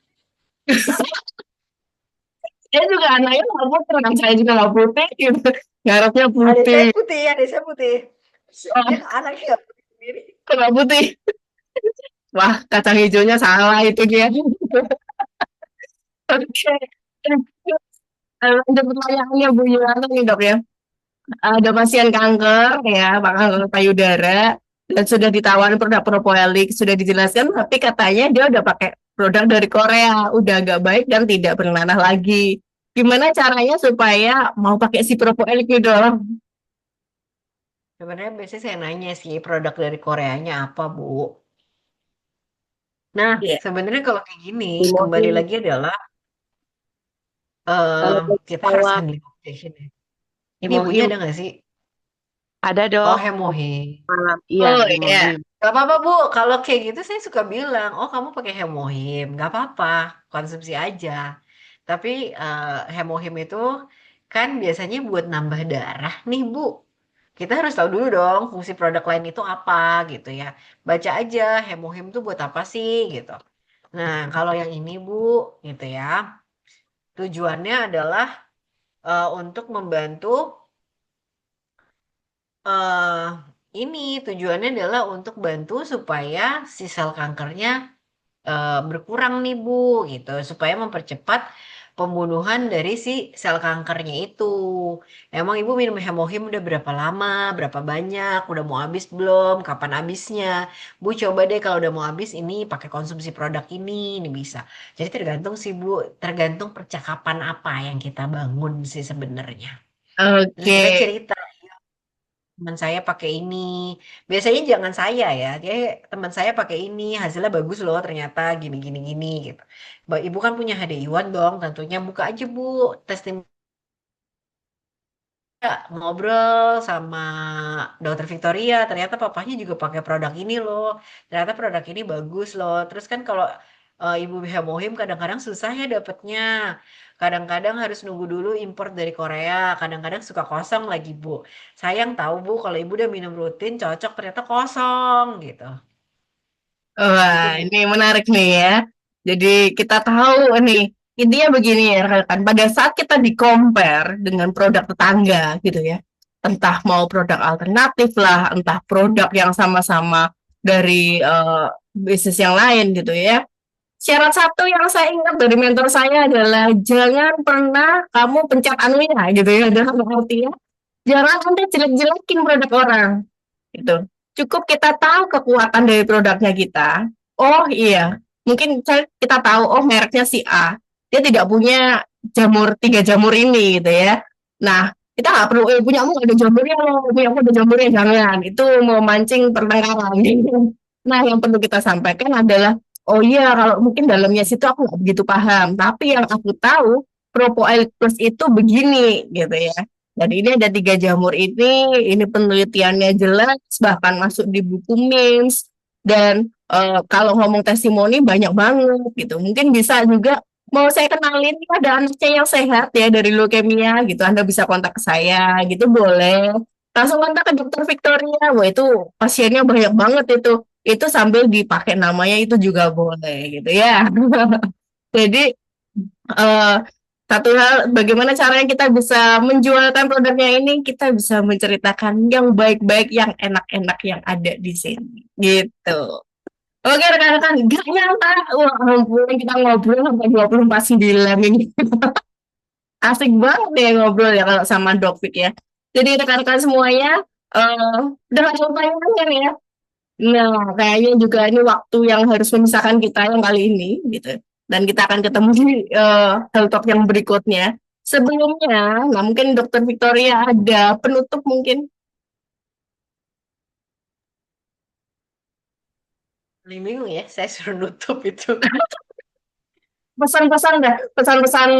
saya juga anaknya nggak putih, kan saya juga nggak putih gitu. Ngarepnya putih. Adik saya putih. Oh, Dia anaknya nggak putih sendiri. kok nggak putih? Wah, kacang hijaunya salah itu dia. Oke. Lanjut pertanyaannya Bu Yuliana nih dok ya. Ada pasien kanker ya, kanker payudara, dan sudah ditawarin produk propolis, sudah dijelaskan, tapi katanya dia udah pakai produk dari Korea, udah agak baik dan tidak bernanah lagi. Gimana caranya supaya mau pakai si propolis gitu dok? Sebenarnya biasanya saya nanya sih produk dari Koreanya apa, Bu? Nah, Iya, sebenarnya kalau kayak gini, kembali Imohin. lagi adalah Kalau kita harus tawar handling obsession ya. Ini ibunya Imohim. ada nggak sih? Ada Oh, dok, hemohi. malam. Iya, Oh iya. hemohim. Gak apa-apa, Bu. Kalau kayak gitu saya suka bilang, oh kamu pakai hemohim. Gak apa-apa, konsumsi aja. Tapi hemohim itu kan biasanya buat nambah darah nih, Bu. Kita harus tahu dulu dong fungsi produk lain itu apa gitu ya. Baca aja hemohim itu buat apa sih gitu. Nah, kalau yang ini, Bu, gitu ya. Tujuannya adalah untuk membantu eh ini tujuannya adalah untuk bantu supaya si sel kankernya berkurang nih Bu gitu supaya mempercepat pembunuhan dari si sel kankernya itu. Emang Ibu minum hemohim udah berapa lama, berapa banyak, udah mau habis belum, kapan habisnya? Bu coba deh kalau udah mau habis ini pakai konsumsi produk ini bisa. Jadi tergantung sih Bu, tergantung percakapan apa yang kita bangun sih sebenarnya. Terus Oke. kita cerita teman saya pakai ini. Biasanya jangan saya ya. Kayak teman saya pakai ini, hasilnya bagus loh ternyata gini gini gini gitu. Ibu kan punya HDI1 dong, tentunya buka aja Bu testimoni ngobrol sama Dokter Victoria, ternyata papahnya juga pakai produk ini loh. Ternyata produk ini bagus loh. Terus kan kalau Ibu Hemohim kadang-kadang susah ya dapetnya. Kadang-kadang harus nunggu dulu impor dari Korea. Kadang-kadang suka kosong lagi, Bu. Sayang tahu, Bu, kalau Ibu udah minum rutin cocok ternyata kosong gitu. Gitu, Wah, Bu. ini menarik nih ya. Jadi kita tahu nih, intinya begini ya rekan. Pada saat kita di-compare dengan produk tetangga gitu ya, entah mau produk alternatif lah, entah produk yang sama-sama dari bisnis yang lain gitu ya. Syarat satu yang saya ingat dari mentor saya adalah jangan pernah kamu pencet anunya gitu ya. Dalam artinya, jangan Anda jelek-jelekin produk orang gitu. Cukup kita tahu kekuatan dari produknya kita. Oh iya, mungkin kita tahu oh mereknya si A. Dia tidak punya jamur tiga jamur ini gitu ya. Nah, kita nggak perlu punyamu nggak ada jamurnya loh, punyamu ada jamurnya jangan. Itu memancing pertengkaran gitu. Nah, yang perlu kita sampaikan adalah oh iya kalau mungkin dalamnya situ aku nggak begitu paham, tapi yang aku tahu Propo Oil Plus itu begini gitu ya. Dan ini ada tiga jamur ini penelitiannya jelas, bahkan masuk di buku MIMS. Dan kalau ngomong testimoni banyak banget gitu. Mungkin bisa juga mau saya kenalin ada anaknya yang sehat ya dari leukemia gitu. Anda bisa kontak ke saya gitu boleh. Langsung kontak ke dokter Victoria. Wah itu pasiennya banyak banget itu. Itu sambil dipakai namanya itu juga boleh gitu ya. Jadi eh, satu hal, bagaimana caranya kita bisa menjualkan produknya ini, kita bisa menceritakan yang baik-baik, yang enak-enak yang ada di sini. Gitu. Oke, rekan-rekan, gak nyangka. Wah, ampun, kita ngobrol sampai 24/9 ini. Asik banget deh ngobrol ya kalau sama Dok Fik ya. Jadi rekan-rekan semuanya, udah gak ada pertanyaan kan ya? Nah, kayaknya juga ini waktu yang harus memisahkan kita yang kali ini, gitu. Dan kita akan ketemu di health talk yang berikutnya. Sebelumnya, nah mungkin Dokter Victoria ada penutup mungkin 5 minggu ya, saya suruh nutup itu. pesan-pesan dah, pesan-pesan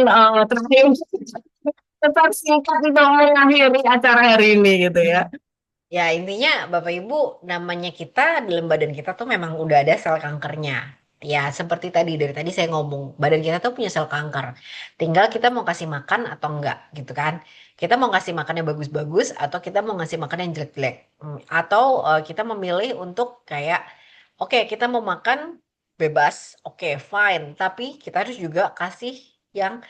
terakhir, pesan singkat untuk mengakhiri acara hari ini gitu ya. Ya, intinya Bapak Ibu, namanya kita dalam badan kita tuh memang udah ada sel kankernya. Ya, seperti tadi, dari tadi saya ngomong, badan kita tuh punya sel kanker. Tinggal kita mau kasih makan atau enggak, gitu kan. Kita mau kasih makan yang bagus-bagus, atau kita mau ngasih makan yang jelek-jelek. Atau kita memilih untuk kayak, oke, kita mau makan bebas, oke, fine. Tapi kita harus juga kasih yang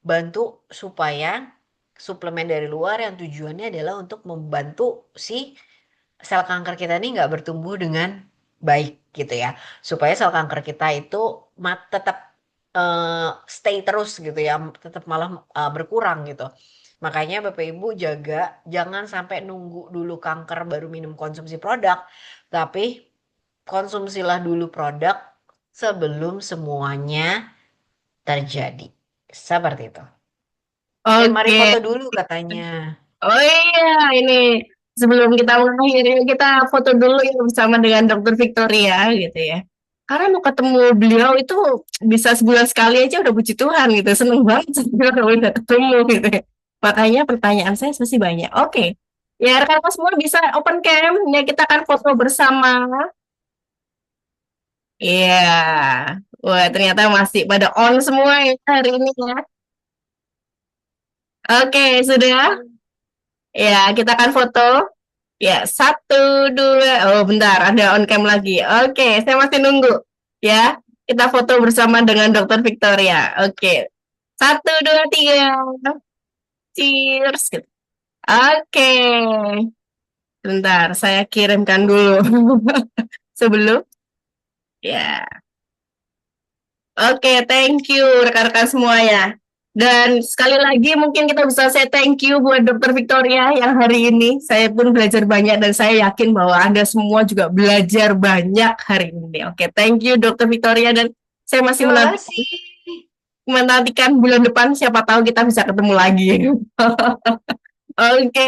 bantu supaya suplemen dari luar yang tujuannya adalah untuk membantu si sel kanker kita ini nggak bertumbuh dengan baik gitu ya, supaya sel kanker kita itu tetap stay terus gitu ya, tetap malah berkurang gitu. Makanya Bapak Ibu jaga jangan sampai nunggu dulu kanker baru minum konsumsi produk, tapi konsumsilah dulu produk sebelum semuanya terjadi. Seperti itu. Mari Oke, foto dulu katanya. oh iya ini sebelum kita mengakhiri kita foto dulu ya bersama dengan Dokter Victoria gitu ya. Karena mau ketemu beliau itu bisa sebulan sekali aja udah puji Tuhan gitu. Seneng banget sebenarnya kalau udah ketemu gitu ya. Makanya pertanyaan saya masih banyak. Oke. Ya rekan-rekan semua bisa open cam. Ya kita akan foto bersama. Iya. Wah ternyata masih pada on semua ya hari ini ya. Oke sudah. Ya kita akan foto. Ya, satu, dua. Oh, bentar, ada on cam lagi. Oke, saya masih nunggu. Ya, kita foto bersama dengan Dokter Victoria. Oke, satu, dua, tiga. Cheers. Oke, bentar, saya kirimkan dulu. Sebelum, ya. Oke, thank you rekan-rekan semuanya. Dan sekali lagi mungkin kita bisa say thank you buat Dokter Victoria yang hari ini saya pun belajar banyak dan saya yakin bahwa Anda semua juga belajar banyak hari ini. Oke, thank you Dokter Victoria dan saya masih Terima kasih. menantikan bulan depan siapa tahu kita bisa ketemu lagi. Oke,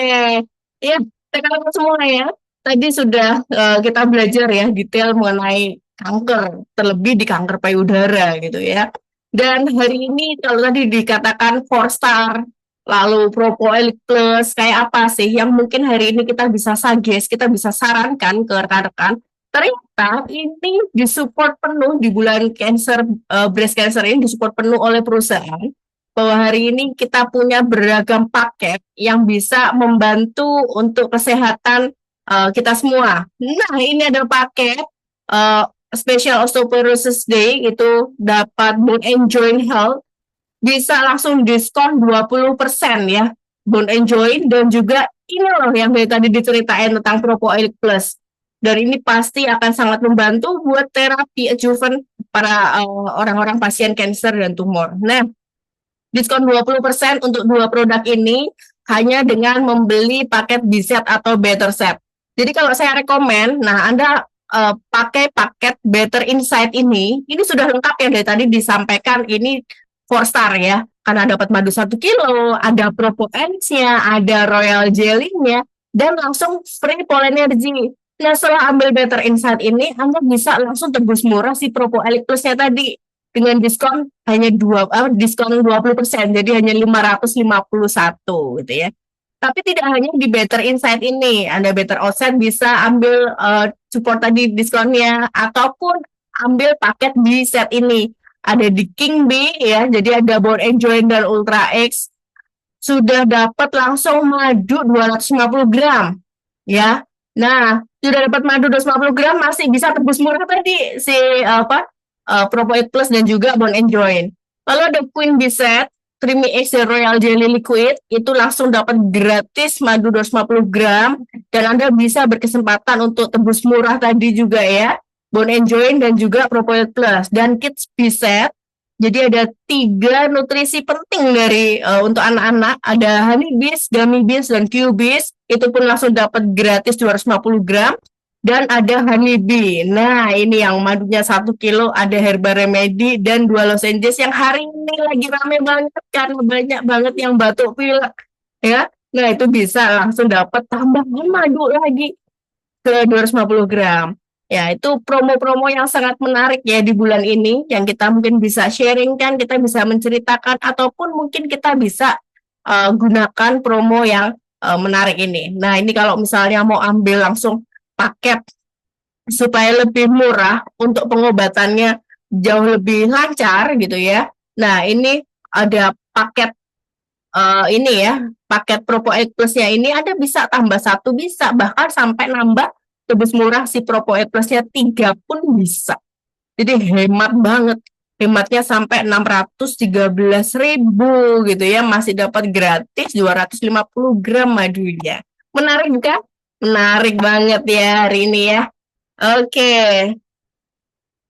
ya rekan-rekan semua ya. Tadi sudah kita belajar ya detail mengenai kanker, terlebih di kanker payudara gitu ya. Dan hari ini kalau tadi dikatakan 4 star, lalu Propoil Plus, kayak apa sih yang mungkin hari ini kita bisa suggest, kita bisa sarankan ke rekan-rekan. Ternyata ini disupport penuh di bulan cancer, breast cancer ini disupport penuh oleh perusahaan bahwa hari ini kita punya beragam paket yang bisa membantu untuk kesehatan kita semua. Nah, ini ada paket Special Osteoporosis Day, itu dapat Bone and Joint Health, bisa langsung diskon 20% ya, Bone and Joint, dan juga ini loh yang dari tadi diceritain tentang Propoil Plus. Dan ini pasti akan sangat membantu buat terapi adjuvan para orang-orang pasien kanker dan tumor. Nah, diskon 20% untuk dua produk ini hanya dengan membeli paket B-Set atau Better Set. Jadi kalau saya rekomen, nah Anda pakai paket Better Insight ini sudah lengkap ya dari tadi disampaikan, ini 4 star ya, karena dapat madu 1 kilo, ada Propoens-nya, ada Royal Jelly-nya, dan langsung free Polenergy. Nah, setelah ambil Better Insight ini, Anda bisa langsung tebus murah si Propoel Plus-nya tadi dengan diskon hanya diskon 20%, jadi hanya 551 gitu ya. Tapi tidak hanya di Better Insight ini, Anda Better Outset bisa ambil support tadi diskonnya, ataupun ambil paket di set ini. Ada di King B ya, jadi ada Bone and Joint dan Ultra X, sudah dapat langsung madu 250 gram ya. Nah, sudah dapat madu 250 gram, masih bisa tebus murah tadi si Propoid Plus dan juga Bone and Joint. Lalu ada Queen Bee Set, Creamy X dan Royal Jelly Liquid, itu langsung dapat gratis madu 250 gram, dan Anda bisa berkesempatan untuk tebus murah tadi juga ya, Bone and Joint dan juga Propoid Plus. Dan Kids Bee Set, jadi ada 3 nutrisi penting dari untuk anak-anak, ada Honey Bees, Gummy Bees, dan Q Bees, itu pun langsung dapat gratis 250 gram. Dan ada Honey Bee. Nah, ini yang madunya 1 kilo, ada Herba Remedy dan 2 lozenges yang hari ini lagi rame banget karena banyak banget yang batuk pilek ya. Nah, itu bisa langsung dapat tambahan madu lagi ke 250 gram. Ya, itu promo-promo yang sangat menarik ya di bulan ini, yang kita mungkin bisa sharingkan, kita bisa menceritakan, ataupun mungkin kita bisa gunakan promo yang menarik ini. Nah, ini kalau misalnya mau ambil langsung paket supaya lebih murah untuk pengobatannya jauh lebih lancar gitu ya. Nah, ini ada paket ini ya, paket Propoil Plus-nya ini ada bisa tambah 1, bisa bahkan sampai nambah tebus murah si Propoil Plus-nya 3 pun bisa. Jadi hemat banget. Hematnya sampai 613.000 gitu ya, masih dapat gratis 250 gram madunya. Menarik kan? Menarik banget ya hari ini ya. Oke.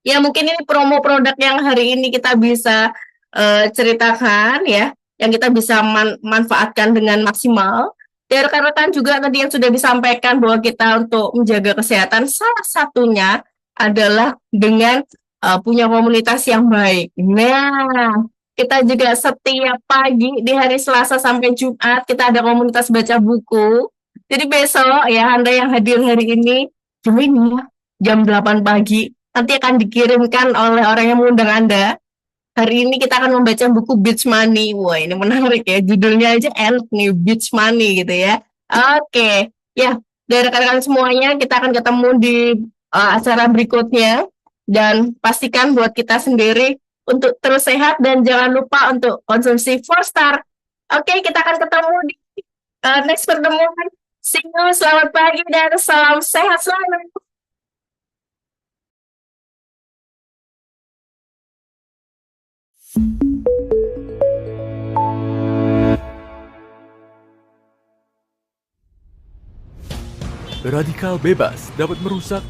Ya mungkin ini promo produk yang hari ini kita bisa ceritakan ya, yang kita bisa manfaatkan dengan maksimal. Dan rekan-rekan juga tadi yang sudah disampaikan bahwa kita untuk menjaga kesehatan salah satunya adalah dengan punya komunitas yang baik. Nah, kita juga setiap pagi di hari Selasa sampai Jumat kita ada komunitas baca buku. Jadi besok ya Anda yang hadir hari ini join ya jam 8 pagi. Nanti akan dikirimkan oleh orang yang mengundang Anda. Hari ini kita akan membaca buku Beach Money. Wah, ini menarik ya. Judulnya aja enak nih, Beach Money gitu ya. Oke. Ya, dari rekan-rekan semuanya kita akan ketemu di acara berikutnya. Dan pastikan buat kita sendiri untuk terus sehat dan jangan lupa untuk konsumsi 4 star. Oke, kita akan ketemu di next pertemuan. See you, selamat pagi dan salam sehat selalu. Radikal bebas dapat merusak